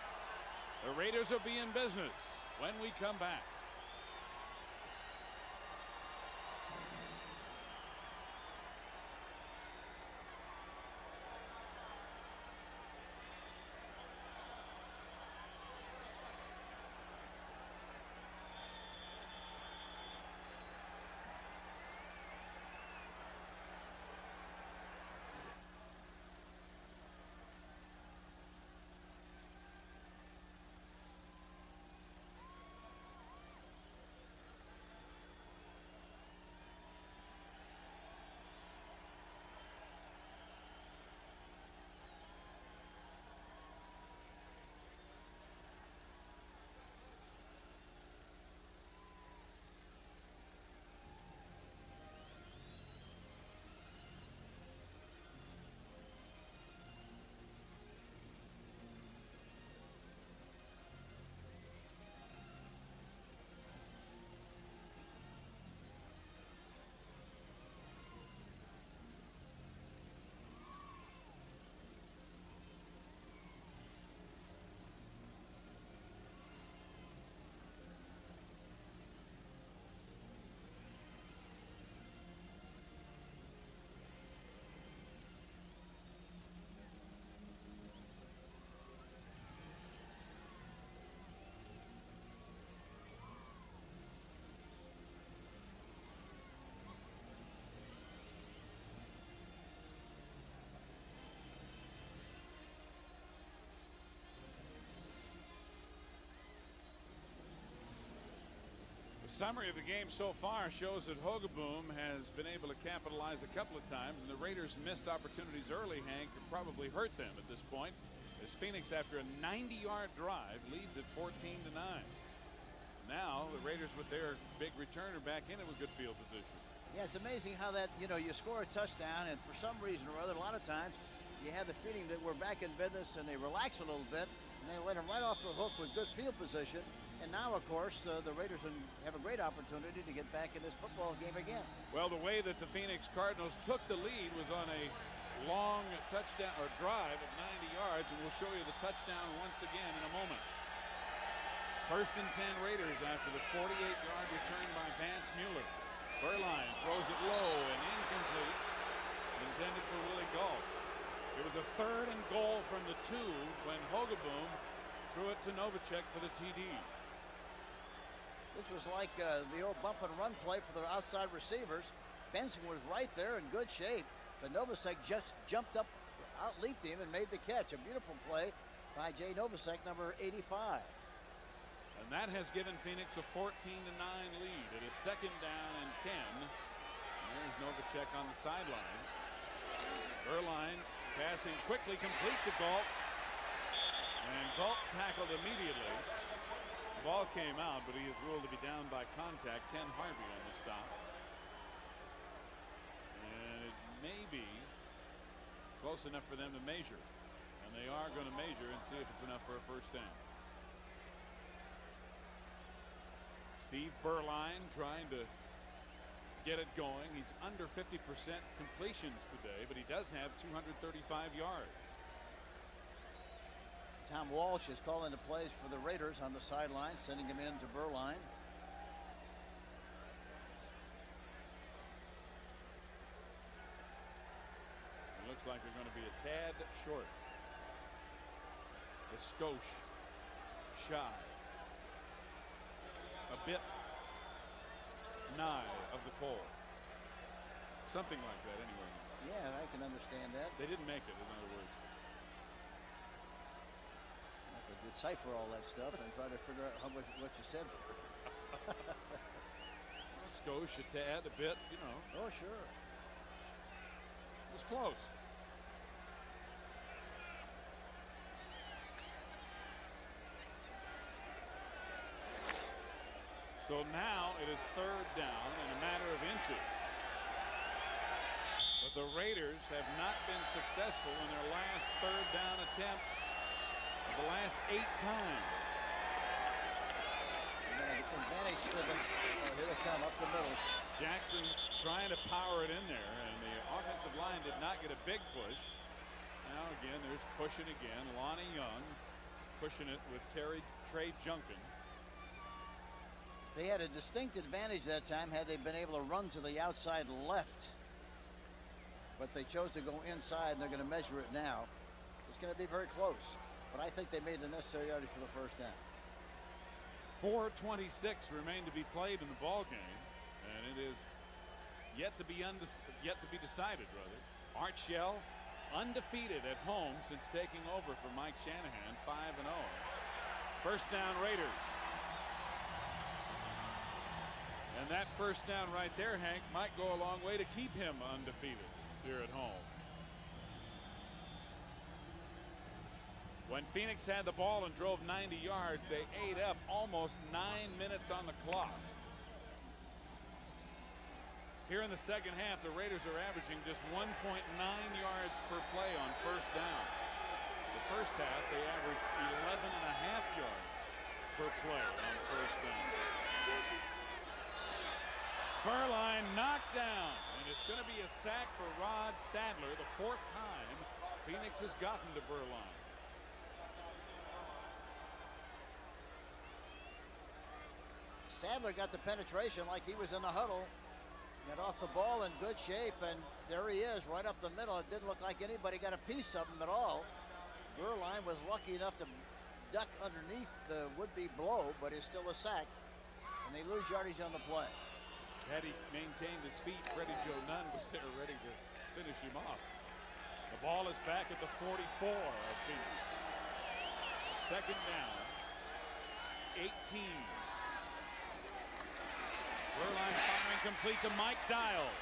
The Raiders will be in business when we come back. Summary of the game so far shows that Hogeboom has been able to capitalize a couple of times, and the Raiders' missed opportunities early, Hank, could probably hurt them at this point, as Phoenix, after a 90-yard drive, leads at 14-9. Now the Raiders with their big returner back in it with good field position. Yeah, it's amazing how that, you score a touchdown, and for some reason or other, a lot of times you have the feeling that we're back in business and they relax a little bit and they let them right off the hook with good field position. And now, of course, the Raiders have a great opportunity to get back in this football game again. Well, the way that the Phoenix Cardinals took the lead was on a long touchdown or drive of 90 yards, and we'll show you the touchdown once again in a moment. First and 10 Raiders after the 48-yard return by Vance Mueller. Burline throws it low and incomplete, intended for Willie Galt. It was a 3rd and goal from the 2 when Hogaboom threw it to Novacek for the TD. This was like the old bump and run play for the outside receivers. Benson was right there in good shape, but Novacek just jumped up, out-leaped him, and made the catch. A beautiful play by Jay Novacek, number 85. And that has given Phoenix a 14-9 lead. It is 2nd down and 10. And there's Novacek on the sideline. Burline passing quickly, complete to Galt. And Galt tackled immediately. The ball came out, but he is ruled to be down by contact. Ken Harvey on the stop. And it may be close enough for them to measure. And they are going to measure and see if it's enough for a first down. Steve Burline trying to get it going. He's under 50% completions today, but he does have 235 yards. Tom Walsh is calling the plays for the Raiders on the sideline, sending him in to Burline. It looks like they're going to be a tad short. The skosh shy. A bit nigh of the pole. Something like that anyway. Yeah, I can understand that. They didn't make it, in other words. I have to decipher all that stuff and try to figure out what you said. Skosh a tad, a bit, Oh, sure. It was close. So now it is 3rd down in a matter of inches. But the Raiders have not been successful in their last 3rd down attempts of the last 8 times. Advantage to them. Oh, here they come up the middle. Jackson trying to power it in there, and the offensive line did not get a big push. Now again, there's pushing again. Lonnie Young pushing it with Trey Junkin. They had a distinct advantage that time had they been able to run to the outside left. But they chose to go inside, and they're going to measure it now. It's going to be very close. But I think they made the necessary yardage for the first down. 4:26 remain to be played in the ball game, and it is yet to be decided, rather. Art Shell undefeated at home since taking over for Mike Shanahan, 5-0. First down Raiders. And that first down right there, Hank, might go a long way to keep him undefeated here at home. When Phoenix had the ball and drove 90 yards, they ate up almost 9 minutes on the clock. Here in the second half, the Raiders are averaging just 1.9 yards per play on first down. The first half, they averaged 11.5 yards per play on first down. Burline knocked down, and it's going to be a sack for Rod Sadler, the 4th time Phoenix has gotten to Burline. Sadler got the penetration like he was in the huddle. Got off the ball in good shape, and there he is right up the middle. It didn't look like anybody got a piece of him at all. Burline was lucky enough to duck underneath the would-be blow, but it's still a sack, and they lose yardage on the play. Had he maintained his feet, Freddie Joe Nunn was there ready to finish him off. The ball is back at the 44 of Phoenix. Second down, 18. Burline firing complete to Mike Dials.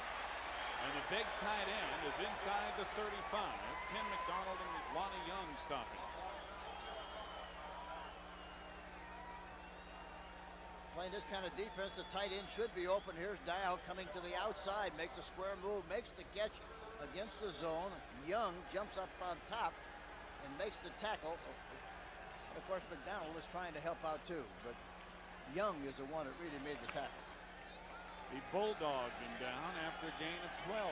And the big tight end is inside the 35. Ken McDonald and Lonnie Young stopping. Playing this kind of defense, the tight end should be open. Here's Dial coming to the outside, makes a square move, makes the catch against the zone. Young jumps up on top and makes the tackle. And of course, McDonald is trying to help out too, but Young is the one that really made the tackle. He bulldogged him down after a gain of 12.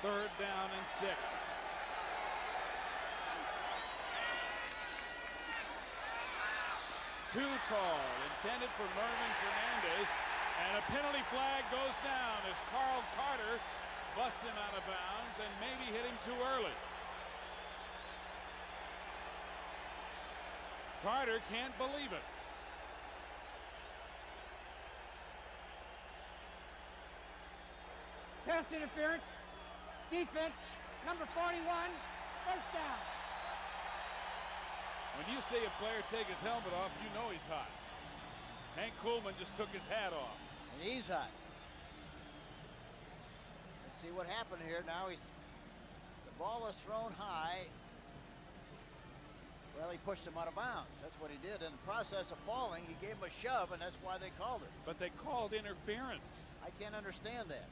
Third down and 6. Too tall, intended for Mervin Fernandez, and a penalty flag goes down as Carl Carter busts him out of bounds and maybe hit him too early. Carter can't believe it. Pass interference. Defense, number 41, first down. When you see a player take his helmet off, you know he's hot. Hank Kuhlman just took his hat off. And he's hot. Let's see what happened here. Now the ball is thrown high. Well, he pushed him out of bounds. That's what he did. In the process of falling, he gave him a shove, and that's why they called it. But they called interference. I can't understand that.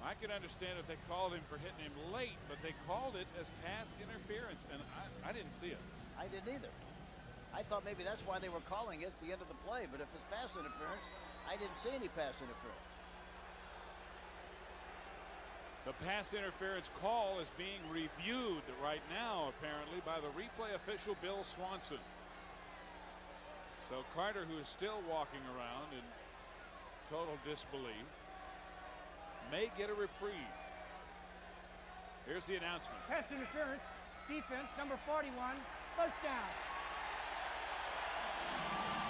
I could understand if they called him for hitting him late, but they called it as pass interference, and I didn't see it. I didn't either. I thought maybe that's why they were calling it at the end of the play, but if it's pass interference, I didn't see any pass interference. The pass interference call is being reviewed right now, apparently, by the replay official, Bill Swanson. So Carter, who is still walking around in total disbelief, may get a reprieve. Here's the announcement. Pass interference. Defense, number 41, first down.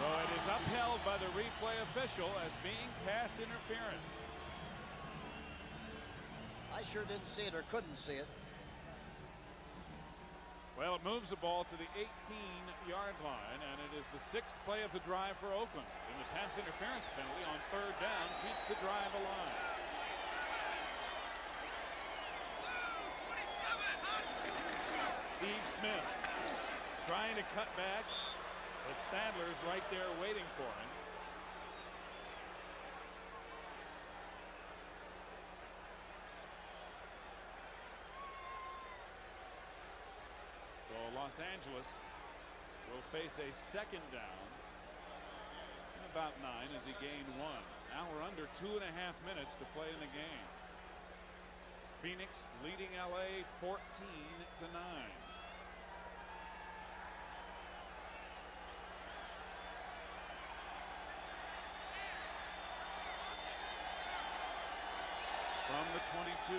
So it is upheld by the replay official as being pass interference. I sure didn't see it or couldn't see it. Well, it moves the ball to the 18-yard line, and it is the 6th play of the drive for Oakland. And the pass interference penalty on third down keeps the drive alive. Steve Smith trying to cut back, but Sadler's right there waiting for him. So Los Angeles will face a second down in about 9 as he gained 1. Now we're under 2.5 minutes to play in the game. Phoenix leading LA 14-9. From the 22.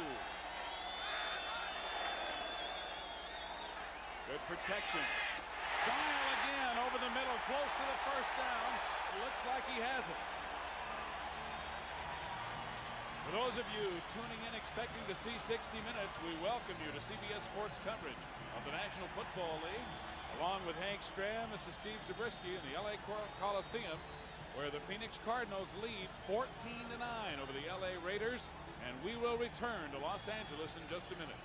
Good protection. Dial again over the middle, close to the first down. Looks like he has it. For those of you tuning in expecting to see 60 Minutes, we welcome you to CBS Sports coverage of the National Football League. Along with Hank Stram, this is Steve Zabriskie in the LA Coliseum, where the Phoenix Cardinals lead 14-9 over the LA Raiders. And we will return to Los Angeles in just a minute.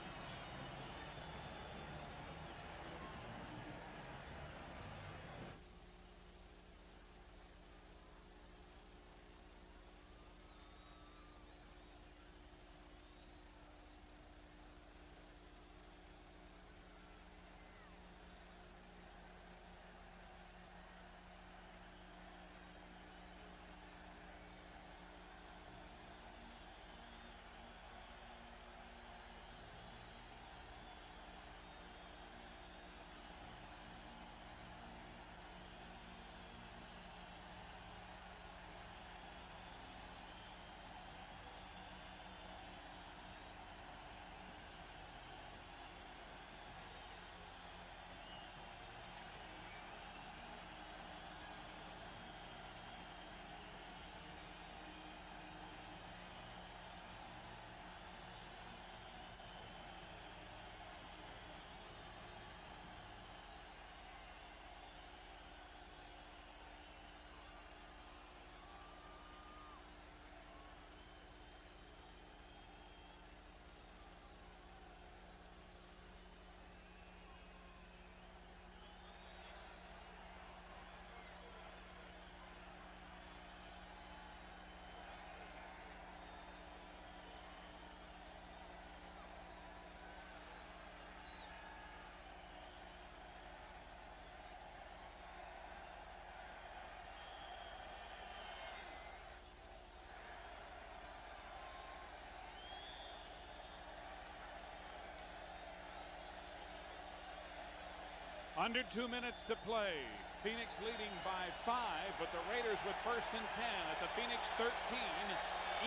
Under 2 minutes to play. Phoenix leading by 5, but the Raiders with first and 10 at the Phoenix 13.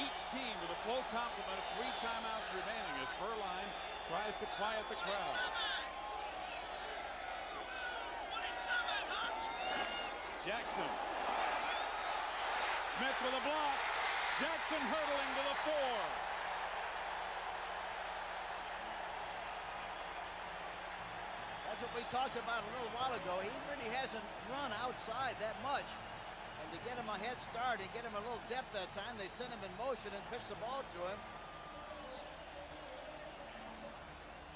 Each team with a full complement of 3 timeouts remaining as Furline tries to quiet the crowd. Jackson. Smith with a block. Jackson hurdling to the 4. That's what we talked about a little while ago. He really hasn't run outside that much. And to get him a head start and get him a little depth that time, they sent him in motion and pitched the ball to him.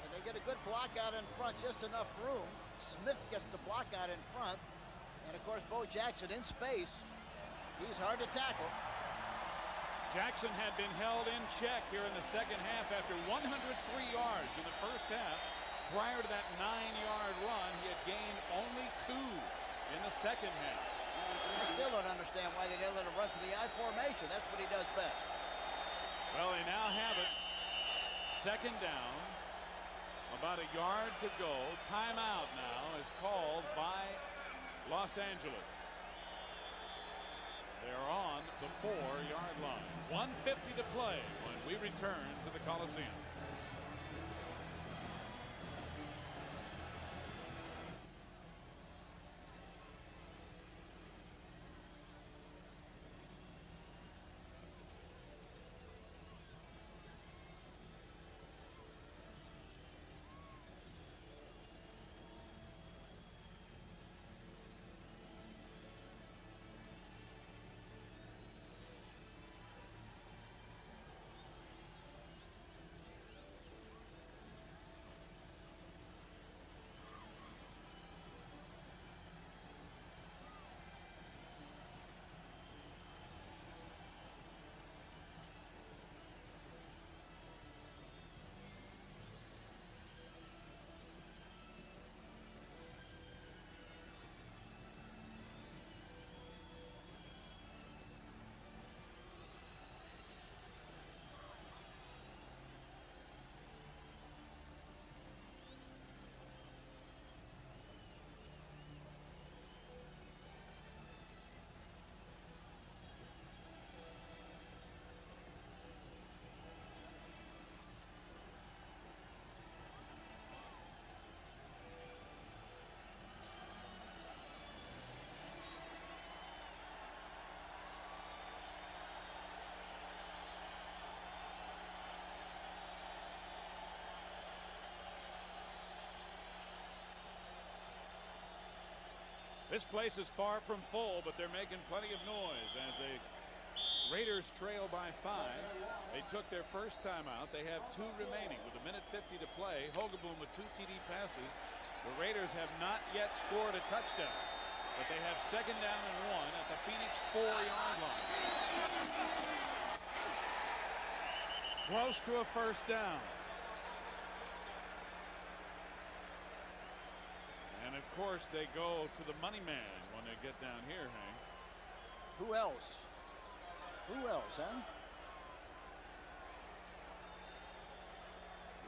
And they get a good block out in front, just enough room. Smith gets the block out in front. And of course, Bo Jackson in space. He's hard to tackle. Jackson had been held in check here in the second half after 103 yards in the first half. Prior to that 9-yard run, he had gained only 2 in the second half. I still don't understand why they didn't let him run to the I formation. That's what he does best. Well, they now have it. Second down. About a yard to go. Timeout now is called by Los Angeles. They're on the 4-yard line. 1:50 to play when we return to the Coliseum. This place is far from full, but they're making plenty of noise as the Raiders trail by 5. They took their first timeout. They have 2 remaining with 1:50 to play. Hogeboom with 2 TD passes. The Raiders have not yet scored a touchdown, but they have second down and 1 at the Phoenix 4-yard line. Close to a first down. And of course, they go to the money man when they get down here, Hank. Who else? Who else, huh?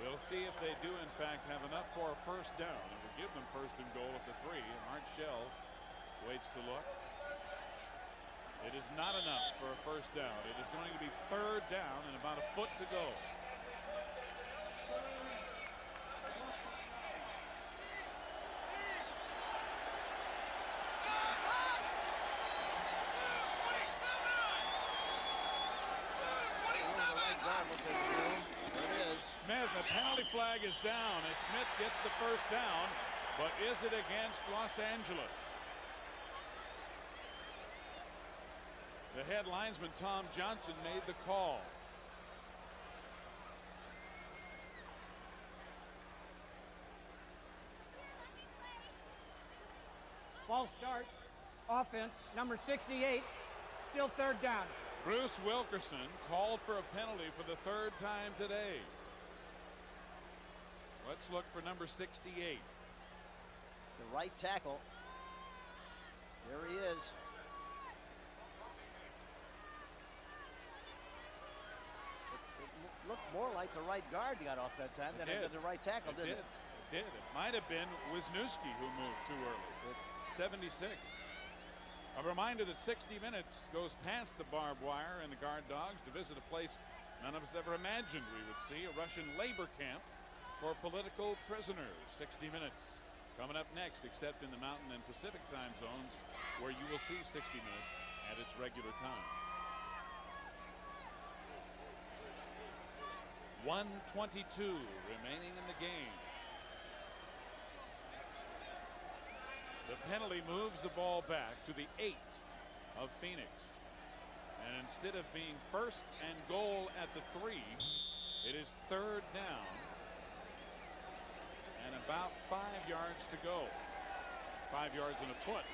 We'll see if they do, in fact, have enough for a first down. It will give them first and goal at the 3. And Art Shell waits to look. It is not enough for a first down. It is going to be third down and about a foot to go. Smith, a penalty flag is down as Smith gets the first down, but is it against Los Angeles? The head linesman, Tom Johnson, made the call. False start. Offense, number 68, still third down. Bruce Wilkerson called for a penalty for the 3rd time today. Let's look for number 68. The right tackle. There he is. It looked more like the right guard got off that time than it did the right tackle, didn't it? It did. It might have been Wisniewski who moved too early at 76. A reminder that 60 Minutes goes past the barbed wire and the guard dogs to visit a place none of us ever imagined we would see, a Russian labor camp for political prisoners. 60 Minutes coming up next, except in the Mountain and Pacific time zones, where you will see 60 Minutes at its regular time. 1:22 remaining in the game. The penalty moves the ball back to the 8 of Phoenix. And instead of being first and goal at the 3, it is third down and about 5 yards to go. 5 yards and a foot.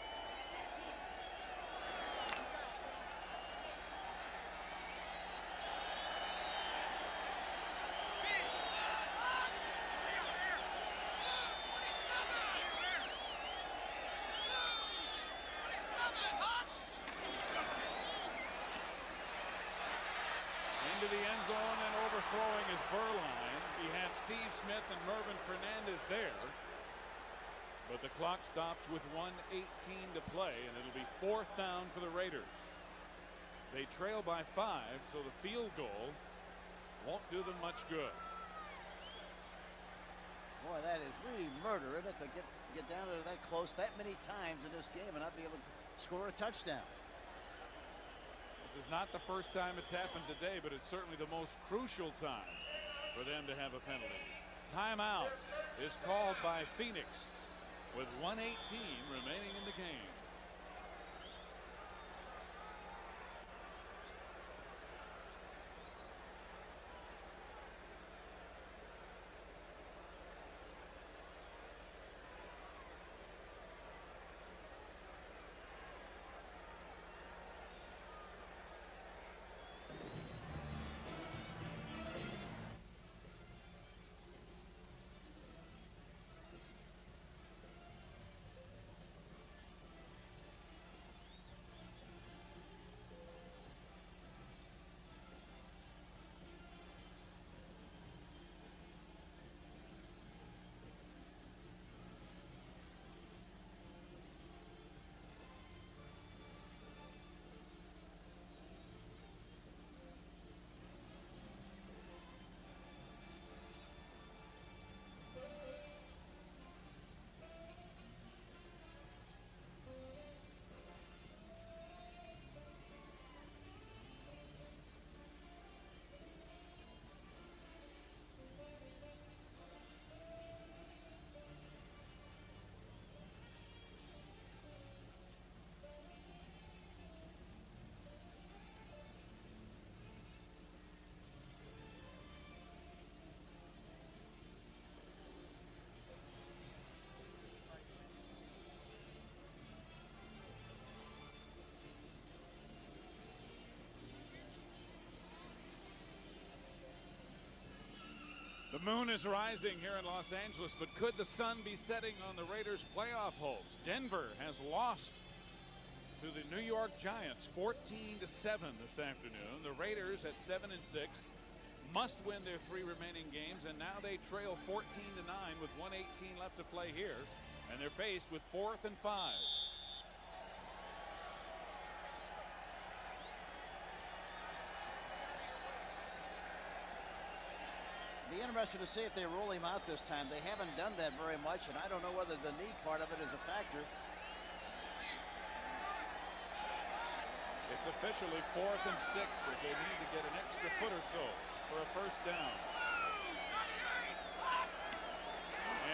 Into the end zone and overthrowing is Berline. He had Steve Smith and Mervyn Fernandez there. But the clock stops with 1:18 to play, and it'll be fourth down for the Raiders. They trail by 5, so the field goal won't do them much good. Boy, that is really murder, isn't it, to get down to that close that many times in this game and not be able to score a touchdown. This is not the first time it's happened today, but it's certainly the most crucial time for them to have a penalty. Timeout is called by Phoenix with 1:18 remaining in the game. The moon is rising here in Los Angeles, but could the sun be setting on the Raiders' playoff hopes? Denver has lost to the New York Giants 14-7 this afternoon. The Raiders at 7-6 must win their 3 remaining games, and now they trail 14-9 with 1:18 left to play here, and they're faced with 4th and 5. Be interested to see if they roll him out this time. They haven't done that very much, and I don't know whether the knee part of it is a factor. It's officially 4th and 6 as they need to get an extra foot or so for a first down.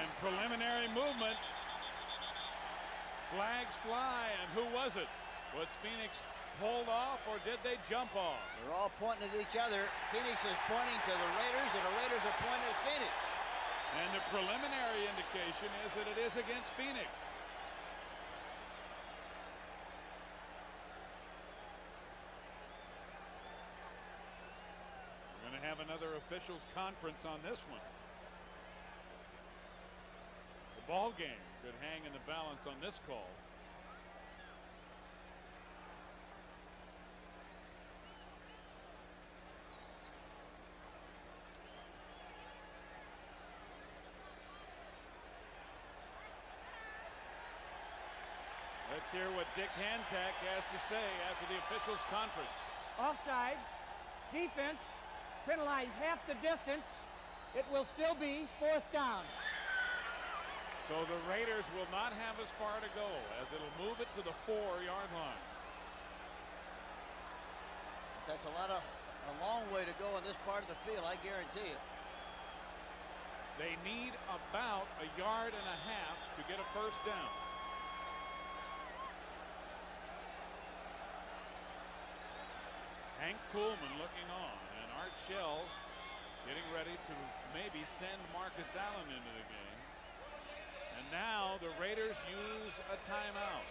And preliminary movement. Flags fly, and who was it? Was Phoenix pulled off, or did they jump off? They're all pointing at each other. Phoenix is pointing to the Raiders, and the Raiders are pointing at Phoenix. And the preliminary indication is that it is against Phoenix. We're going to have another officials conference on this one. The ball game could hang in the balance on this call. Let's hear what Dick Hantak has to say after the officials' conference. Offside. Defense. Penalize half the distance. It will still be 4th down. So the Raiders will not have as far to go as it'll move it to the 4-yard line. That's a long way to go in this part of the field, I guarantee you. They need about 1.5 yards to get a first down. Hank Kuhlman looking on, and Art Shell getting ready to maybe send Marcus Allen into the game. And now the Raiders use a timeout.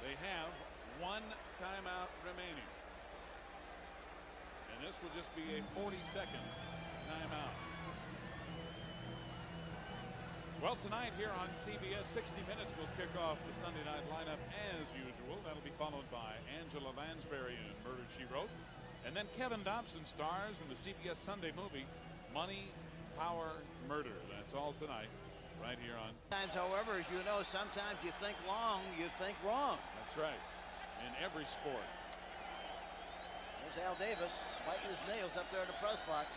They have 1 timeout remaining. And this will just be a 40-second timeout. Well, tonight here on CBS, 60 Minutes will kick off the Sunday night lineup as usual. That'll be followed by Angela Lansbury in Murder, She Wrote. And then Kevin Dobson stars in the CBS Sunday movie, Money, Power, Murder. That's all tonight, right here on. Sometimes, however, as you know, sometimes you think long, you think wrong. That's right. In every sport. There's Al Davis biting his nails up there in the press box.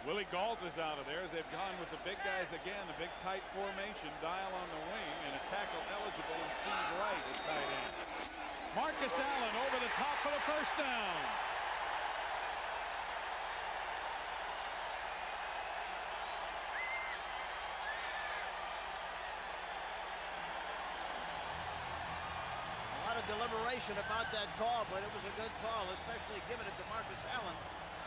Willie Gault is out of there as they've gone with the big guys again. The big tight formation. Dial on the wing and a tackle eligible, and Steve Wright is tight end. Marcus Allen over the top for the first down. Deliberation about that call, but it was a good call, especially giving it to Marcus Allen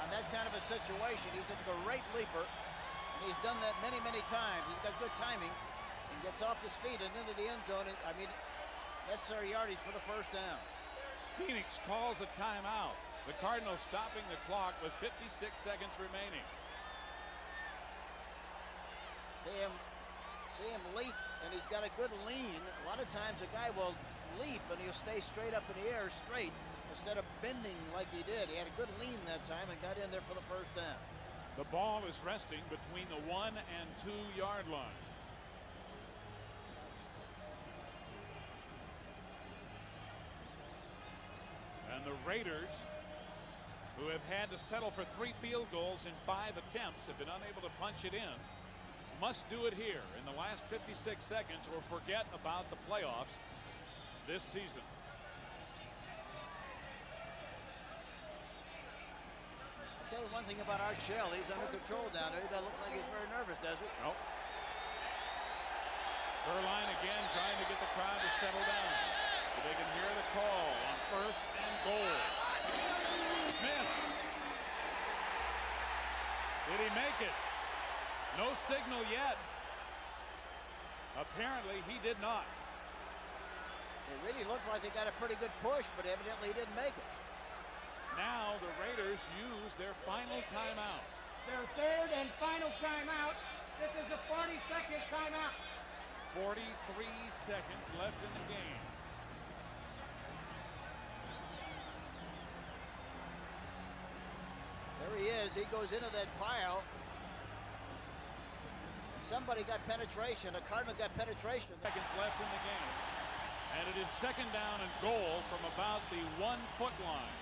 on that kind of a situation. He's a great leaper, and he's done that many, many times. He's got good timing and gets off his feet and into the end zone. I mean, necessary yardage for the first down. Phoenix calls a timeout. The Cardinals stopping the clock with 56 seconds remaining. See him leap, and he's got a good lean. A lot of times a guy will leap and he'll stay straight up in the air straight instead of bending like he did. He had a good lean that time and got in there for the first down. The ball is resting between the 1 and 2 yard line. And the Raiders, who have had to settle for 3 field goals in 5 attempts, have been unable to punch it in, must do it here in the last 56 seconds or forget about the playoffs this season. I'll tell you one thing about Art Shell. He's under control down there. He doesn't look like he's very nervous, does he? Nope. Berline again trying to get the crowd to settle down so they can hear the call on 1st and goal. Smith. Did he make it? No signal yet. Apparently he did not. It really looked like they got a pretty good push, but evidently he didn't make it. Now the Raiders use their final timeout. Their 3rd and final timeout. This is a 40-second timeout. 43 seconds left in the game. There he is. He goes into that pile. Somebody got penetration. A Cardinal got penetration. Seconds left in the game. And it is 2nd down and goal from about the 1-foot line.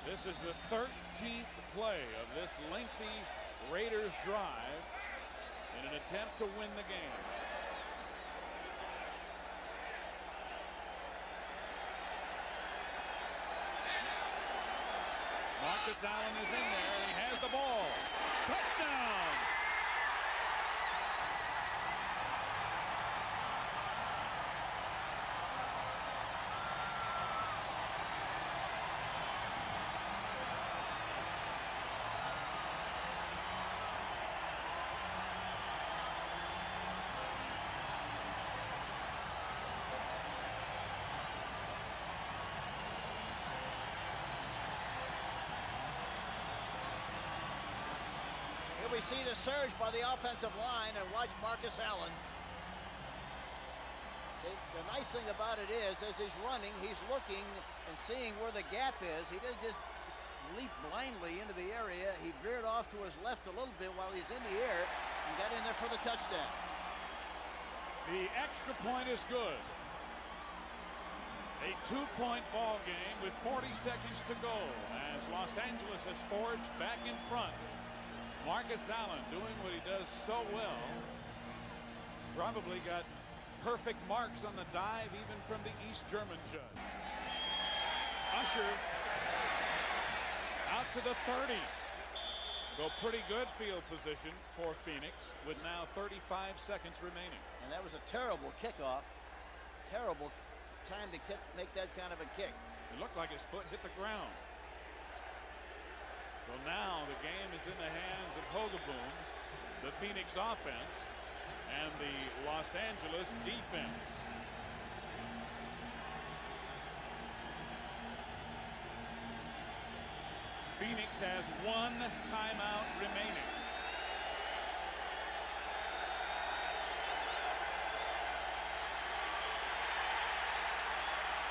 This is the 13th play of this lengthy Raiders drive in an attempt to win the game. Marcus Allen is in there and he has the ball. Touchdown! We see the surge by the offensive line, and watch Marcus Allen. See, the nice thing about it is, as he's running, he's looking and seeing where the gap is. He didn't just leap blindly into the area. He veered off to his left a little bit while he's in the air, and got in there for the touchdown. The extra point is good. A 2-point ball game with 40 seconds to go as Los Angeles has forged back in front. Marcus Allen doing what he does so well. Probably got perfect marks on the dive even from the East German judge. Usher out to the 30. So pretty good field position for Phoenix with now 35 seconds remaining. And that was a terrible kickoff. Terrible time to make that kind of a kick. It looked like his foot hit the ground. So now the game is in the hands of Hogaboom, the Phoenix offense, and the Los Angeles defense. Phoenix has 1 timeout remaining.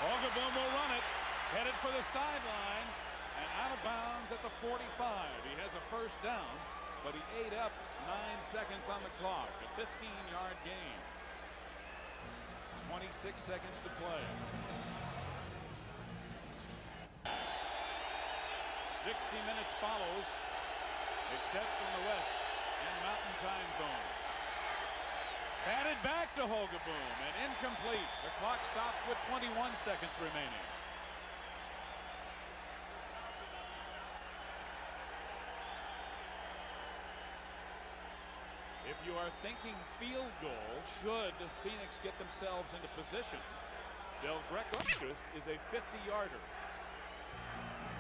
Hogaboom will run it, headed for the sideline, and out of bounds at the 45. He has a first down, but he ate up 9 seconds on the clock. A 15-yard gain. 26 seconds to play. 60 minutes follows, except from the West and Mountain Time Zone. Batted back to Hogaboom and incomplete. The clock stops with 21 seconds remaining. If you are thinking field goal, should Phoenix get themselves into position, Del Greco is a 50-yarder.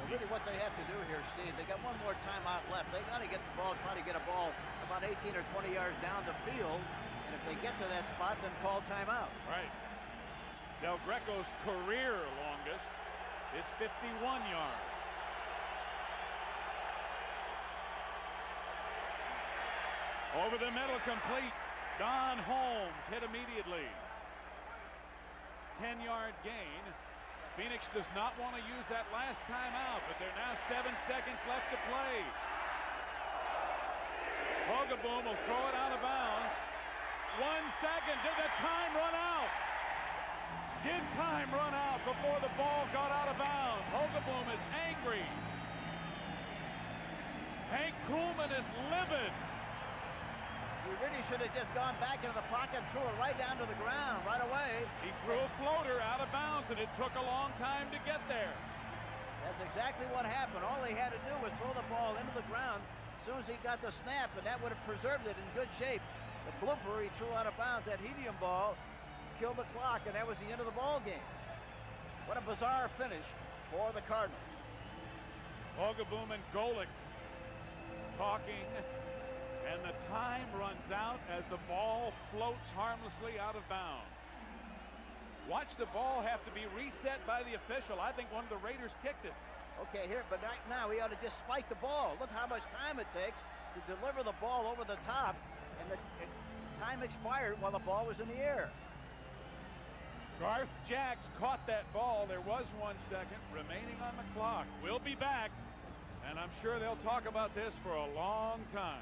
Well, really what they have to do here, Steve, they got one more timeout left. They got to get the ball, try to get a ball about 18 or 20 yards down the field. And if they get to that spot, then call timeout. Right. Del Greco's career longest is 51 yards. Over the middle, complete. Don Holmes hit immediately. 10-yard gain. Phoenix does not want to use that last timeout, but there are now 7 seconds left to play. Hogaboom will throw it out of bounds. 1 second. Did the time run out? Did time run out before the ball got out of bounds? Hogaboom is angry. Hank Kuhlman is livid. He really should have just gone back into the pocket and threw it right down to the ground right away. He threw a floater out of bounds, and it took a long time to get there. That's exactly what happened. All he had to do was throw the ball into the ground as soon as he got the snap, and that would have preserved it in good shape. The blooper he threw out of bounds, that helium ball, killed the clock, and that was the end of the ball game. What a bizarre finish for the Cardinals. Hogaboom and Golick talking, and the time runs out as the ball floats harmlessly out of bounds. Watch the ball have to be reset by the official. I think one of the Raiders kicked it. Okay, here, but right now he ought to just spike the ball. Look how much time it takes to deliver the ball over the top, and the time expired while the ball was in the air. Garth Jacks caught that ball. There was 1 second remaining on the clock. We'll be back, and I'm sure they'll talk about this for a long time.